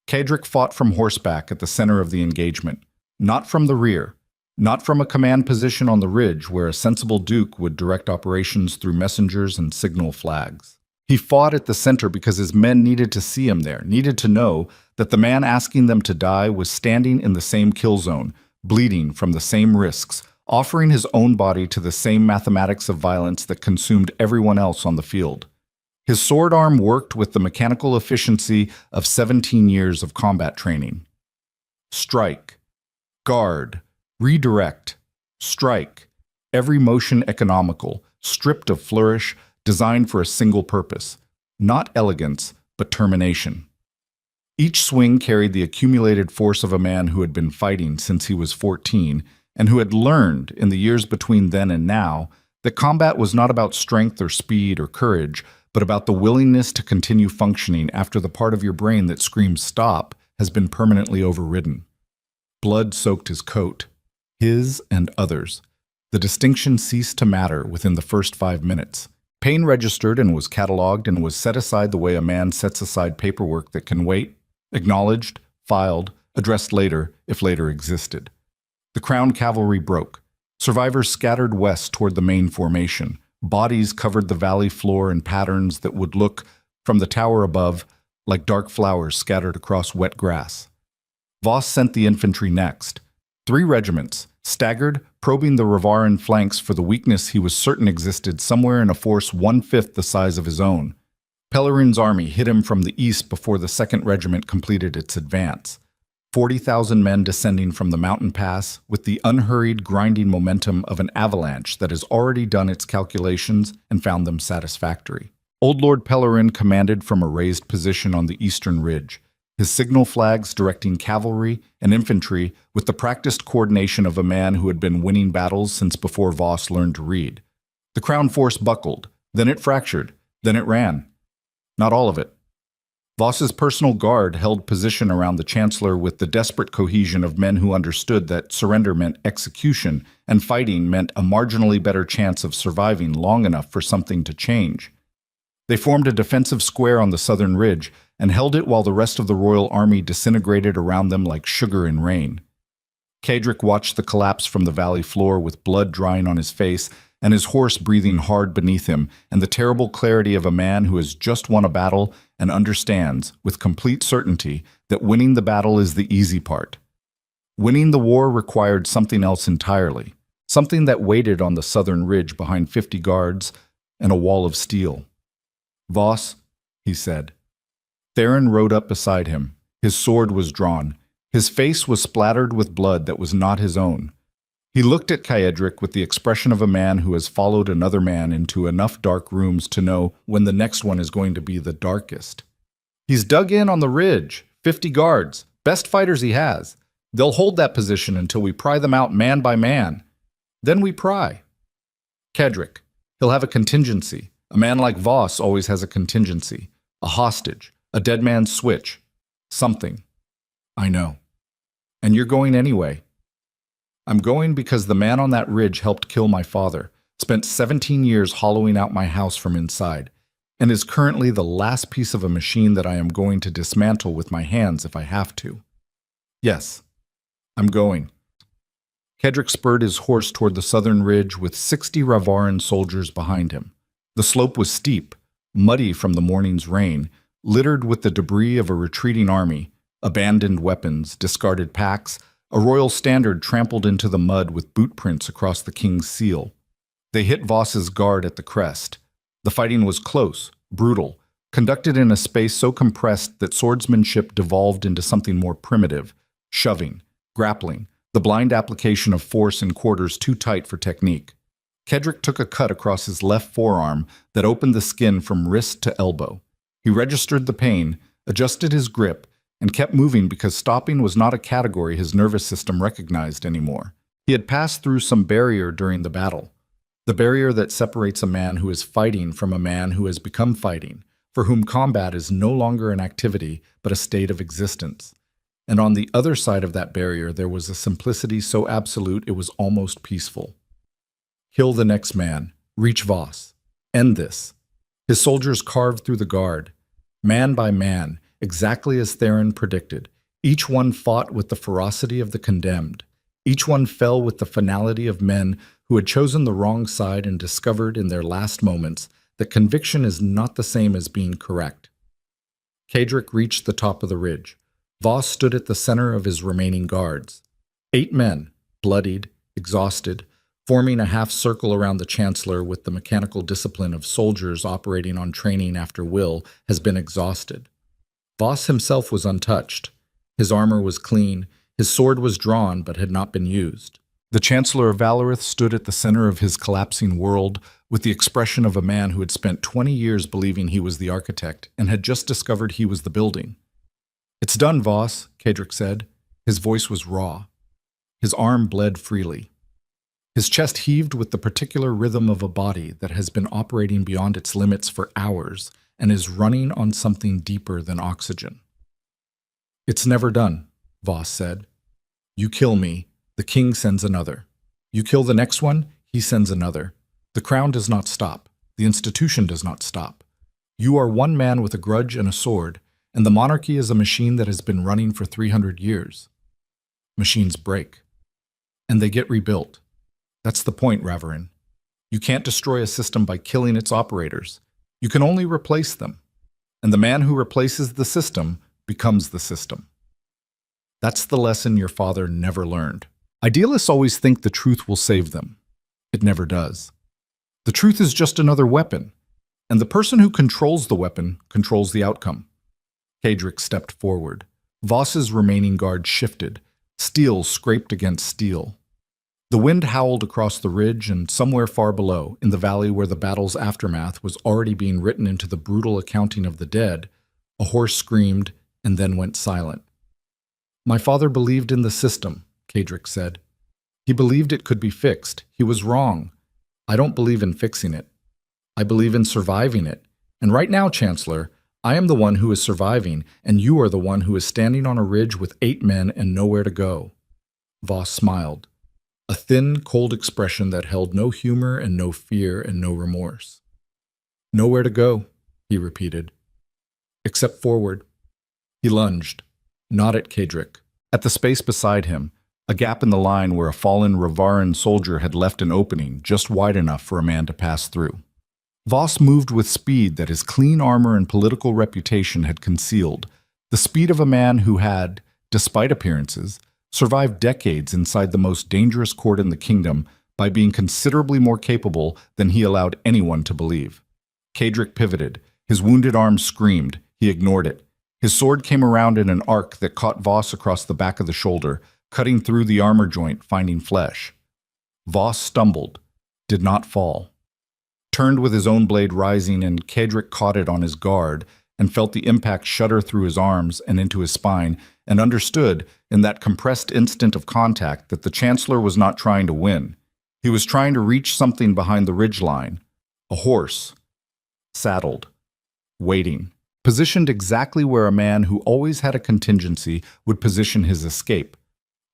Kaedric fought from horseback at the center of the engagement, not from the rear, not from a command position on the ridge where a sensible duke would direct operations through messengers and signal flags. He fought at the center because his men needed to see him there, needed to know that the man asking them to die was standing in the same kill zone, bleeding from the same risks, offering his own body to the same mathematics of violence that consumed everyone else on the field. His sword arm worked with the mechanical efficiency of 17 years of combat training. Strike, guard, redirect, strike, every motion economical, stripped of flourish, designed for a single purpose, not elegance, but termination. Each swing carried the accumulated force of a man who had been fighting since he was 14 and who had learned, in the years between then and now, that combat was not about strength or speed or courage, but about the willingness to continue functioning after the part of your brain that screams stop has been permanently overridden. Blood soaked his coat, his and others. The distinction ceased to matter within the first 5 minutes. Pain registered and was cataloged and was set aside the way a man sets aside paperwork that can wait, acknowledged, filed, addressed later, if later existed. The Crown cavalry broke. Survivors scattered west toward the main formation. Bodies covered the valley floor in patterns that would look, from the tower above, like dark flowers scattered across wet grass. Voss sent the infantry next. 3 regiments, staggered, probing the Ravaran flanks for the weakness he was certain existed somewhere in a force 1/5 the size of his own. Pellerin's army hit him from the east before the 2nd Regiment completed its advance. 40,000 men descending from the mountain pass with the unhurried, grinding momentum of an avalanche that has already done its calculations and found them satisfactory. Old Lord Pellerin commanded from a raised position on the eastern ridge, his signal flags directing cavalry and infantry with the practiced coordination of a man who had been winning battles since before Voss learned to read. The Crown force buckled, then it fractured, then it ran. Not all of it. Voss's personal guard held position around the Chancellor with the desperate cohesion of men who understood that surrender meant execution and fighting meant a marginally better chance of surviving long enough for something to change. They formed a defensive square on the southern ridge and held it while the rest of the royal army disintegrated around them like sugar in rain. Kaedric watched the collapse from the valley floor with blood drying on his face and his horse breathing hard beneath him, and the terrible clarity of a man who has just won a battle and understands, with complete certainty, that winning the battle is the easy part. Winning the war required something else entirely, something that waited on the southern ridge behind 50 guards and a wall of steel. "Voss," he said. Theron rode up beside him. His sword was drawn. His face was splattered with blood that was not his own. He looked at Kaedric with the expression of a man who has followed another man into enough dark rooms to know when the next one is going to be the darkest. "He's dug in on the ridge, 50 guards, best fighters he has. They'll hold that position until we pry them out man by man. Then we pry. Kaedric, he'll have a contingency. A man like Voss always has a contingency. A hostage, a dead man's switch, something." "I know. And you're going anyway." "I'm going because the man on that ridge helped kill my father, spent 17 years hollowing out my house from inside, and is currently the last piece of a machine that I am going to dismantle with my hands if I have to. Yes, I'm going." Kaedric spurred his horse toward the southern ridge with 60 Ravaran soldiers behind him. The slope was steep, muddy from the morning's rain, littered with the debris of a retreating army, abandoned weapons, discarded packs, a royal standard trampled into the mud with boot prints across the king's seal. They hit Voss's guard at the crest. The fighting was close, brutal, conducted in a space so compressed that swordsmanship devolved into something more primitive, shoving, grappling, the blind application of force in quarters too tight for technique. Kaedric took a cut across his left forearm that opened the skin from wrist to elbow. He registered the pain, adjusted his grip, and kept moving because stopping was not a category his nervous system recognized anymore. He had passed through some barrier during the battle. The barrier that separates a man who is fighting from a man who has become fighting, for whom combat is no longer an activity but a state of existence. And on the other side of that barrier there was a simplicity so absolute it was almost peaceful. Kill the next man. Reach Voss. End this. His soldiers carved through the guard, man by man, exactly as Theron predicted. Each one fought with the ferocity of the condemned. Each one fell with the finality of men who had chosen the wrong side and discovered in their last moments that conviction is not the same as being correct. Cedric reached the top of the ridge. Voss stood at the center of his remaining guards. 8 men, bloodied, exhausted, forming a half circle around the Chancellor with the mechanical discipline of soldiers operating on training after will, has been exhausted. Voss himself was untouched. His armor was clean, his sword was drawn but had not been used. The Chancellor of Valorith stood at the center of his collapsing world with the expression of a man who had spent 20 years believing he was the architect and had just discovered he was the building. "It's done, Voss," Cedric said. His voice was raw. His arm bled freely. His chest heaved with the particular rhythm of a body that has been operating beyond its limits for hours and is running on something deeper than oxygen. "It's never done," Voss said. "You kill me, the king sends another. You kill the next one, he sends another. The crown does not stop. The institution does not stop. You are one man with a grudge and a sword, and the monarchy is a machine that has been running for 300 years. Machines break. And they get rebuilt. That's the point, Raverin. You can't destroy a system by killing its operators. You can only replace them. And the man who replaces the system becomes the system. That's the lesson your father never learned. Idealists always think the truth will save them. It never does. The truth is just another weapon, and the person who controls the weapon controls the outcome." Cedric stepped forward. Voss's remaining guard shifted. Steel scraped against steel. The wind howled across the ridge, and somewhere far below, in the valley where the battle's aftermath was already being written into the brutal accounting of the dead, a horse screamed and then went silent. "My father believed in the system," Cedric said. "He believed it could be fixed. He was wrong. I don't believe in fixing it. I believe in surviving it. And right now, Chancellor, I am the one who is surviving, and you are the one who is standing on a ridge with 8 men and nowhere to go." Voss smiled. A thin, cold expression that held no humor and no fear and no remorse. "Nowhere to go," he repeated. "Except forward." He lunged, not at Cedric. At the space beside him, a gap in the line where a fallen Ravaran soldier had left an opening just wide enough for a man to pass through. Voss moved with speed that his clean armor and political reputation had concealed, the speed of a man who had, despite appearances, survived decades inside the most dangerous court in the kingdom by being considerably more capable than he allowed anyone to believe. Cedric pivoted. His wounded arm screamed. He ignored it. His sword came around in an arc that caught Voss across the back of the shoulder, cutting through the armor joint, finding flesh. Voss stumbled, did not fall. Turned with his own blade rising, and Cedric caught it on his guard and felt the impact shudder through his arms and into his spine, and understood, in that compressed instant of contact, that the Chancellor was not trying to win. He was trying to reach something behind the ridgeline. A horse. Saddled. Waiting. Positioned exactly where a man who always had a contingency would position his escape.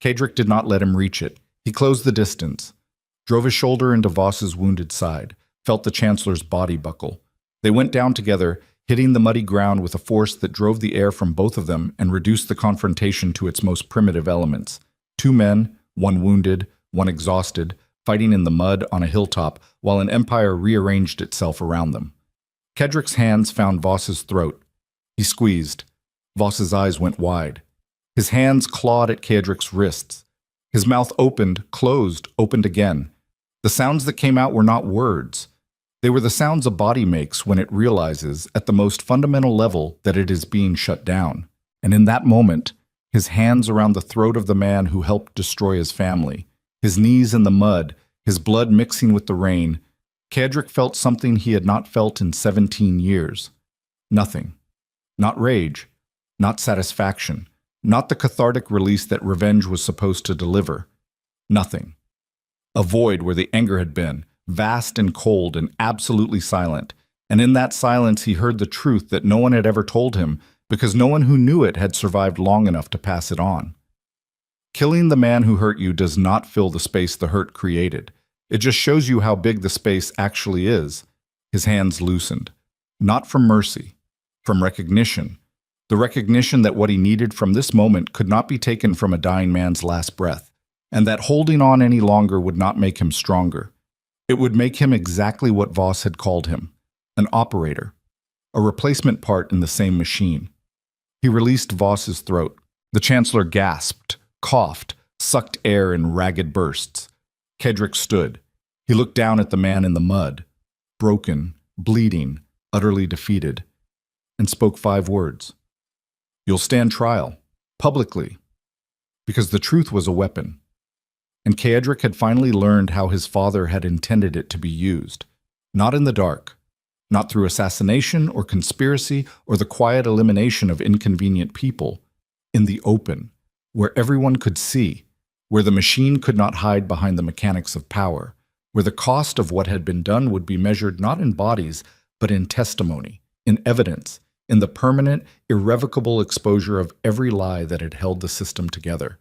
Cedric did not let him reach it. He closed the distance, drove his shoulder into Voss's wounded side, felt the Chancellor's body buckle. They went down together, hitting the muddy ground with a force that drove the air from both of them and reduced the confrontation to its most primitive elements. 2 men, one wounded, one exhausted, fighting in the mud on a hilltop while an empire rearranged itself around them. Cedric's hands found Voss's throat. He squeezed. Voss's eyes went wide. His hands clawed at Cedric's wrists. His mouth opened, closed, opened again. The sounds that came out were not words. They were the sounds a body makes when it realizes, at the most fundamental level, that it is being shut down. And in that moment, his hands around the throat of the man who helped destroy his family, his knees in the mud, his blood mixing with the rain, Cedric felt something he had not felt in 17 years. Nothing. Not rage. Not satisfaction. Not the cathartic release that revenge was supposed to deliver. Nothing. A void where the anger had been, vast and cold and absolutely silent. And in that silence he heard the truth that no one had ever told him, because no one who knew it had survived long enough to pass it on. Killing the man who hurt you does not fill the space the hurt created. It just shows you how big the space actually is. His hands loosened. Not from mercy, from recognition. The recognition that what he needed from this moment could not be taken from a dying man's last breath, and that holding on any longer would not make him stronger. It would make him exactly what Voss had called him, an operator, a replacement part in the same machine. He released Voss's throat. The Chancellor gasped, coughed, sucked air in ragged bursts. Kedrick stood. He looked down at the man in the mud, broken, bleeding, utterly defeated, and spoke 5 words. "You'll stand trial, publicly," because the truth was a weapon. And Kedrick had finally learned how his father had intended it to be used, not in the dark, not through assassination or conspiracy or the quiet elimination of inconvenient people, in the open, where everyone could see, where the machine could not hide behind the mechanics of power, where the cost of what had been done would be measured not in bodies, but in testimony, in evidence, in the permanent, irrevocable exposure of every lie that had held the system together.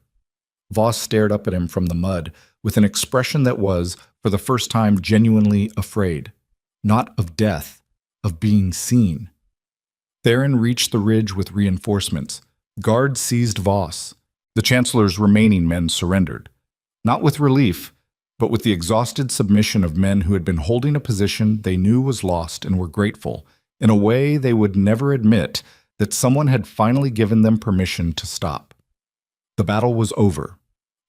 Voss stared up at him from the mud with an expression that was, for the first time, genuinely afraid. Not of death, of being seen. Theron reached the ridge with reinforcements. Guards seized Voss. The Chancellor's remaining men surrendered. Not with relief, but with the exhausted submission of men who had been holding a position they knew was lost and were grateful, in a way they would never admit, that someone had finally given them permission to stop. The battle was over.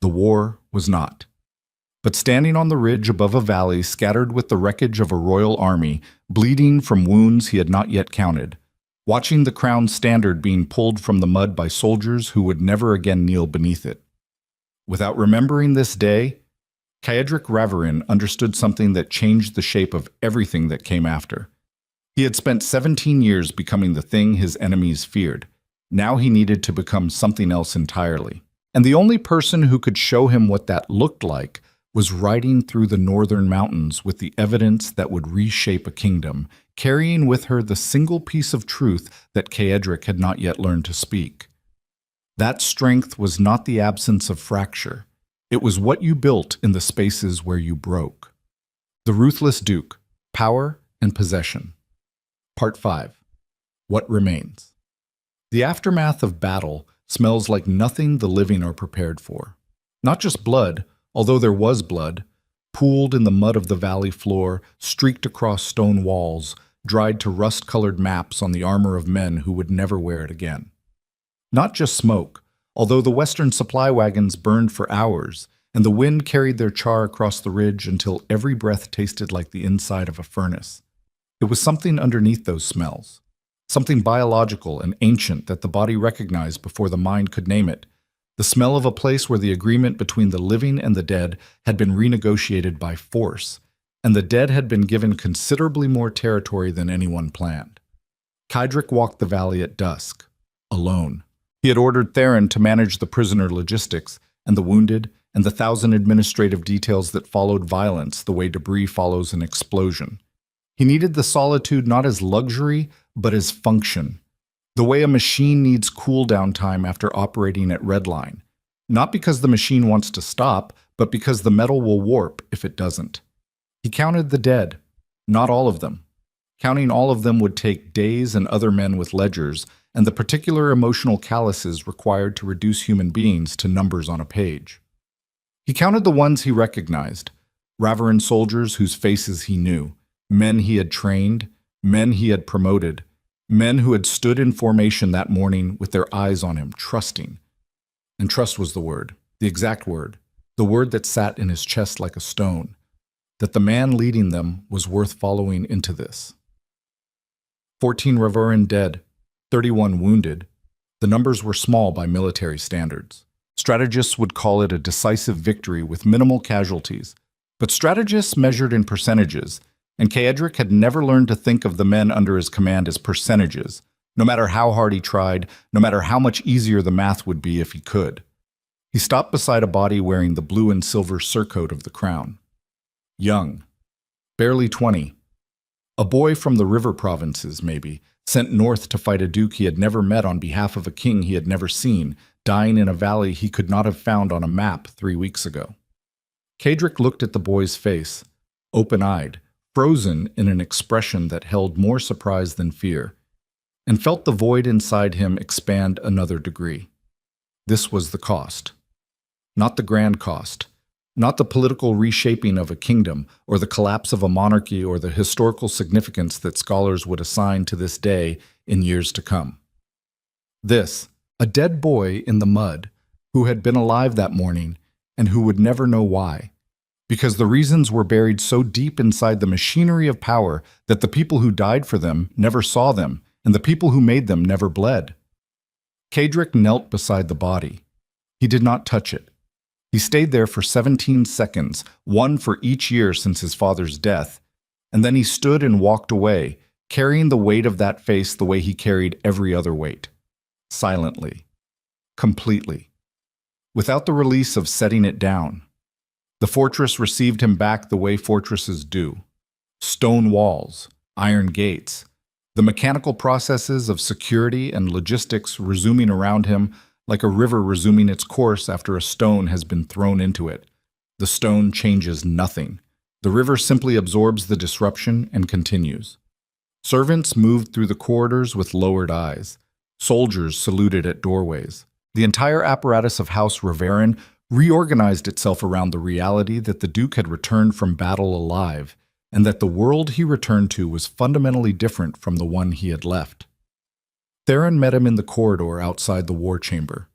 The war was not. But standing on the ridge above a valley scattered with the wreckage of a royal army, bleeding from wounds he had not yet counted, watching the crown's standard being pulled from the mud by soldiers who would never again kneel beneath it. Without remembering this day, Kedrick Raverin understood something that changed the shape of everything that came after. He had spent 17 years becoming the thing his enemies feared. Now he needed to become something else entirely. And the only person who could show him what that looked like was riding through the northern mountains with the evidence that would reshape a kingdom, carrying with her the single piece of truth that Kedrick had not yet learned to speak. That strength was not the absence of fracture. It was what you built in the spaces where you broke. The Ruthless Duke, Power and Possession. Part 5. What Remains. The aftermath of battle smells like nothing the living are prepared for. Not just blood, although there was blood, pooled in the mud of the valley floor, streaked across stone walls, dried to rust-colored maps on the armor of men who would never wear it again. Not just smoke, although the western supply wagons burned for hours, and the wind carried their char across the ridge until every breath tasted like the inside of a furnace. It was something underneath those smells, something biological and ancient that the body recognized before the mind could name it, the smell of a place where the agreement between the living and the dead had been renegotiated by force, and the dead had been given considerably more territory than anyone planned. Kedrick walked the valley at dusk, alone. He had ordered Theron to manage the prisoner logistics and the wounded and the 1,000 administrative details that followed violence the way debris follows an explosion. He needed the solitude not as luxury, but as function. The way a machine needs cool-down time after operating at redline. Not because the machine wants to stop, but because the metal will warp if it doesn't. He counted the dead, not all of them. Counting all of them would take days and other men with ledgers, and the particular emotional calluses required to reduce human beings to numbers on a page. He counted the ones he recognized, Raverin soldiers whose faces he knew, men he had trained, men he had promoted, men who had stood in formation that morning with their eyes on him, trusting. And trust was the word, the exact word, the word that sat in his chest like a stone, that the man leading them was worth following into this. 14 Raverin dead, 31 wounded. The numbers were small by military standards. Strategists would call it a decisive victory with minimal casualties, but strategists measured in percentages, and Kedrick had never learned to think of the men under his command as percentages, no matter how hard he tried, no matter how much easier the math would be if he could. He stopped beside a body wearing the blue and silver surcoat of the crown. Young, Barely 20. A boy from the river provinces, maybe, sent north to fight a duke he had never met on behalf of a king he had never seen, dying in a valley he could not have found on a map 3 weeks ago. Kadric looked at the boy's face, open-eyed, frozen in an expression that held more surprise than fear, and felt the void inside him expand another degree. This was the cost. Not the grand cost. Not the political reshaping of a kingdom, or the collapse of a monarchy, or the historical significance that scholars would assign to this day in years to come. This, a dead boy in the mud, who had been alive that morning, and who would never know why, because the reasons were buried so deep inside the machinery of power that the people who died for them never saw them, and the people who made them never bled. Kadric knelt beside the body. He did not touch it. He stayed there for 17 seconds, one for each year since his father's death, and then he stood and walked away, carrying the weight of that face the way he carried every other weight. Silently. Completely. Without the release of setting it down. The fortress received him back the way fortresses do. Stone walls, iron gates, the mechanical processes of security and logistics resuming around him like a river resuming its course after a stone has been thrown into it. The stone changes nothing. The river simply absorbs the disruption and continues. Servants moved through the corridors with lowered eyes. Soldiers saluted at doorways. The entire apparatus of House Reverin reorganized itself around the reality that the Duke had returned from battle alive, and that the world he returned to was fundamentally different from the one he had left. Theron met him in the corridor outside the war chamber.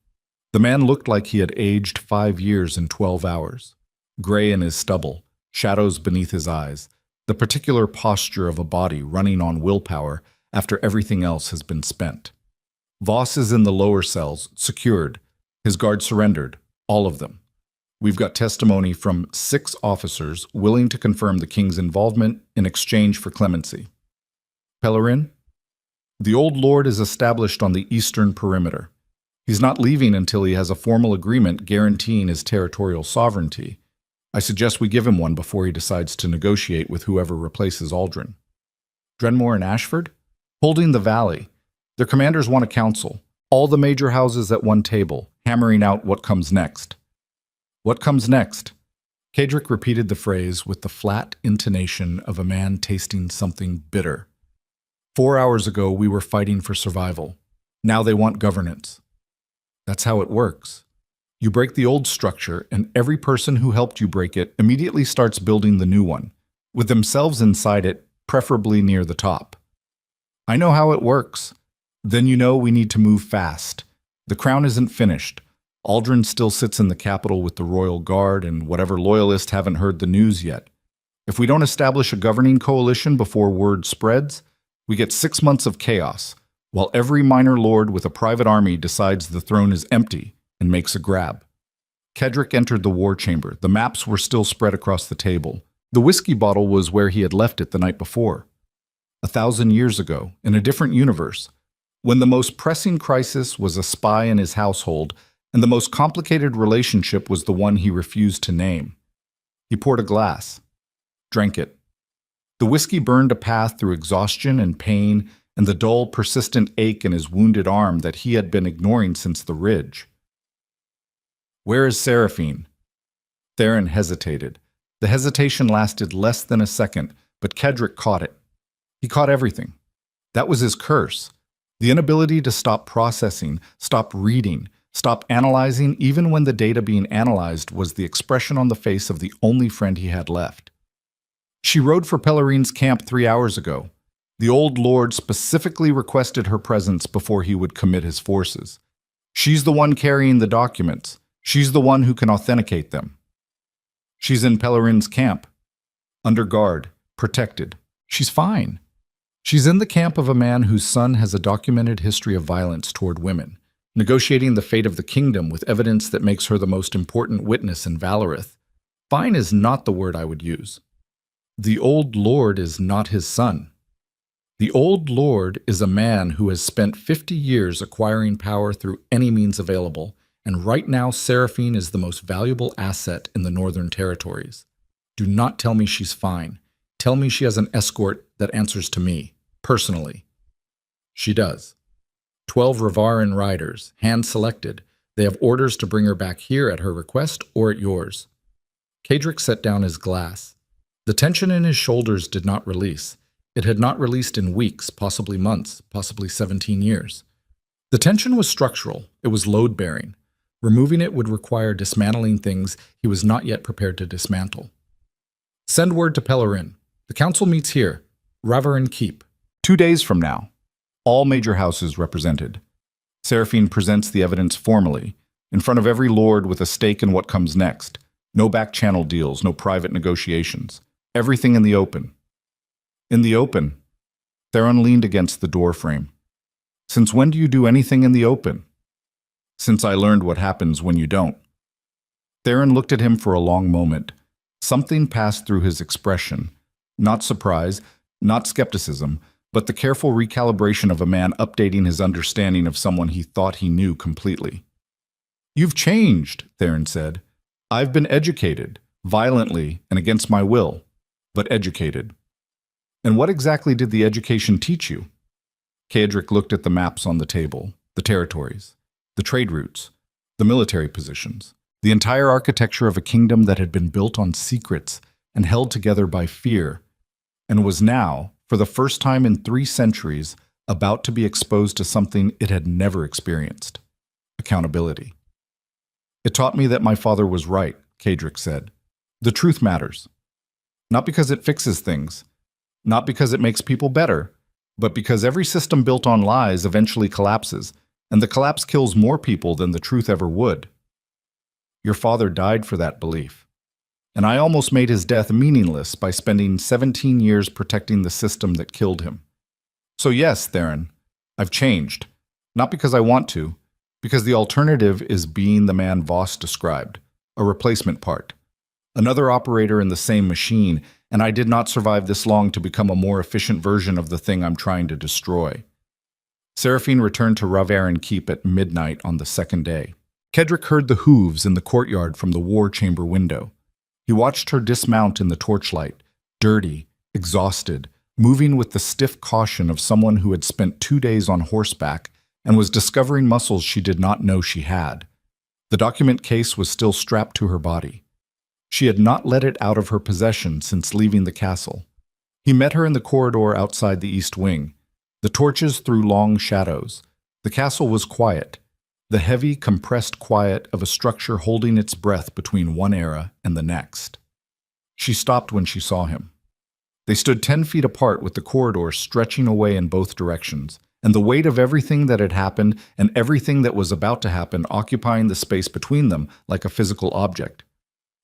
The man looked like he had aged 5 years in 12 hours. Gray in his stubble, shadows beneath his eyes, the particular posture of a body running on willpower after everything else has been spent. Voss is in the lower cells, secured. His guards surrendered, all of them. We've got testimony from 6 officers willing to confirm the king's involvement in exchange for clemency. Pellerin? The old lord is established on the eastern perimeter. He's not leaving until he has a formal agreement guaranteeing his territorial sovereignty. I suggest we give him one before he decides to negotiate with whoever replaces Aldrin. Drenmore and Ashford? Holding the valley. Their commanders want a council. All the major houses at one table, hammering out what comes next. What comes next? Kadric repeated the phrase with the flat intonation of a man tasting something bitter. 4 hours ago, we were fighting for survival. Now they want governance. That's how it works. You break the old structure, and every person who helped you break it immediately starts building the new one, with themselves inside it, preferably near the top. I know how it works. Then you know we need to move fast. The crown isn't finished. Aldrin still sits in the capital with the royal guard, and whatever loyalists haven't heard the news yet. If we don't establish a governing coalition before word spreads, we get 6 months of chaos, while every minor lord with a private army decides the throne is empty and makes a grab. Kadric entered the war chamber. The maps were still spread across the table. The whiskey bottle was where he had left it the night before. 1,000 years ago, in a different universe, when the most pressing crisis was a spy in his household, and the most complicated relationship was the one he refused to name. He poured a glass, drank it. The whiskey burned a path through exhaustion and pain and the dull, persistent ache in his wounded arm that he had been ignoring since the ridge. Where is Seraphine? Theron hesitated. The hesitation lasted less than a second, but Kadric caught it. He caught everything. That was his curse. The inability to stop processing, stop reading, stop analyzing, even when the data being analyzed was the expression on the face of the only friend he had left. She rode for Pellerin's camp 3 hours ago. The old lord specifically requested her presence before he would commit his forces. She's the one carrying the documents. She's the one who can authenticate them. She's in Pellerin's camp. Under guard, protected. She's fine. She's in the camp of a man whose son has a documented history of violence toward women, negotiating the fate of the kingdom with evidence that makes her the most important witness in Valorith. Fine is not the word I would use. The old lord is not his son. The old lord is a man who has spent 50 years acquiring power through any means available, and right now Seraphine is the most valuable asset in the Northern Territories. Do not tell me she's fine. Tell me she has an escort that answers to me, personally. She does. 12 Ravaran riders, hand-selected. They have orders to bring her back here at her request or at yours. Kadric set down his glass. The tension in his shoulders did not release. It had not released in weeks, possibly months, possibly 17 years. The tension was structural. It was load-bearing. Removing it would require dismantling things he was not yet prepared to dismantle. Send word to Pellerin. The council meets here, Ravaran Keep. 2 days from now. All major houses represented. Seraphine presents the evidence formally, in front of every lord with a stake in what comes next. No back-channel deals, no private negotiations. Everything in the open. In the open. Theron leaned against the doorframe. Since when do you do anything in the open? Since I learned what happens when you don't. Theron looked at him for a long moment. Something passed through his expression. Not surprise, not skepticism, but the careful recalibration of a man updating his understanding of someone he thought he knew completely. You've changed, Theron said. I've been educated, violently and against my will, but educated. And what exactly did the education teach you? Kadric looked at the maps on the table, the territories, the trade routes, the military positions, the entire architecture of a kingdom that had been built on secrets and held together by fear, and was now, for the first time in 3 centuries, about to be exposed to something it had never experienced: accountability. It taught me that my father was right, Kadric said. The truth matters. Not because it fixes things, not because it makes people better, but because every system built on lies eventually collapses, and the collapse kills more people than the truth ever would. Your father died for that belief. And I almost made his death meaningless by spending 17 years protecting the system that killed him. So yes, Theron, I've changed. Not because I want to, because the alternative is being the man Voss described, a replacement part. Another operator in the same machine, and I did not survive this long to become a more efficient version of the thing I'm trying to destroy. Seraphine returned to Ravaran Keep at midnight on the 2nd day. Kadric heard the hooves in the courtyard from the war chamber window. He watched her dismount in the torchlight, dirty, exhausted, moving with the stiff caution of someone who had spent 2 days on horseback and was discovering muscles she did not know she had. The document case was still strapped to her body. She had not let it out of her possession since leaving the castle. He met her in the corridor outside the east wing. The torches threw long shadows. The castle was quiet, the heavy, compressed quiet of a structure holding its breath between one era and the next. She stopped when she saw him. They stood 10 feet apart with the corridor stretching away in both directions, and the weight of everything that had happened and everything that was about to happen occupying the space between them like a physical object.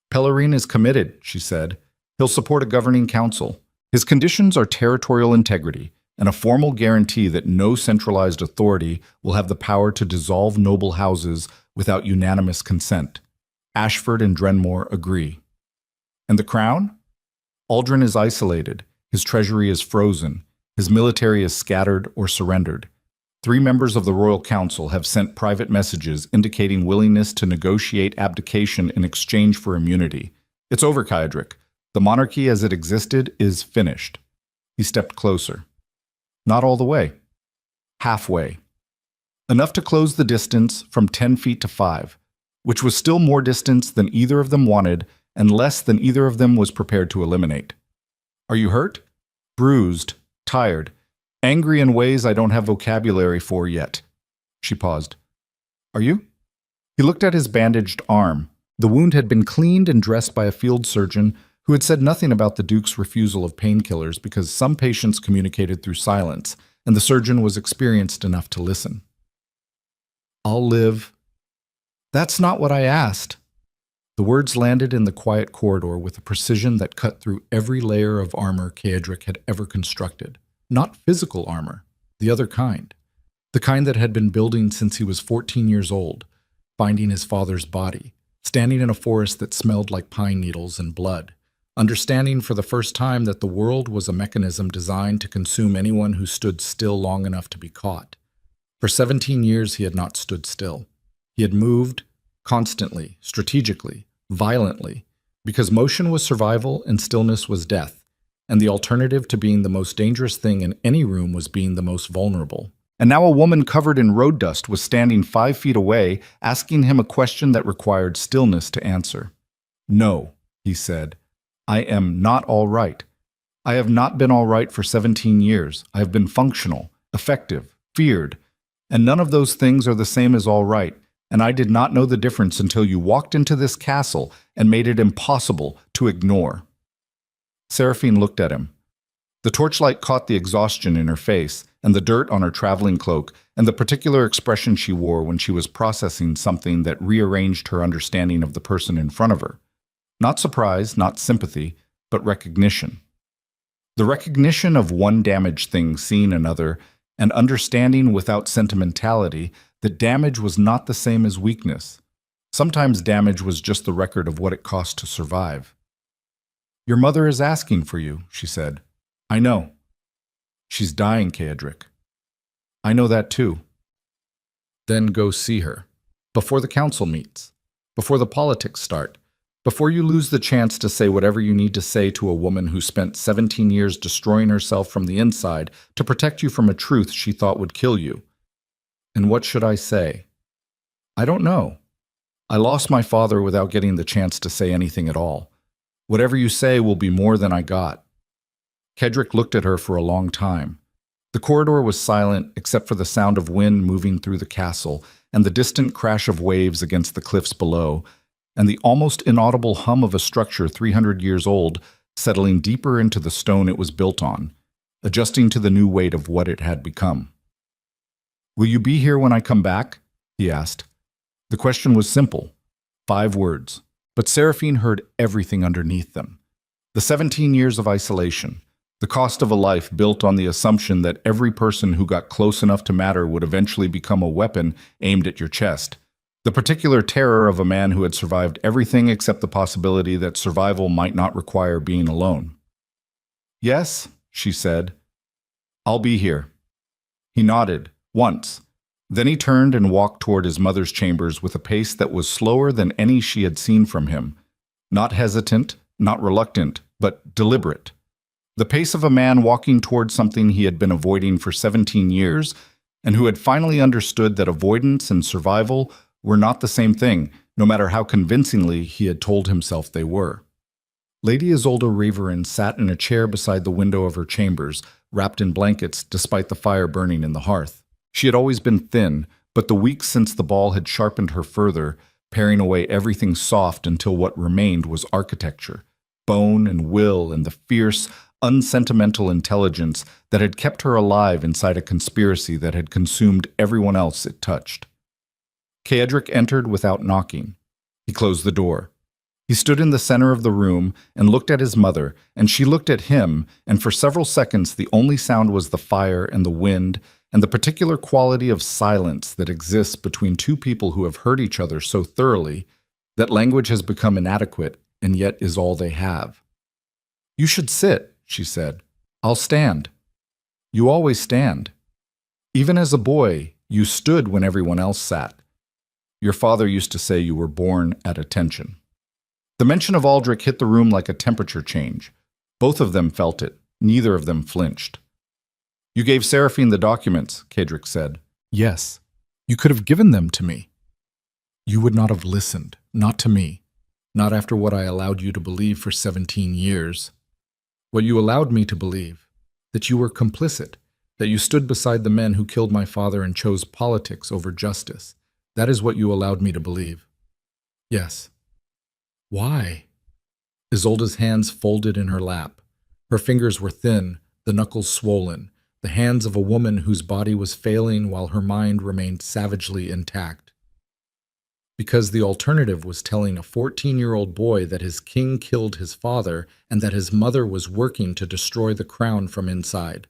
Pellerin is committed, she said. He'll support a governing council. His conditions are territorial integrity and a formal guarantee that no centralized authority will have the power to dissolve noble houses without unanimous consent. Ashford and Drenmore agree. And the crown? Aldrin is isolated. His treasury is frozen. His military is scattered or surrendered. 3 members of the Royal Council have sent private messages indicating willingness to negotiate abdication in exchange for immunity. It's over, Kadric. The monarchy as it existed is finished. He stepped closer. Not all the way. Halfway. Enough to close the distance from 10 feet to 5, which was still more distance than either of them wanted and less than either of them was prepared to eliminate. Are you hurt? Bruised, tired, angry in ways I don't have vocabulary for yet. She paused. Are you? He looked at his bandaged arm. The wound had been cleaned and dressed by a field surgeon who had said nothing about the Duke's refusal of painkillers because some patients communicated through silence, and the surgeon was experienced enough to listen. I'll live. That's not what I asked. The words landed in the quiet corridor with a precision that cut through every layer of armor Kadric had ever constructed. Not physical armor, the other kind. The kind that had been building since he was 14 years old, finding his father's body, standing in a forest that smelled like pine needles and blood, understanding for the first time that the world was a mechanism designed to consume anyone who stood still long enough to be caught. For 17 years he had not stood still. He had moved, constantly, strategically, violently, because motion was survival and stillness was death. and the alternative to being the most dangerous thing in any room was being the most vulnerable. And now a woman covered in road dust was standing 5 feet away, asking him a question that required stillness to answer. "No," he said. "I am not all right. I have not been all right for 17 years. I have been functional, effective, feared, and none of those things are the same as all right, and I did not know the difference until you walked into this castle and made it impossible to ignore." Seraphine looked at him. The torchlight caught the exhaustion in her face, and the dirt on her traveling cloak, and the particular expression she wore when she was processing something that rearranged her understanding of the person in front of her. Not surprise, not sympathy, but recognition. The recognition of one damaged thing seeing another, and understanding without sentimentality that damage was not the same as weakness. Sometimes damage was just the record of what it cost to survive. "Your mother is asking for you," she said. "I know." "She's dying, Kaedric." "I know that too." "Then go see her. Before the council meets. Before the politics start. Before you lose the chance to say whatever you need to say to a woman who spent 17 years destroying herself from the inside to protect you from a truth she thought would kill you." "And what should I say?" "I don't know. I lost my father without getting the chance to say anything at all. Whatever you say will be more than I got." Kaedric looked at her for a long time. The corridor was silent except for the sound of wind moving through the castle and the distant crash of waves against the cliffs below, and the almost inaudible hum of a structure 300 years old settling deeper into the stone it was built on, adjusting to the new weight of what it had become. "Will you be here when I come back?" he asked. The question was simple, 5 words, but Seraphine heard everything underneath them. The 17 years of isolation, the cost of a life built on the assumption that every person who got close enough to matter would eventually become a weapon aimed at your chest. The particular terror of a man who had survived everything except the possibility that survival might not require being alone. "Yes," she said. "I'll be here." He nodded, once. Then he turned and walked toward his mother's chambers with a pace that was slower than any she had seen from him. Not hesitant, not reluctant, but deliberate. The pace of a man walking toward something he had been avoiding for 17 years, and who had finally understood that avoidance and survival were not the same thing, no matter how convincingly he had told himself they were. Lady Isolde Reverin sat in a chair beside the window of her chambers, wrapped in blankets despite the fire burning in the hearth. She had always been thin, but the weeks since the ball had sharpened her further, paring away everything soft until what remained was architecture, bone and will and the fierce, unsentimental intelligence that had kept her alive inside a conspiracy that had consumed everyone else it touched. Kaedric entered without knocking. He closed the door. He stood in the center of the room and looked at his mother, and she looked at him, and for several seconds the only sound was the fire and the wind and the particular quality of silence that exists between two people who have hurt each other so thoroughly that language has become inadequate and yet is all they have. "You should sit," she said. "I'll stand." "You always stand. Even as a boy, you stood when everyone else sat. Your father used to say you were born at attention." The mention of Aldrich hit the room like a temperature change. Both of them felt it. Neither of them flinched. "You gave Seraphine the documents," Kaedric said. "Yes. You could have given them to me." "You would not have listened. Not to me. Not after what I allowed you to believe for 17 years. What you allowed me to believe. That you were complicit. That you stood beside the men who killed my father and chose politics over justice. That is what you allowed me to believe." "Yes." "Why?" Isolde's hands folded in her lap. Her fingers were thin, the knuckles swollen, the hands of a woman whose body was failing while her mind remained savagely intact. Because the alternative was telling a 14-year-old boy that his king killed his father and that his mother was working to destroy the crown from inside.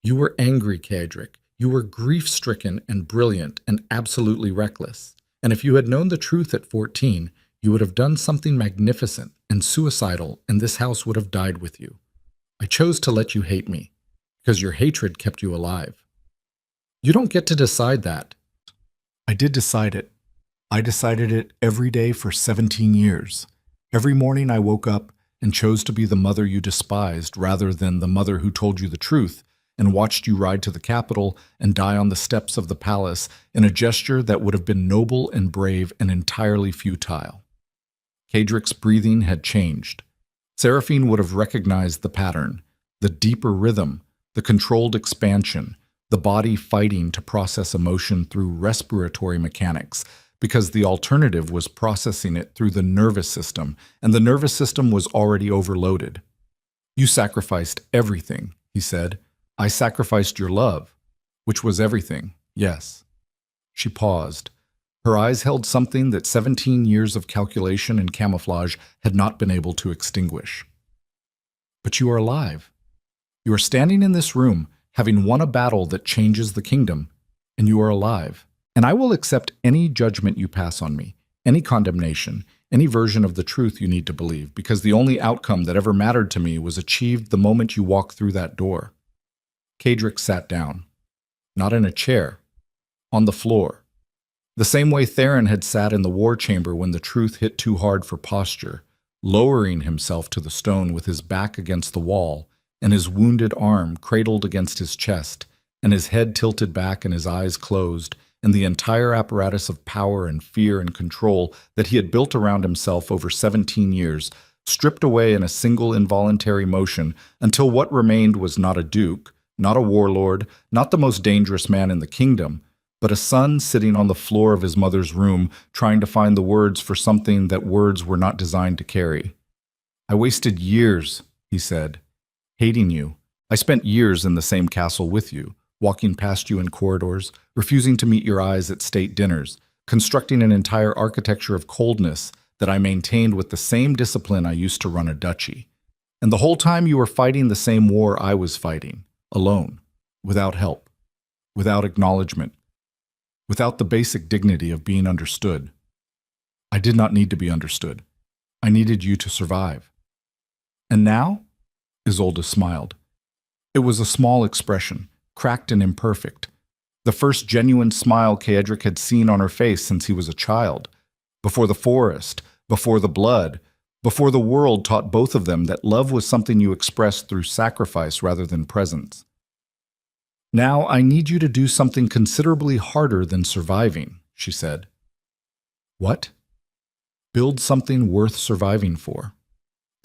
You were angry, Kaedric. You were grief-stricken and brilliant and absolutely reckless. And if you had known the truth at 14, you would have done something magnificent and suicidal, and this house would have died with you. I chose to let you hate me, because your hatred kept you alive. You don't get to decide that. I did decide it. I decided it every day for 17 years. Every morning I woke up, and chose to be the mother you despised rather than the mother who told you the truth and watched you ride to the Capitol and die on the steps of the palace in a gesture that would have been noble and brave and entirely futile. Kadrick's breathing had changed. Seraphine would have recognized the pattern, the deeper rhythm, the controlled expansion, the body fighting to process emotion through respiratory mechanics, because the alternative was processing it through the nervous system, and the nervous system was already overloaded. "You sacrificed everything," he said. "I sacrificed your love," which was everything, yes. She paused. Her eyes held something that 17 years of calculation and camouflage had not been able to extinguish. "But you are alive. You are standing in this room, having won a battle that changes the kingdom, and you are alive. And I will accept any judgment you pass on me, any condemnation, any version of the truth you need to believe, because the only outcome that ever mattered to me was achieved the moment you walked through that door." Kadrick sat down. Not in a chair. On the floor. The same way Theron had sat in the war chamber when the truth hit too hard for posture, lowering himself to the stone with his back against the wall, and his wounded arm cradled against his chest, and his head tilted back and his eyes closed, and the entire apparatus of power and fear and control that he had built around himself over 17 years, stripped away in a single involuntary motion until what remained was not a duke, not a warlord, not the most dangerous man in the kingdom, but a son sitting on the floor of his mother's room trying to find the words for something that words were not designed to carry. "I wasted years," he said, "hating you. I spent years in the same castle with you, walking past you in corridors, refusing to meet your eyes at state dinners, constructing an entire architecture of coldness that I maintained with the same discipline I used to run a duchy. And the whole time you were fighting the same war I was fighting, alone, without help, without acknowledgement, without the basic dignity of being understood. I did not need to be understood. I needed you to survive. And now?" Isolde smiled. It was a small expression, cracked and imperfect. The first genuine smile Kadrick had seen on her face since he was a child. Before the forest, before the blood, before the world taught both of them that love was something you expressed through sacrifice rather than presence. "Now I need you to do something considerably harder than surviving," she said. "What?" "Build something worth surviving for."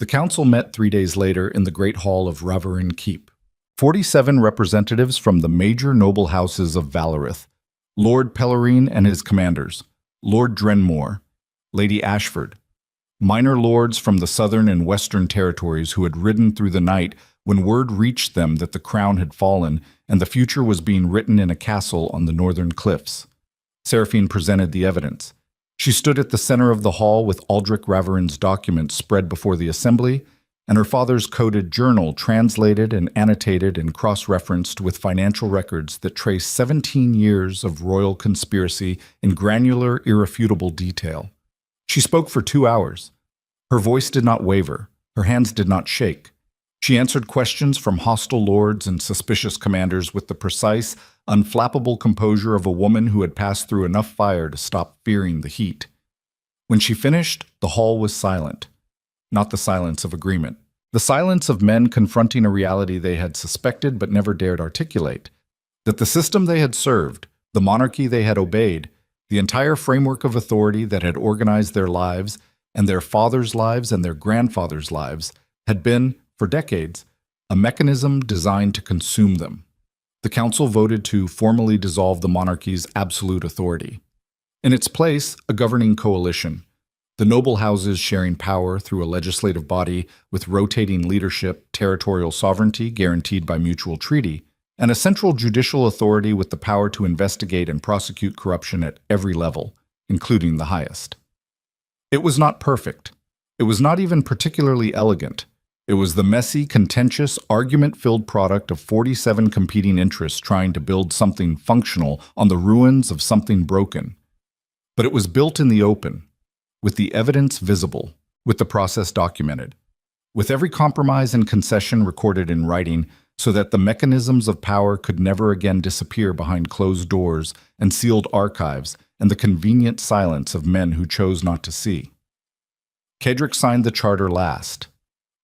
The council met 3 days later in the Great Hall of Raverin Keep. 47 representatives from the major noble houses of Valorith, Lord Pellerine and his commanders, Lord Drenmore, Lady Ashford, minor lords from the southern and western territories who had ridden through the night when word reached them that the crown had fallen and the future was being written in a castle on the northern cliffs. Seraphine presented the evidence. She stood at the center of the hall with Aldrich Raverin's documents spread before the assembly, and her father's coded journal translated and annotated and cross-referenced with financial records that trace 17 years of royal conspiracy in granular, irrefutable detail. She spoke for 2 hours. Her voice did not waver. Her hands did not shake. She answered questions from hostile lords and suspicious commanders with the precise, unflappable composure of a woman who had passed through enough fire to stop fearing the heat. When she finished, the hall was silent. Not the silence of agreement. The silence of men confronting a reality they had suspected but never dared articulate. That the system they had served, the monarchy they had obeyed, the entire framework of authority that had organized their lives, and their fathers' lives and their grandfathers' lives, had been, for decades, a mechanism designed to consume them. The council voted to formally dissolve the monarchy's absolute authority. In its place, a governing coalition, the noble houses sharing power through a legislative body with rotating leadership, territorial sovereignty guaranteed by mutual treaty, and a central judicial authority with the power to investigate and prosecute corruption at every level, including the highest. It was not perfect. It was not even particularly elegant. It was the messy, contentious, argument-filled product of 47 competing interests trying to build something functional on the ruins of something broken. But it was built in the open, with the evidence visible, with the process documented, with every compromise and concession recorded in writing so that the mechanisms of power could never again disappear behind closed doors and sealed archives and the convenient silence of men who chose not to see. Kadrick signed the charter last.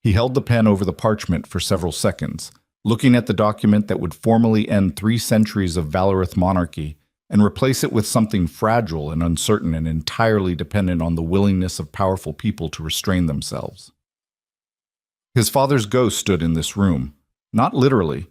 He held the pen over the parchment for several seconds, looking at the document that would formally end 3 centuries of Valorith monarchy and replace it with something fragile and uncertain and entirely dependent on the willingness of powerful people to restrain themselves. His father's ghost stood in this room, not literally,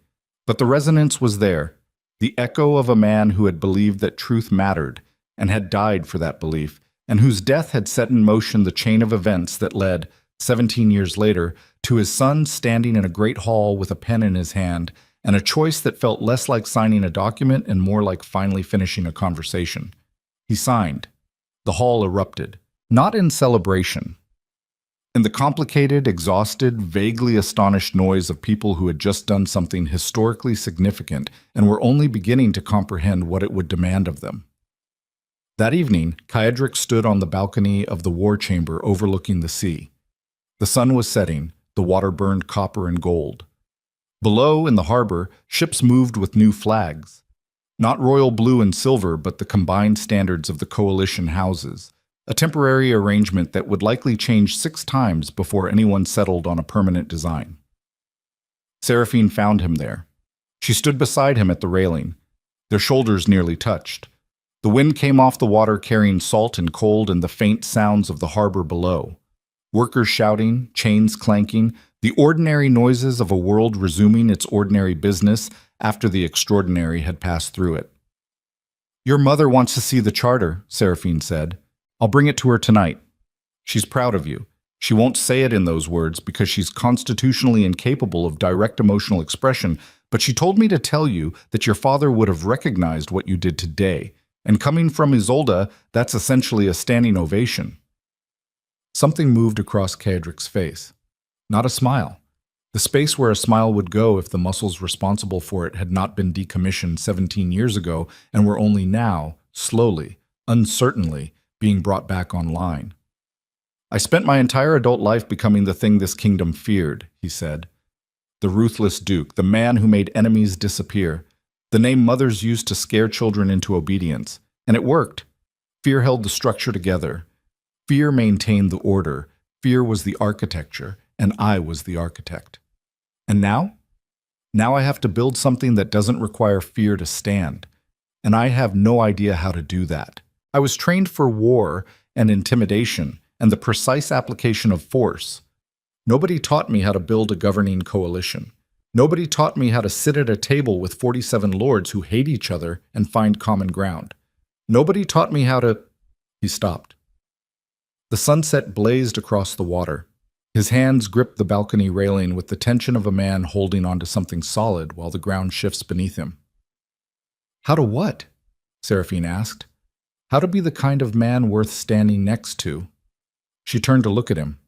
but the resonance was there, the echo of a man who had believed that truth mattered and had died for that belief, and whose death had set in motion the chain of events that led, 17 years later, to his son standing in a great hall with a pen in his hand, and a choice that felt less like signing a document and more like finally finishing a conversation. He signed. The hall erupted, not in celebration. In the complicated, exhausted, vaguely astonished noise of people who had just done something historically significant and were only beginning to comprehend what it would demand of them. That evening, Kaedric stood on the balcony of the war chamber overlooking the sea. The sun was setting, the water burned copper and gold. Below, in the harbor, ships moved with new flags. Not royal blue and silver, but the combined standards of the coalition houses, a temporary arrangement that would likely change 6 times before anyone settled on a permanent design. Seraphine found him there. She stood beside him at the railing. Their shoulders nearly touched. The wind came off the water carrying salt and cold and the faint sounds of the harbor below. Workers shouting, chains clanking, the ordinary noises of a world resuming its ordinary business after the extraordinary had passed through it. "Your mother wants to see the charter," Seraphine said. "I'll bring it to her tonight. She's proud of you. She won't say it in those words because she's constitutionally incapable of direct emotional expression, but she told me to tell you that your father would have recognized what you did today, and coming from Isolde, that's essentially a standing ovation." Something moved across Kaedric's face. Not a smile. The space where a smile would go if the muscles responsible for it had not been decommissioned 17 years ago and were only now, slowly, uncertainly, being brought back online. "I spent my entire adult life becoming the thing this kingdom feared," he said. "The ruthless duke, the man who made enemies disappear, the name mothers used to scare children into obedience. And it worked. Fear held the structure together. Fear maintained the order. Fear was the architecture, and I was the architect. And now? Now I have to build something that doesn't require fear to stand. And I have no idea how to do that. I was trained for war and intimidation and the precise application of force. Nobody taught me how to build a governing coalition. Nobody taught me how to sit at a table with 47 lords who hate each other and find common ground. Nobody taught me how to—" He stopped. The sunset blazed across the water. His hands gripped the balcony railing with the tension of a man holding onto something solid while the ground shifts beneath him. "How to what?" Seraphine asked. "How to be the kind of man worth standing next to?" She turned to look at him.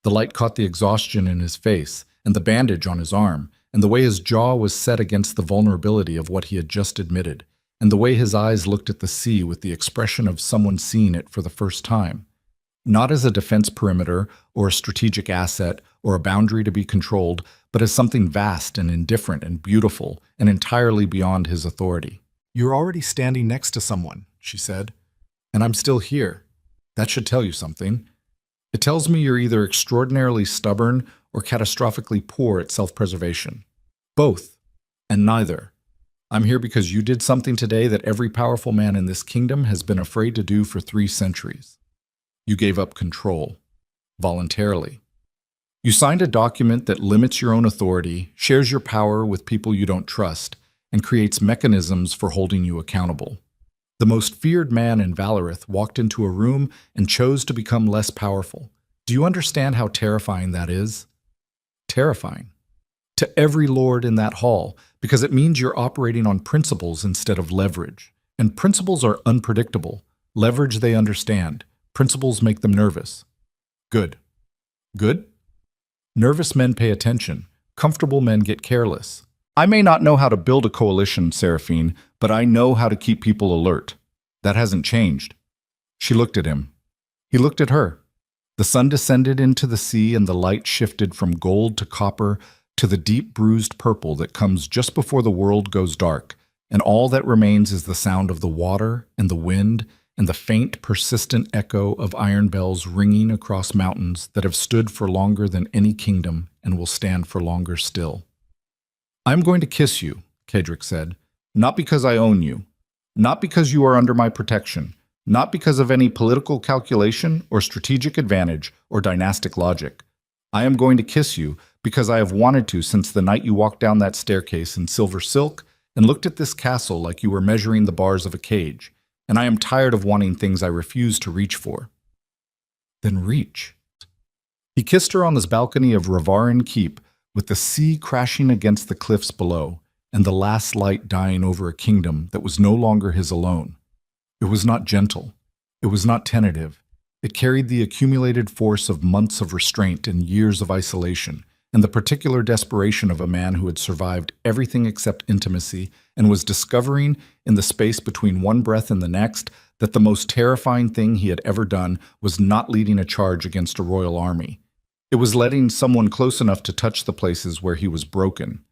The light caught the exhaustion in his face and the bandage on his arm, and the way his jaw was set against the vulnerability of what he had just admitted, and the way his eyes looked at the sea with the expression of someone seeing it for the first time. Not as a defense perimeter or a strategic asset or a boundary to be controlled, but as something vast and indifferent and beautiful and entirely beyond his authority. "You're already standing next to someone," she said, "and I'm still here. That should tell you something. It tells me you're either extraordinarily stubborn or catastrophically poor at self-preservation. Both, and neither. I'm here because you did something today that every powerful man in this kingdom has been afraid to do for 3 centuries. You gave up control, voluntarily. You signed a document that limits your own authority, shares your power with people you don't trust, and creates mechanisms for holding you accountable. The most feared man in Valorith walked into a room and chose to become less powerful. Do you understand how terrifying that is? Terrifying. To every lord in that hall, because it means you're operating on principles instead of leverage. And principles are unpredictable. Leverage they understand. Principles make them nervous. Good. Good? Nervous men pay attention. Comfortable men get careless. I may not know how to build a coalition, Seraphine, but I know how to keep people alert. That hasn't changed. She looked at him. He looked at her. The sun descended into the sea and the light shifted from gold to copper to the deep bruised purple that comes just before the world goes dark, and all that remains is the sound of the water and the wind and the faint, persistent echo of iron bells ringing across mountains that have stood for longer than any kingdom and will stand for longer still. "I am going to kiss you," Cedric said, "not because I own you, not because you are under my protection, not because of any political calculation or strategic advantage or dynastic logic. I am going to kiss you because I have wanted to since the night you walked down that staircase in silver silk and looked at this castle like you were measuring the bars of a cage, and I am tired of wanting things I refuse to reach for." "Then reach." He kissed her on this balcony of Ravarin Keep, with the sea crashing against the cliffs below, and the last light dying over a kingdom that was no longer his alone. It was not gentle. It was not tentative. It carried the accumulated force of months of restraint and years of isolation, and the particular desperation of a man who had survived everything except intimacy and was discovering, in the space between one breath and the next, that the most terrifying thing he had ever done was not leading a charge against a royal army. It was letting someone close enough to touch the places where he was broken.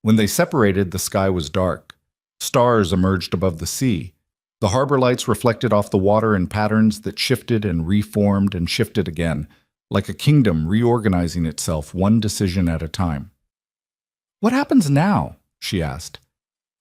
When they separated, the sky was dark. Stars emerged above the sea. The harbor lights reflected off the water in patterns that shifted and reformed and shifted again, like a kingdom reorganizing itself one decision at a time. "What happens now?" she asked.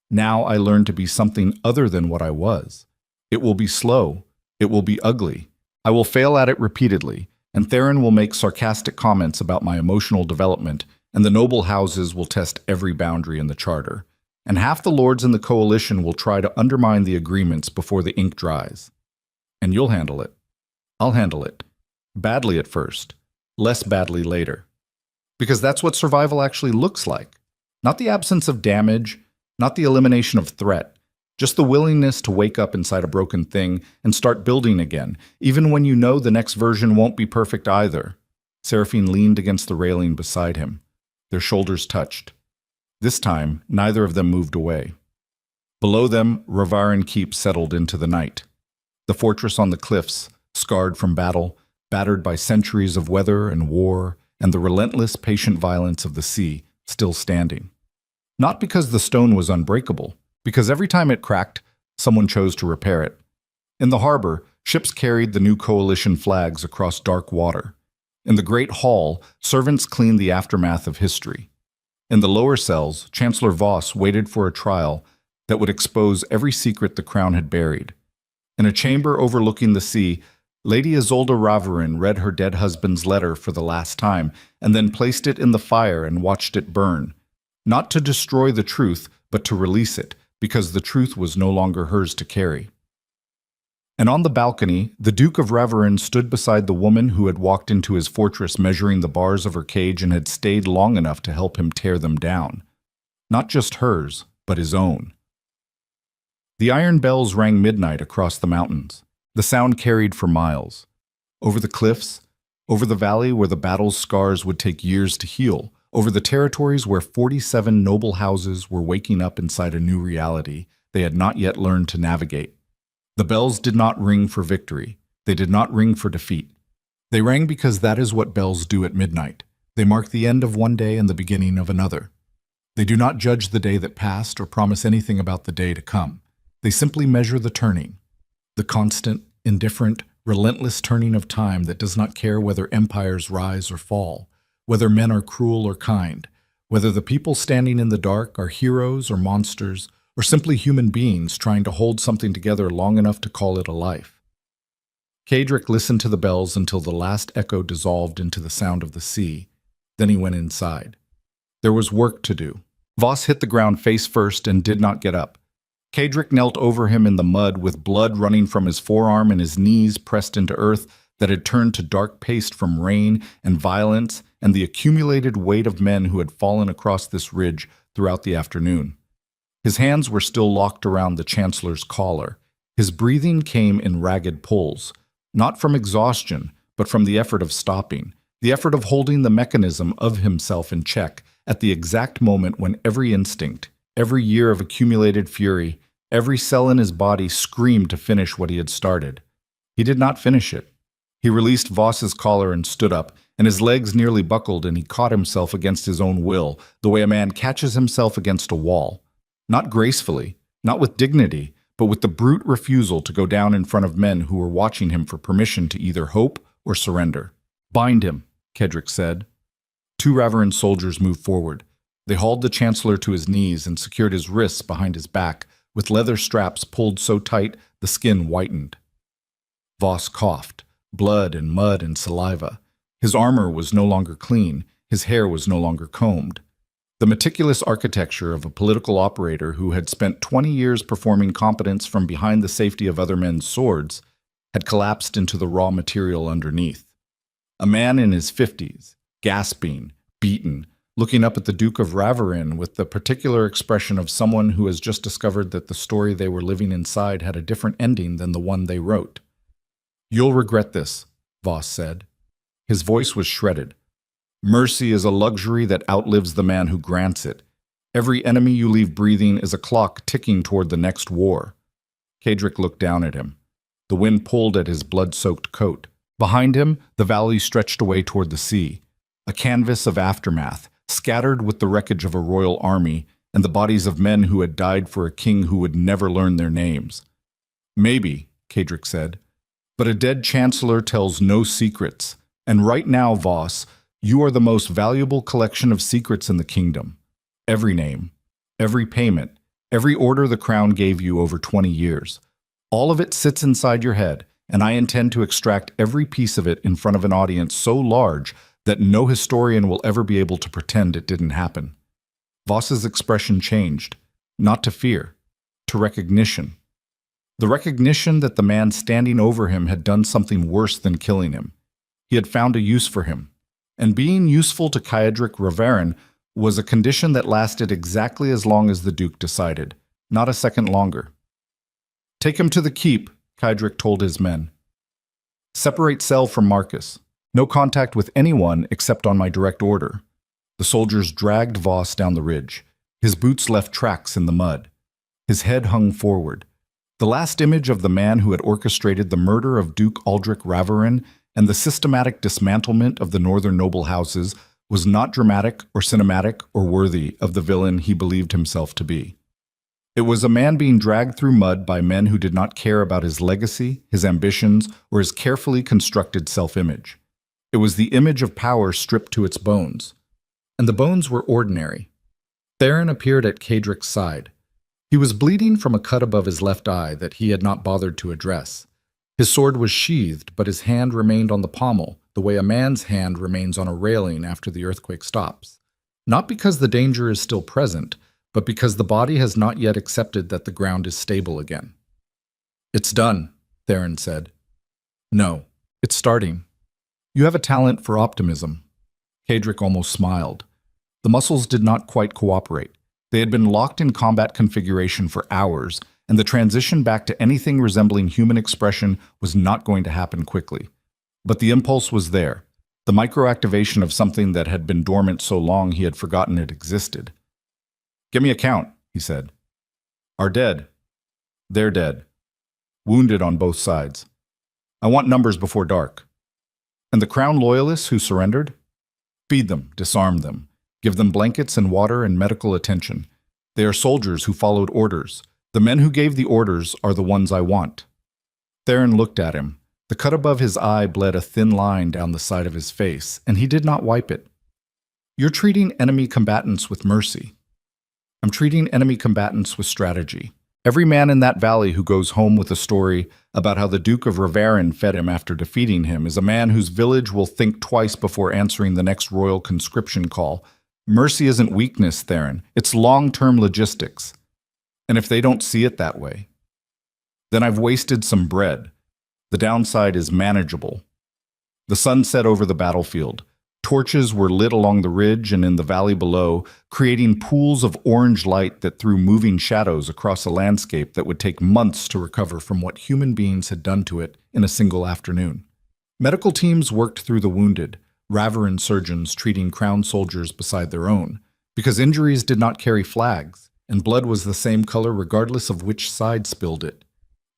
"Now I learn to be something other than what I was. It will be slow. It will be ugly. I will fail at it repeatedly, and Theron will make sarcastic comments about my emotional development, and the noble houses will test every boundary in the charter, and half the lords in the coalition will try to undermine the agreements before the ink dries. And you'll handle it. I'll handle it. Badly at first, less badly later. Because that's what survival actually looks like. Not the absence of damage, not the elimination of threat, just the willingness to wake up inside a broken thing and start building again, even when you know the next version won't be perfect either." Seraphine leaned against the railing beside him. Their shoulders touched. This time, neither of them moved away. Below them, Ravarin Keep settled into the night. The fortress on the cliffs, scarred from battle, battered by centuries of weather and war, and the relentless, patient violence of the sea, still standing. Not because the stone was unbreakable, because every time it cracked, someone chose to repair it. In the harbor, ships carried the new coalition flags across dark water. In the great hall, servants cleaned the aftermath of history. In the lower cells, Chancellor Voss waited for a trial that would expose every secret the crown had buried. In a chamber overlooking the sea, Lady Isolde Ravarin read her dead husband's letter for the last time, and then placed it in the fire and watched it burn. Not to destroy the truth, but to release it, because the truth was no longer hers to carry. And on the balcony, the Duke of Ravarin stood beside the woman who had walked into his fortress measuring the bars of her cage and had stayed long enough to help him tear them down. Not just hers, but his own. The iron bells rang midnight across the mountains. The sound carried for miles. Over the cliffs, over the valley where the battle's scars would take years to heal, over the territories where 47 noble houses were waking up inside a new reality they had not yet learned to navigate. The bells did not ring for victory. They did not ring for defeat. They rang because that is what bells do at midnight. They mark the end of one day and the beginning of another. They do not judge the day that passed or promise anything about the day to come. They simply measure the turning, the constant, indifferent, relentless turning of time that does not care whether empires rise or fall, whether men are cruel or kind, whether the people standing in the dark are heroes or monsters, or simply human beings trying to hold something together long enough to call it a life. Cedric listened to the bells until the last echo dissolved into the sound of the sea. Then he went inside. There was work to do. Voss hit the ground face first and did not get up. Cedric knelt over him in the mud with blood running from his forearm and his knees pressed into earth that had turned to dark paste from rain and violence and the accumulated weight of men who had fallen across this ridge throughout the afternoon. His hands were still locked around the Chancellor's collar. His breathing came in ragged pulls, not from exhaustion, but from the effort of stopping, the effort of holding the mechanism of himself in check at the exact moment when every instinct, every year of accumulated fury, every cell in his body screamed to finish what he had started. He did not finish it. He released Voss's collar and stood up, and his legs nearly buckled, and he caught himself against his own will, the way a man catches himself against a wall. Not gracefully, not with dignity, but with the brute refusal to go down in front of men who were watching him for permission to either hope or surrender. "Bind him," Kedrick said. Two Raveran soldiers moved forward. They hauled the Chancellor to his knees and secured his wrists behind his back, with leather straps pulled so tight the skin whitened. Voss coughed, blood and mud and saliva. His armor was no longer clean, his hair was no longer combed. The meticulous architecture of a political operator who had spent 20 years performing competence from behind the safety of other men's swords had collapsed into the raw material underneath. A man in his 50s, gasping, beaten, looking up at the Duke of Raverin with the particular expression of someone who has just discovered that the story they were living inside had a different ending than the one they wrote. "You'll regret this," Voss said. His voice was shredded. "Mercy is a luxury that outlives the man who grants it. Every enemy you leave breathing is a clock ticking toward the next war." Kedrick looked down at him. The wind pulled at his blood-soaked coat. Behind him, the valley stretched away toward the sea, a canvas of aftermath, scattered with the wreckage of a royal army and the bodies of men who had died for a king who would never learn their names. "Maybe," Kedrick said, "but a dead chancellor tells no secrets, and right now, Voss, you are the most valuable collection of secrets in the kingdom. Every name, every payment, every order the crown gave you over 20 years. All of it sits inside your head, and I intend to extract every piece of it in front of an audience so large that no historian will ever be able to pretend it didn't happen." Voss's expression changed, not to fear, to recognition. The recognition that the man standing over him had done something worse than killing him. He had found a use for him. And being useful to Kedrick Raverin was a condition that lasted exactly as long as the Duke decided, not a second longer. "Take him to the keep," Kedrick told his men. "Separate Sel from Marcus. No contact with anyone except on my direct order." The soldiers dragged Voss down the ridge. His boots left tracks in the mud. His head hung forward. The last image of the man who had orchestrated the murder of Duke Aldrich Raverin and the systematic dismantlement of the northern noble houses was not dramatic or cinematic or worthy of the villain he believed himself to be. It was a man being dragged through mud by men who did not care about his legacy, his ambitions, or his carefully constructed self-image. It was the image of power stripped to its bones. And the bones were ordinary. Theron appeared at Kedrick's side. He was bleeding from a cut above his left eye that he had not bothered to address. His sword was sheathed, but his hand remained on the pommel, the way a man's hand remains on a railing after the earthquake stops. Not because the danger is still present, but because the body has not yet accepted that the ground is stable again. "It's done," Theron said. "No, it's starting. You have a talent for optimism." Kedrick almost smiled. The muscles did not quite cooperate. They had been locked in combat configuration for hours, and the transition back to anything resembling human expression was not going to happen quickly. But the impulse was there, the microactivation of something that had been dormant so long he had forgotten it existed. "Give me a count," he said. "Are dead. They're dead. Wounded on both sides. I want numbers before dark. And the Crown loyalists who surrendered? Feed them, disarm them. Give them blankets and water and medical attention. They are soldiers who followed orders. The men who gave the orders are the ones I want." Theron looked at him. The cut above his eye bled a thin line down the side of his face, and he did not wipe it. "You're treating enemy combatants with mercy. I'm treating enemy combatants with strategy. Every man in that valley who goes home with a story about how the Duke of Raverin fed him after defeating him is a man whose village will think twice before answering the next royal conscription call. Mercy isn't weakness, Theron. It's long-term logistics. And if they don't see it that way, then I've wasted some bread. The downside is manageable." The sun set over the battlefield. Torches were lit along the ridge and in the valley below, creating pools of orange light that threw moving shadows across a landscape that would take months to recover from what human beings had done to it in a single afternoon. Medical teams worked through the wounded, Raverin surgeons treating Crown soldiers beside their own, because injuries did not carry flags, and blood was the same color regardless of which side spilled it.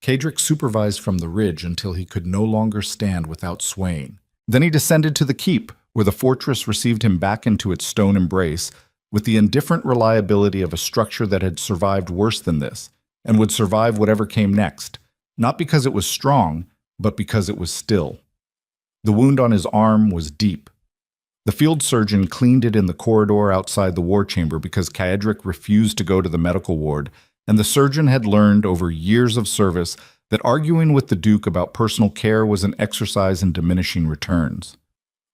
Kedrick supervised from the ridge until he could no longer stand without swaying. Then he descended to the keep, where the fortress received him back into its stone embrace with the indifferent reliability of a structure that had survived worse than this. and would survive whatever came next, not because it was strong, but because it was still. The wound on his arm was deep. The field surgeon cleaned it in the corridor outside the war chamber because Kaedric refused to go to the medical ward, and the surgeon had learned over years of service that arguing with the Duke about personal care was an exercise in diminishing returns.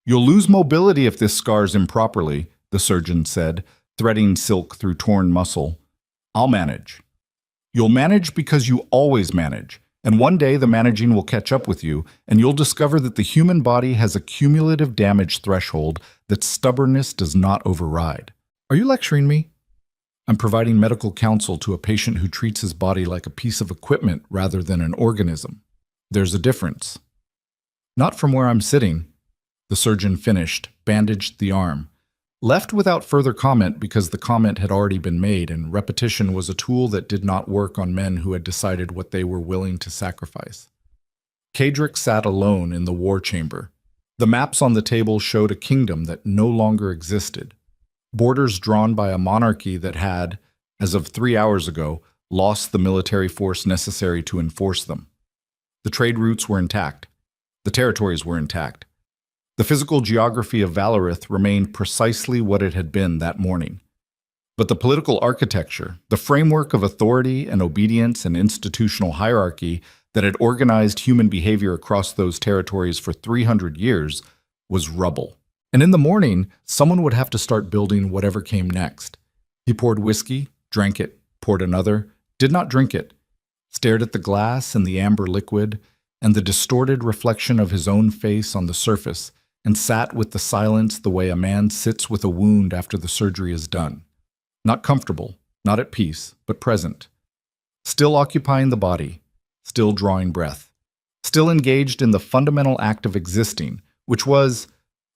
"You'll lose mobility if this scars improperly," the surgeon said, threading silk through torn muscle. "I'll manage." "You'll manage because you always manage, and one day the managing will catch up with you, and you'll discover that the human body has a cumulative damage threshold that stubbornness does not override." Are you lecturing me? I'm providing medical counsel to a patient who treats his body like a piece of equipment rather than an organism. There's a difference. Not from where I'm sitting. The surgeon finished, bandaged the arm. Left without further comment because the comment had already been made, and repetition was a tool that did not work on men who had decided what they were willing to sacrifice. Kaedric sat alone in the war chamber. The maps on the table showed a kingdom that no longer existed. Borders drawn by a monarchy that had, as of 3 hours ago, lost the military force necessary to enforce them. The trade routes were intact. The territories were intact. The physical geography of Valorith remained precisely what it had been that morning. But the political architecture, the framework of authority and obedience and institutional hierarchy that had organized human behavior across those territories for 300 years, was rubble. And in the morning, someone would have to start building whatever came next. He poured whiskey, drank it, poured another, did not drink it, stared at the glass and the amber liquid, and the distorted reflection of his own face on the surface, and sat with the silence the way a man sits with a wound after the surgery is done. Not comfortable, not at peace, but present. Still occupying the body, still drawing breath, still engaged in the fundamental act of existing, which was,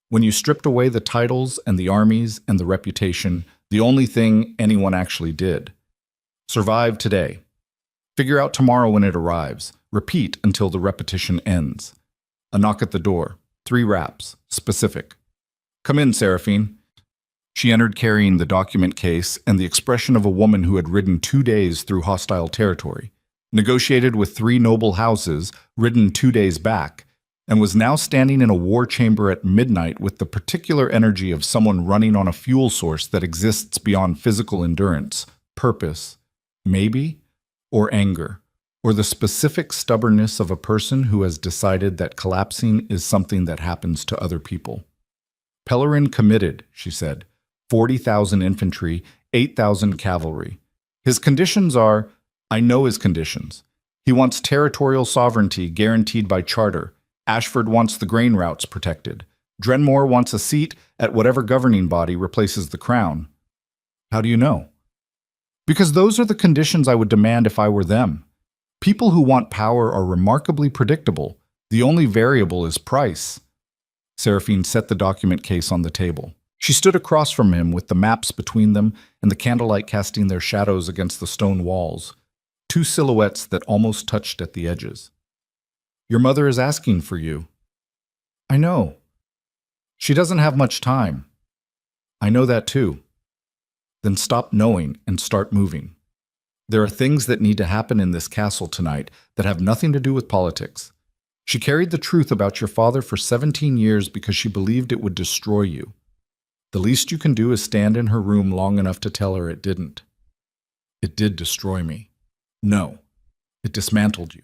when you stripped away the titles and the armies and the reputation, the only thing anyone actually did. Survive today. Figure out tomorrow when it arrives. Repeat until the repetition ends. A knock at the door. 3 raps. Specific. "Come in, Seraphine." She entered carrying the document case and the expression of a woman who had ridden 2 days through hostile territory, negotiated with 3 noble houses, ridden 2 days back, and was now standing in a war chamber at midnight with the particular energy of someone running on a fuel source that exists beyond physical endurance, purpose, maybe, or anger, or the specific stubbornness of a person who has decided that collapsing is something that happens to other people. "Pellerin committed," she said. 40,000 infantry, 8,000 cavalry. His conditions are, I know his conditions. He wants territorial sovereignty guaranteed by charter. Ashford wants the grain routes protected. Drenmore wants a seat at whatever governing body replaces the crown. How do you know? Because those are the conditions I would demand if I were them. People who want power are remarkably predictable. The only variable is price. Seraphine set the document case on the table. She stood across from him with the maps between them and the candlelight casting their shadows against the stone walls, 2 silhouettes that almost touched at the edges. "Your mother is asking for you." "I know. She doesn't have much time." "I know that too." "Then stop knowing and start moving. There are things that need to happen in this castle tonight that have nothing to do with politics. She carried the truth about your father for 17 years because she believed it would destroy you. The least you can do is stand in her room long enough to tell her it didn't. It did destroy me. No, it dismantled you.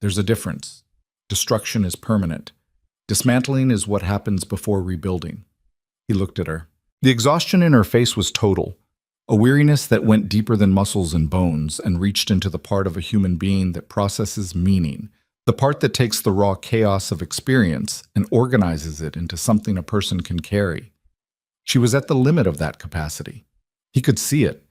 There's a difference. Destruction is permanent. Dismantling is what happens before rebuilding." He looked at her. The exhaustion in her face was total, a weariness that went deeper than muscles and bones and reached into the part of a human being that processes meaning, the part that takes the raw chaos of experience and organizes it into something a person can carry. She was at the limit of that capacity. He could see it.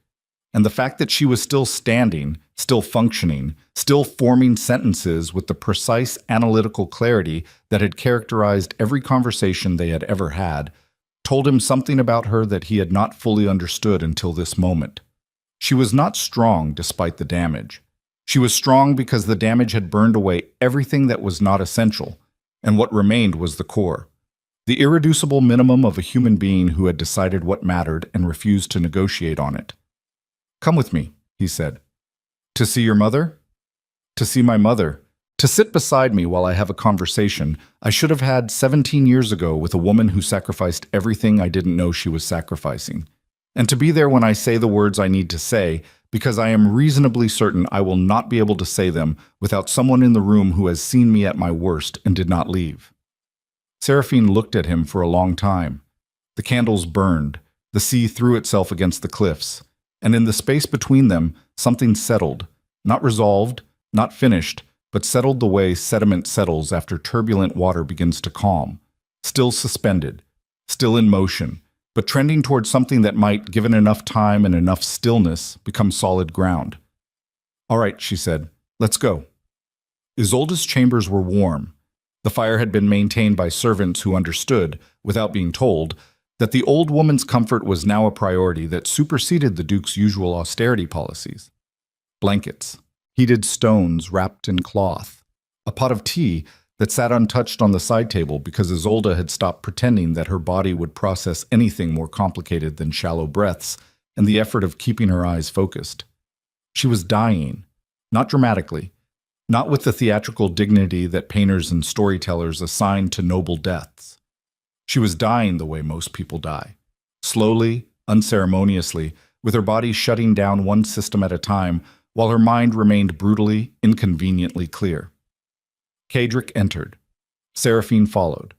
And the fact that she was still standing, still functioning, still forming sentences with the precise analytical clarity that had characterized every conversation they had ever had, told him something about her that he had not fully understood until this moment. She was not strong despite the damage. She was strong because the damage had burned away everything that was not essential, and what remained was the core. The irreducible minimum of a human being who had decided what mattered and refused to negotiate on it. "Come with me," he said. To see your mother? To see my mother. To sit beside me while I have a conversation I should have had 17 years ago with a woman who sacrificed everything I didn't know she was sacrificing. And to be there when I say the words I need to say, because I am reasonably certain I will not be able to say them without someone in the room who has seen me at my worst and did not leave. Seraphine looked at him for a long time. The candles burned, the sea threw itself against the cliffs, and in the space between them, something settled, not resolved, not finished, but settled the way sediment settles after turbulent water begins to calm, still suspended, still in motion, but trending towards something that might, given enough time and enough stillness, become solid ground. "All right," she said, "let's go." Isolde's chambers were warm. The fire had been maintained by servants who understood, without being told, that the old woman's comfort was now a priority that superseded the Duke's usual austerity policies. Blankets, heated stones wrapped in cloth, a pot of tea that sat untouched on the side table because Isolde had stopped pretending that her body would process anything more complicated than shallow breaths and the effort of keeping her eyes focused. She was dying, not dramatically, not with the theatrical dignity that painters and storytellers assign to noble deaths. She was dying the way most people die, slowly, unceremoniously, with her body shutting down one system at a time, while her mind remained brutally, inconveniently clear. Cedric entered. Seraphine followed.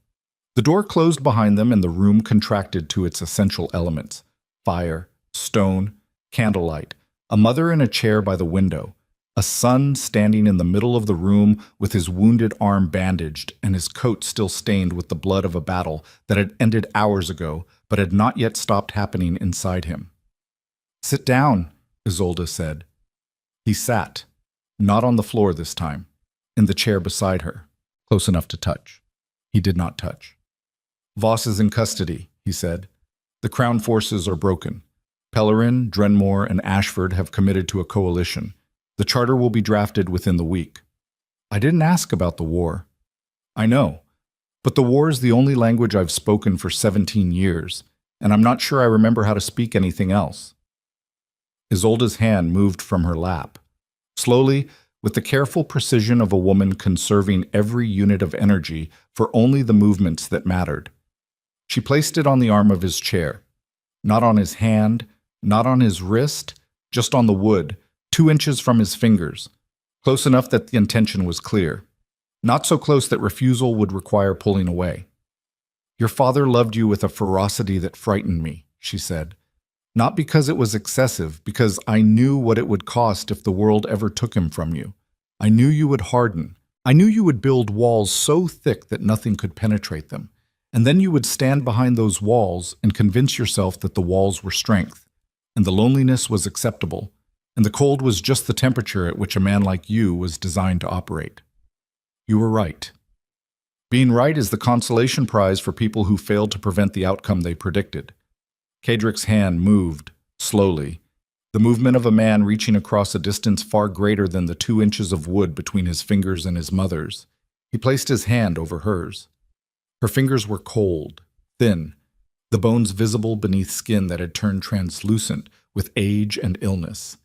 The door closed behind them and the room contracted to its essential elements: fire, stone, candlelight, a mother in a chair by the window, a son standing in the middle of the room with his wounded arm bandaged and his coat still stained with the blood of a battle that had ended hours ago but had not yet stopped happening inside him. "Sit down," Isolde said. He sat, not on the floor this time, in the chair beside her, close enough to touch. He did not touch. "Voss is in custody," he said. "The Crown forces are broken. Pellerin, Drenmore, and Ashford have committed to a coalition. The charter will be drafted within the week." "I didn't ask about the war." "I know, but the war is the only language I've spoken for 17 years, and I'm not sure I remember how to speak anything else." Isolde's hand moved from her lap. Slowly, with the careful precision of a woman conserving every unit of energy for only the movements that mattered. She placed it on the arm of his chair, not on his hand, not on his wrist, just on the wood, 2 inches from his fingers, close enough that the intention was clear, not so close that refusal would require pulling away. "Your father loved you with a ferocity that frightened me," she said. "Not because it was excessive, because I knew what it would cost if the world ever took him from you. I knew you would harden. I knew you would build walls so thick that nothing could penetrate them. And then you would stand behind those walls and convince yourself that the walls were strength, and the loneliness was acceptable, and the cold was just the temperature at which a man like you was designed to operate. You were right. Being right is the consolation prize for people who failed to prevent the outcome they predicted." Cedric's hand moved, slowly, the movement of a man reaching across a distance far greater than the 2 inches of wood between his fingers and his mother's. He placed his hand over hers. Her fingers were cold, thin, the bones visible beneath skin that had turned translucent with age and illness.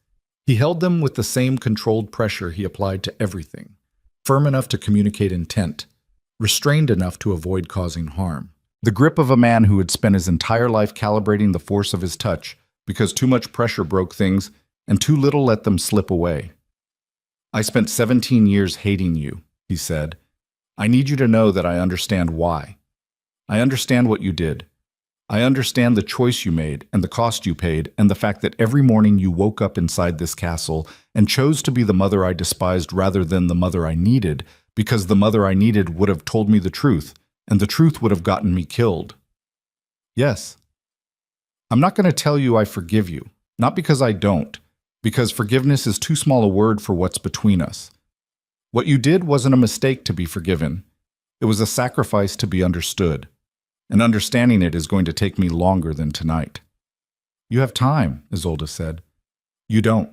He held them with the same controlled pressure he applied to everything, firm enough to communicate intent, restrained enough to avoid causing harm. The grip of a man who had spent his entire life calibrating the force of his touch because too much pressure broke things and too little let them slip away. "I spent 17 years hating you," he said. "I need you to know that I understand why. I understand what you did. I understand the choice you made and the cost you paid and the fact that every morning you woke up inside this castle and chose to be the mother I despised rather than the mother I needed, because the mother I needed would have told me the truth, and the truth would have gotten me killed. Yes. I'm not going to tell you I forgive you, not because I don't, because forgiveness is too small a word for what's between us. What you did wasn't a mistake to be forgiven. It was a sacrifice to be understood, and understanding it is going to take me longer than tonight." "You have time," Isolde said. "You don't."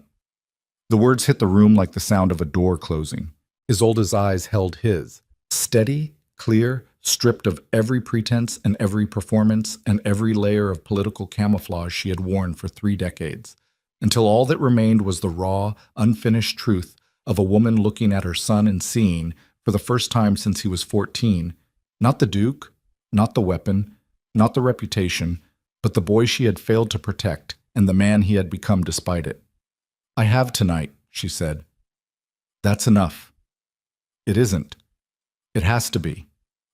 The words hit the room like the sound of a door closing. Isolde's eyes held his, steady, clear, stripped of every pretense and every performance and every layer of political camouflage she had worn for 3 decades, until all that remained was the raw, unfinished truth of a woman looking at her son and seeing, for the first time since he was 14, not the Duke, not the weapon, not the reputation, but the boy she had failed to protect and the man he had become despite it. "I have tonight," she said. "That's enough." "It isn't. It has to be.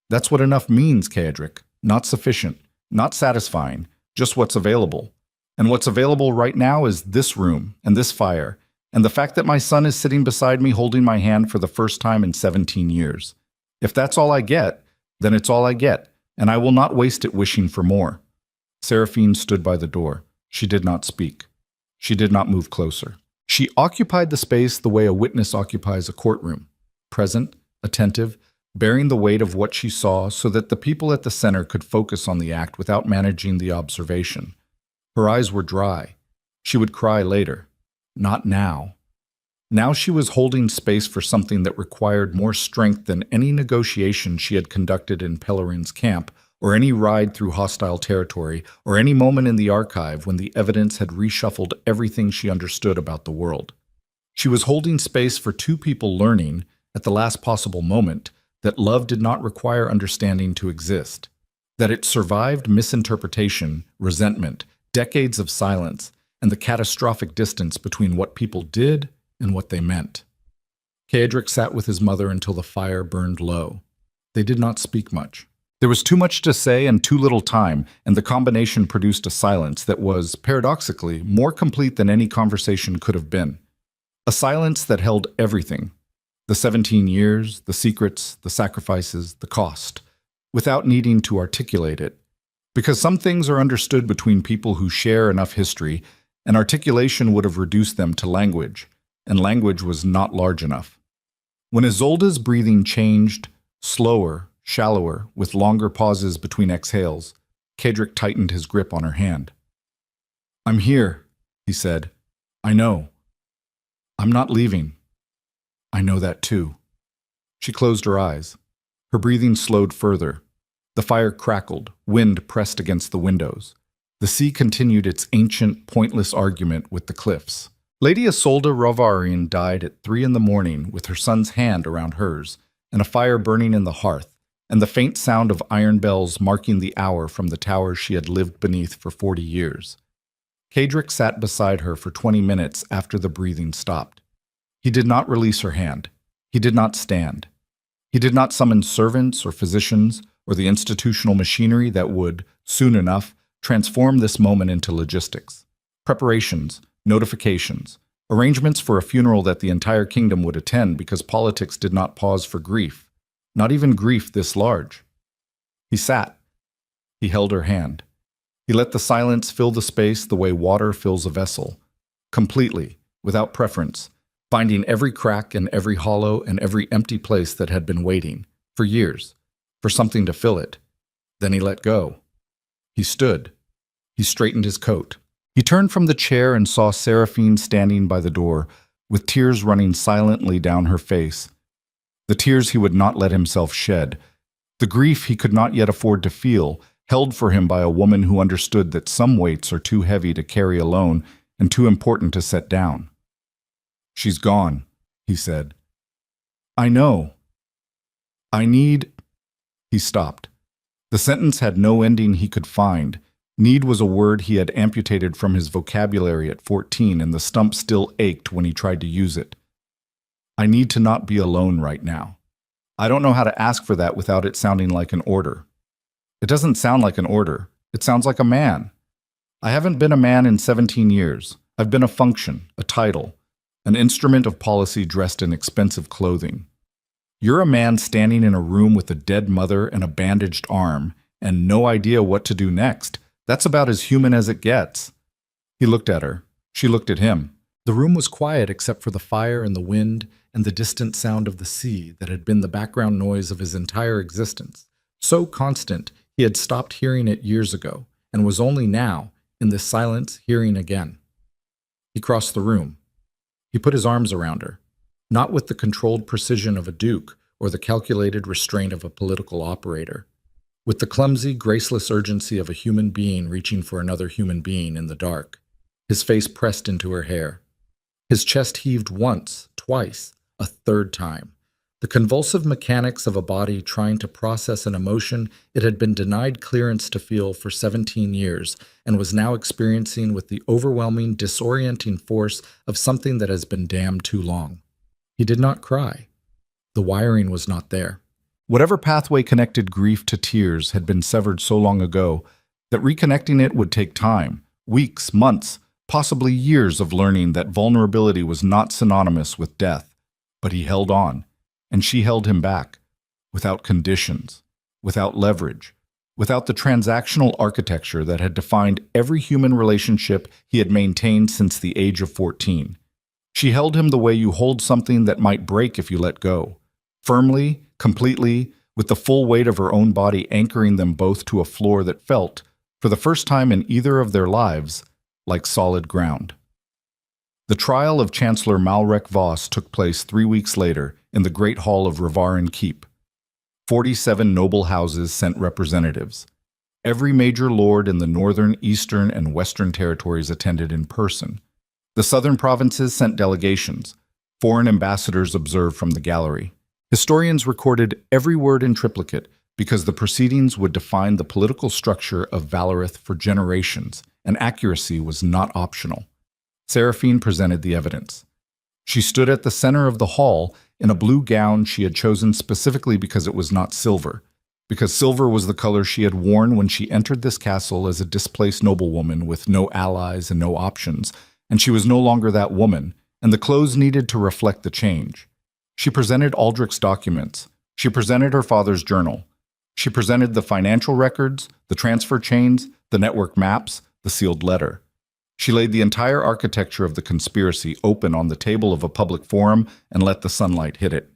That's what enough means, Kaedric. Not sufficient, not satisfying, just what's available. And what's available right now is this room and this fire, and the fact that my son is sitting beside me holding my hand for the first time in 17 years. If that's all I get, then it's all I get, and I will not waste it wishing for more." Seraphine stood by the door. She did not speak. She did not move closer. She occupied the space the way a witness occupies a courtroom, present, attentive, bearing the weight of what she saw so that the people at the center could focus on the act without managing the observation. Her eyes were dry. She would cry later. Not now. Now she was holding space for something that required more strength than any negotiation she had conducted in Pellerin's camp, or any ride through hostile territory, or any moment in the archive when the evidence had reshuffled everything she understood about the world. She was holding space for two people learning, at the last possible moment, that love did not require understanding to exist, that it survived misinterpretation, resentment, decades of silence, and the catastrophic distance between what people did and what they meant. Kaedric sat with his mother until the fire burned low. They did not speak much. There was too much to say and too little time, and the combination produced a silence that was, paradoxically, more complete than any conversation could have been. A silence that held everything. The 17 years, the secrets, the sacrifices, the cost, without needing to articulate it. Because some things are understood between people who share enough history, and articulation would have reduced them to language, and language was not large enough. When Isolde's breathing changed, slower, shallower, with longer pauses between exhales, Kaedric tightened his grip on her hand. "I'm here," he said. "I know. I'm not leaving. I know that too." She closed her eyes. Her breathing slowed further. The fire crackled, wind pressed against the windows. The sea continued its ancient, pointless argument with the cliffs. Lady Isolde Rovarian died at 3 a.m. with her son's hand around hers, and a fire burning in the hearth, and the faint sound of iron bells marking the hour from the towers she had lived beneath for 40 years. Kaedric sat beside her for 20 minutes after the breathing stopped. He did not release her hand. He did not stand. He did not summon servants or physicians or the institutional machinery that would, soon enough, transform this moment into logistics. Preparations, notifications, arrangements for a funeral that the entire kingdom would attend because politics did not pause for grief, not even grief this large. He sat. He held her hand. He let the silence fill the space the way water fills a vessel, completely, without preference, finding every crack and every hollow and every empty place that had been waiting, for years, for something to fill it. Then he let go. He stood. He straightened his coat. He turned from the chair and saw Seraphine standing by the door, with tears running silently down her face. The tears he would not let himself shed. The grief he could not yet afford to feel, held for him by a woman who understood that some weights are too heavy to carry alone and too important to set down. "She's gone," he said. "I know. I need—" He stopped. The sentence had no ending he could find. Need was a word he had amputated from his vocabulary at 14, and the stump still ached when he tried to use it. "I need to not be alone right now. I don't know how to ask for that without it sounding like an order. It doesn't sound like an order. It sounds like a man. I haven't been a man in 17 years. I've been a function, a title, an instrument of policy dressed in expensive clothing. You're a man standing in a room with a dead mother and a bandaged arm, and no idea what to do next. That's about as human as it gets." He looked at her. She looked at him. The room was quiet except for the fire and the wind and the distant sound of the sea that had been the background noise of his entire existence. So constant, he had stopped hearing it years ago, and was only now, in this silence, hearing again. He crossed the room. He put his arms around her, not with the controlled precision of a duke or the calculated restraint of a political operator, with the clumsy, graceless urgency of a human being reaching for another human being in the dark. His face pressed into her hair. His chest heaved once, twice, a third time. The convulsive mechanics of a body trying to process an emotion it had been denied clearance to feel for 17 years and was now experiencing with the overwhelming, disorienting force of something that has been damned too long. He did not cry. The wiring was not there. Whatever pathway connected grief to tears had been severed so long ago that reconnecting it would take time, weeks, months, possibly years of learning that vulnerability was not synonymous with death. But he held on. And she held him back, without conditions, without leverage, without the transactional architecture that had defined every human relationship he had maintained since the age of 14. She held him the way you hold something that might break if you let go, firmly, completely, with the full weight of her own body anchoring them both to a floor that felt, for the first time in either of their lives, like solid ground. The trial of Chancellor Malrek Voss took place 3 weeks later in the Great Hall of Revarin Keep. 47 noble houses sent representatives. Every major lord in the northern, eastern, and western territories attended in person. The southern provinces sent delegations. Foreign ambassadors observed from the gallery. Historians recorded every word in triplicate because the proceedings would define the political structure of Valarith for generations, and accuracy was not optional. Seraphine presented the evidence. She stood at the center of the hall in a blue gown she had chosen specifically because it was not silver, because silver was the color she had worn when she entered this castle as a displaced noblewoman with no allies and no options, and she was no longer that woman, and the clothes needed to reflect the change. She presented Aldrich's documents. She presented her father's journal. She presented the financial records, the transfer chains, the network maps, the sealed letter. She laid the entire architecture of the conspiracy open on the table of a public forum and let the sunlight hit it.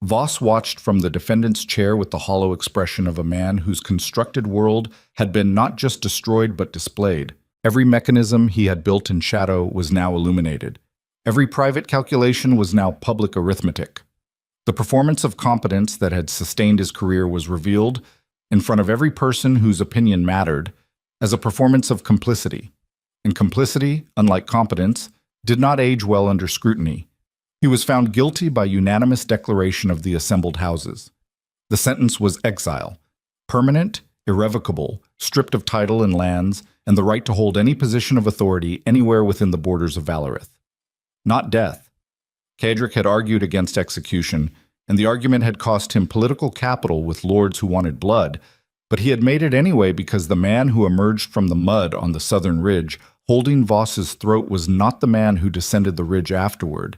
Voss watched from the defendant's chair with the hollow expression of a man whose constructed world had been not just destroyed but displayed. Every mechanism he had built in shadow was now illuminated. Every private calculation was now public arithmetic. The performance of competence that had sustained his career was revealed, in front of every person whose opinion mattered, as a performance of complicity. And complicity, unlike competence, did not age well under scrutiny. He was found guilty by unanimous declaration of the assembled houses. The sentence was exile, permanent, irrevocable, stripped of title and lands, and the right to hold any position of authority anywhere within the borders of Valarith. Not death. Cedric had argued against execution, and the argument had cost him political capital with lords who wanted blood, but he had made it anyway because the man who emerged from the mud on the southern ridge holding Voss's throat was not the man who descended the ridge afterward,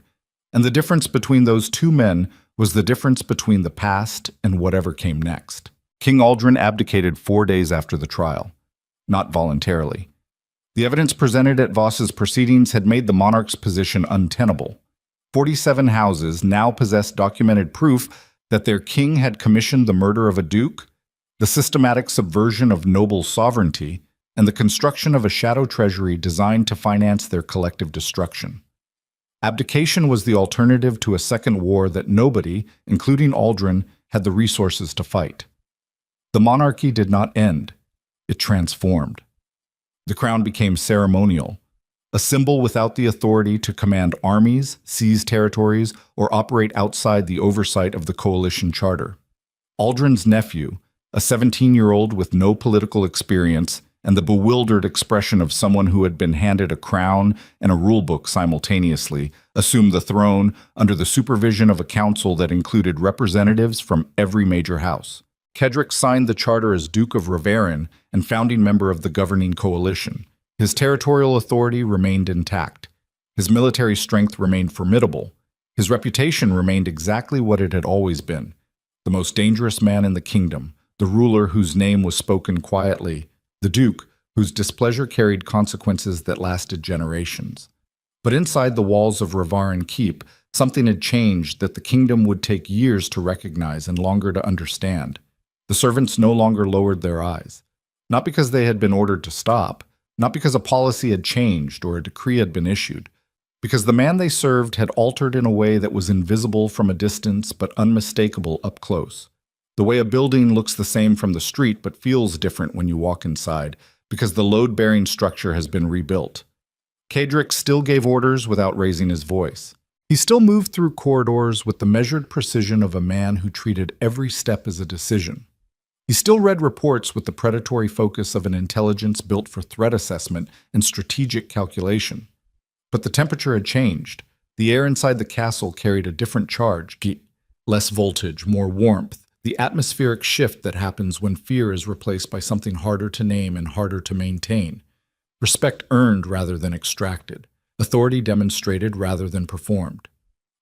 and the difference between those two men was the difference between the past and whatever came next. King Aldrin abdicated 4 days after the trial, not voluntarily. The evidence presented at Voss's proceedings had made the monarch's position untenable. 47 houses now possessed documented proof that their king had commissioned the murder of a duke, the systematic subversion of noble sovereignty, and the construction of a shadow treasury designed to finance their collective destruction. Abdication was the alternative to a second war that nobody, including Aldrin, had the resources to fight. The monarchy did not end. It transformed. The crown became ceremonial, a symbol without the authority to command armies, seize territories, or operate outside the oversight of the coalition charter. Aldrin's nephew, a 17-year-old with no political experience, and the bewildered expression of someone who had been handed a crown and a rulebook simultaneously, assumed the throne under the supervision of a council that included representatives from every major house. Cedric signed the charter as Duke of Revarin and founding member of the governing coalition. His territorial authority remained intact. His military strength remained formidable. His reputation remained exactly what it had always been: the most dangerous man in the kingdom, the ruler whose name was spoken quietly, the duke whose displeasure carried consequences that lasted generations. But inside the walls of Revarin Keep, something had changed that the kingdom would take years to recognize and longer to understand. The servants no longer lowered their eyes, not because they had been ordered to stop, not because a policy had changed or a decree had been issued, because the man they served had altered in a way that was invisible from a distance but unmistakable up close. The way a building looks the same from the street but feels different when you walk inside, because the load-bearing structure has been rebuilt. Kadric still gave orders without raising his voice. He still moved through corridors with the measured precision of a man who treated every step as a decision. He still read reports with the predatory focus of an intelligence built for threat assessment and strategic calculation. But the temperature had changed. The air inside the castle carried a different charge, less voltage, more warmth, the atmospheric shift that happens when fear is replaced by something harder to name and harder to maintain. Respect earned rather than extracted. Authority demonstrated rather than performed.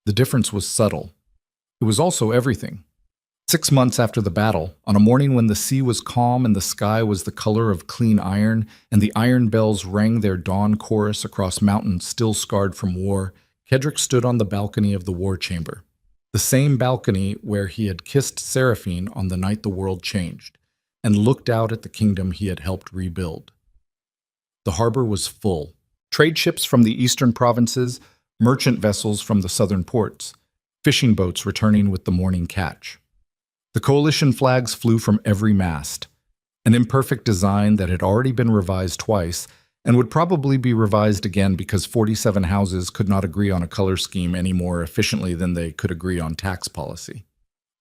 The difference was subtle. It was also everything. 6 months after the battle, on a morning when the sea was calm and the sky was the color of clean iron, and the iron bells rang their dawn chorus across mountains still scarred from war, Kedrick stood on the balcony of the war chamber. The same balcony where he had kissed Seraphine on the night the world changed, and looked out at the kingdom he had helped rebuild. The harbor was full. Trade ships from the eastern provinces, merchant vessels from the southern ports, fishing boats returning with the morning catch. The coalition flags flew from every mast, an imperfect design that had already been revised twice and would probably be revised again because 47 houses could not agree on a color scheme any more efficiently than they could agree on tax policy.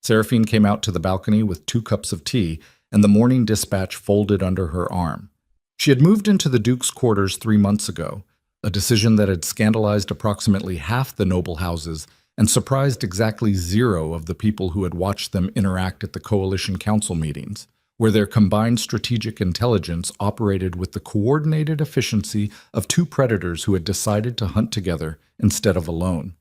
Seraphine came out to the balcony with 2 cups of tea and the morning dispatch folded under her arm. She had moved into the Duke's quarters 3 months ago, a decision that had scandalized approximately half the noble houses and surprised exactly 0 of the people who had watched them interact at the coalition council meetings, where their combined strategic intelligence operated with the coordinated efficiency of 2 predators who had decided to hunt together instead of alone.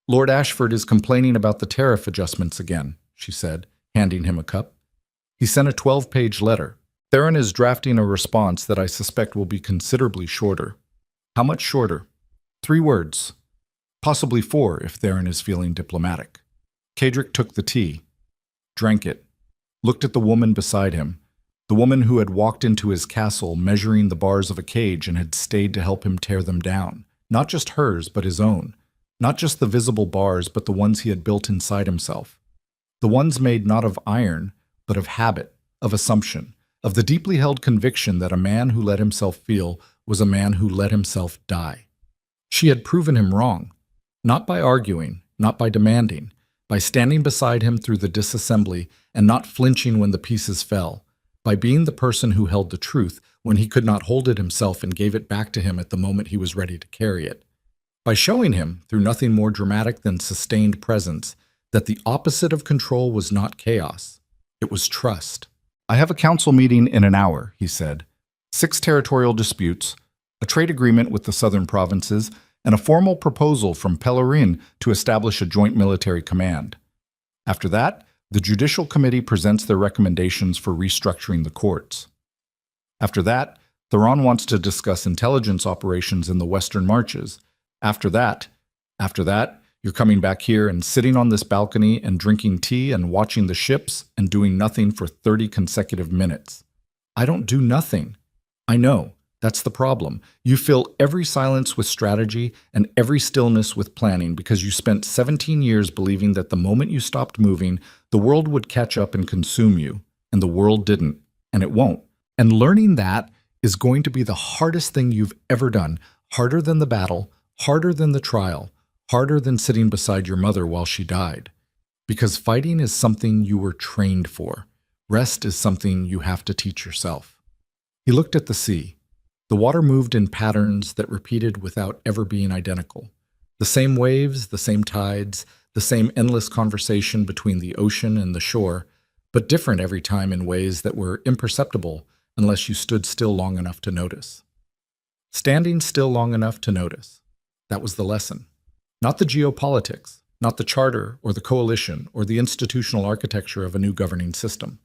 "Lord Ashford is complaining about the tariff adjustments again," she said, handing him a cup. "He sent a 12-page letter. Theron is drafting a response that I suspect will be considerably shorter." "How much shorter?" 3 words. Possibly 4 if Theron is feeling diplomatic. Kadric took the tea, drank it, looked at the woman beside him, the woman who had walked into his castle measuring the bars of a cage and had stayed to help him tear them down. Not just hers, but his own. Not just the visible bars, but the ones he had built inside himself. The ones made not of iron, but of habit, of assumption, of the deeply held conviction that a man who let himself feel was a man who let himself die. She had proven him wrong, not by arguing, not by demanding, by standing beside him through the disassembly and not flinching when the pieces fell, by being the person who held the truth when he could not hold it himself and gave it back to him at the moment he was ready to carry it, by showing him, through nothing more dramatic than sustained presence, that the opposite of control was not chaos, it was trust. "I have a council meeting in an hour," he said. 6 territorial disputes, a trade agreement with the southern provinces, and a formal proposal from Pellerin to establish a joint military command. After that, the Judicial Committee presents their recommendations for restructuring the courts. After that, Theron wants to discuss intelligence operations in the Western Marches. After that, you're coming back here and sitting on this balcony and drinking tea and watching the ships and doing nothing for 30 consecutive minutes. I don't do nothing. I know. That's the problem. You fill every silence with strategy and every stillness with planning because you spent 17 years believing that the moment you stopped moving, the world would catch up and consume you. And the world didn't. And it won't. And learning that is going to be the hardest thing you've ever done. Harder than the battle, harder than the trial, harder than sitting beside your mother while she died. Because fighting is something you were trained for. Rest is something you have to teach yourself. He looked at the sea. The water moved in patterns that repeated without ever being identical. The same waves, the same tides, the same endless conversation between the ocean and the shore, but different every time in ways that were imperceptible unless you stood still long enough to notice. Standing still long enough to notice. That was the lesson. Not the geopolitics, not the charter or the coalition or the institutional architecture of a new governing system.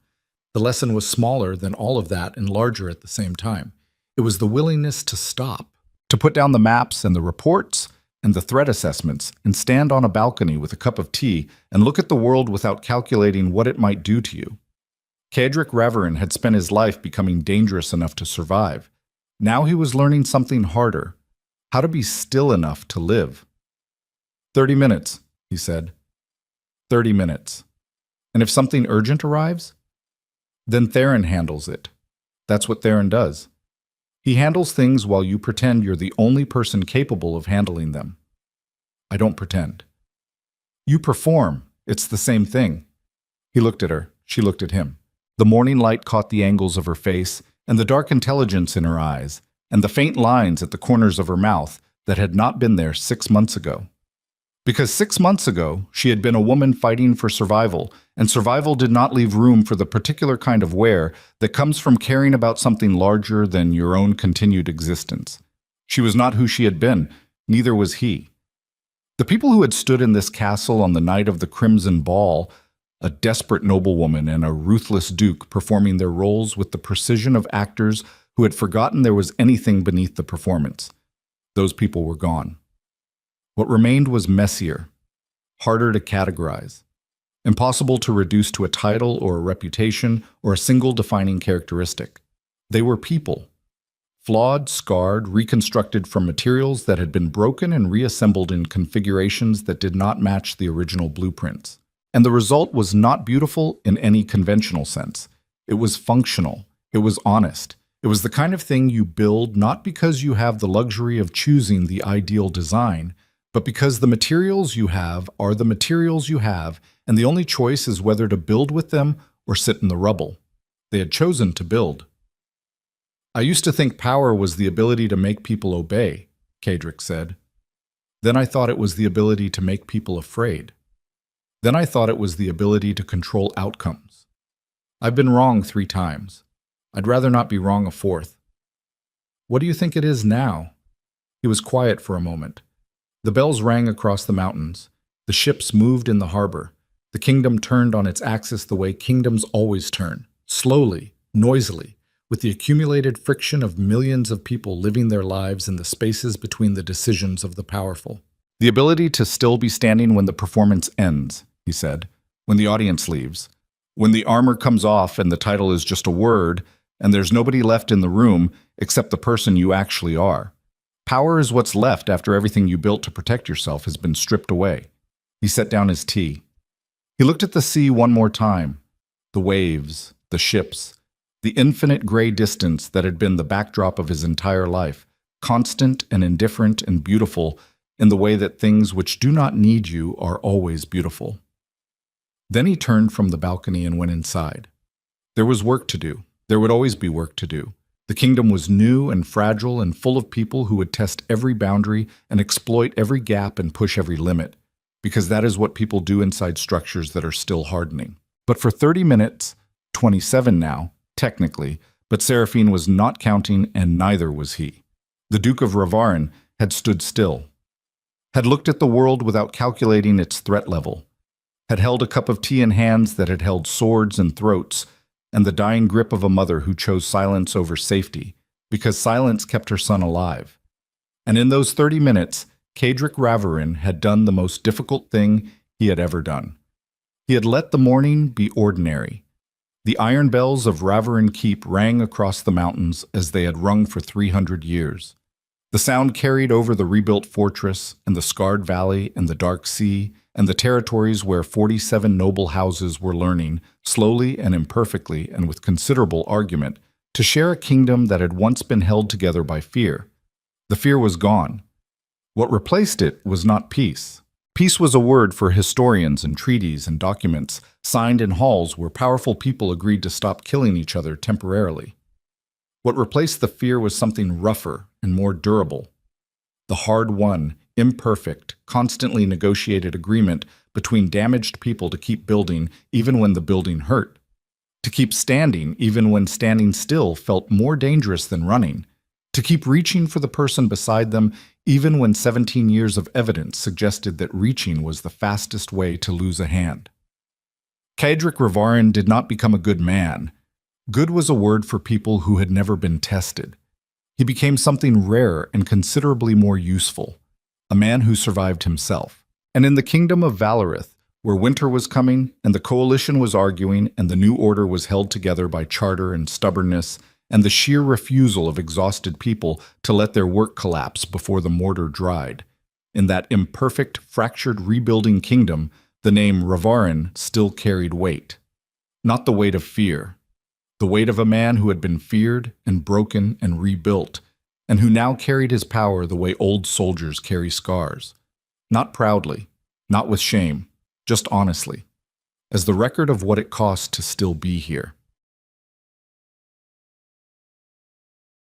The lesson was smaller than all of that and larger at the same time. It was the willingness to stop, to put down the maps and the reports and the threat assessments and stand on a balcony with a cup of tea and look at the world without calculating what it might do to you. Kadric Raverin had spent his life becoming dangerous enough to survive. Now he was learning something harder, how to be still enough to live. 30 minutes, he said. 30 minutes. And if something urgent arrives, then Theron handles it. That's what Theron does. He handles things while you pretend you're the only person capable of handling them. I don't pretend. You perform. It's the same thing. He looked at her. She looked at him. The morning light caught the angles of her face, and the dark intelligence in her eyes, and the faint lines at the corners of her mouth that had not been there 6 months ago. Because 6 months ago, she had been a woman fighting for survival, and survival did not leave room for the particular kind of wear that comes from caring about something larger than your own continued existence. She was not who she had been, neither was he. The people who had stood in this castle on the night of the Crimson Ball, a desperate noblewoman and a ruthless duke performing their roles with the precision of actors who had forgotten there was anything beneath the performance. Those people were gone. What remained was messier, harder to categorize, impossible to reduce to a title or a reputation or a single defining characteristic. They were people, flawed, scarred, reconstructed from materials that had been broken and reassembled in configurations that did not match the original blueprints. And the result was not beautiful in any conventional sense. It was functional. It was honest. It was the kind of thing you build not because you have the luxury of choosing the ideal design, but because the materials you have are the materials you have, and the only choice is whether to build with them or sit in the rubble. They had chosen to build. I used to think power was the ability to make people obey, Kadric said. Then I thought it was the ability to make people afraid. Then I thought it was the ability to control outcomes. I've been wrong 3 times. I'd rather not be wrong a 4th. What do you think it is now? He was quiet for a moment. The bells rang across the mountains. The ships moved in the harbor. The kingdom turned on its axis the way kingdoms always turn, slowly, noisily, with the accumulated friction of millions of people living their lives in the spaces between the decisions of the powerful. The ability to still be standing when the performance ends, he said, when the audience leaves, when the armor comes off and the title is just a word, and there's nobody left in the room except the person you actually are. Power is what's left after everything you built to protect yourself has been stripped away. He set down his tea. He looked at the sea one more time, the waves, the ships, the infinite gray distance that had been the backdrop of his entire life, constant and indifferent and beautiful in the way that things which do not need you are always beautiful. Then he turned from the balcony and went inside. There was work to do. There would always be work to do. The kingdom was new and fragile and full of people who would test every boundary and exploit every gap and push every limit, because that is what people do inside structures that are still hardening. But for 30 minutes, 27 now, technically, but Seraphine was not counting and neither was he. The Duke of Ravarin had stood still, had looked at the world without calculating its threat level, had held a cup of tea in hands that had held swords and throats, and the dying grip of a mother who chose silence over safety, because silence kept her son alive. And in those 30 minutes, Kadric Ravarin had done the most difficult thing he had ever done. He had let the morning be ordinary. The iron bells of Ravarin Keep rang across the mountains as they had rung for 300 years. The sound carried over the rebuilt fortress and the scarred valley and the dark sea and the territories where 47 noble houses were learning, slowly and imperfectly and with considerable argument, to share a kingdom that had once been held together by fear. The fear was gone. What replaced it was not peace. Peace was a word for historians and treaties and documents signed in halls where powerful people agreed to stop killing each other temporarily. What replaced the fear was something rougher and more durable. The hard-won, imperfect, constantly negotiated agreement between damaged people to keep building even when the building hurt, to keep standing even when standing still felt more dangerous than running, to keep reaching for the person beside them even when 17 years of evidence suggested that reaching was the fastest way to lose a hand. Kadric Ravarin did not become a good man. Good was a word for people who had never been tested. He became something rare and considerably more useful, a man who survived himself. And in the kingdom of Valarith, where winter was coming and the coalition was arguing and the new order was held together by charter and stubbornness and the sheer refusal of exhausted people to let their work collapse before the mortar dried, in that imperfect, fractured, rebuilding kingdom, the name Ravarin still carried weight. Not the weight of fear, the the weight of a man who had been feared and broken and rebuilt, and who now carried his power the way old soldiers carry scars. Not proudly, not with shame, just honestly, as the record of what it cost to still be here.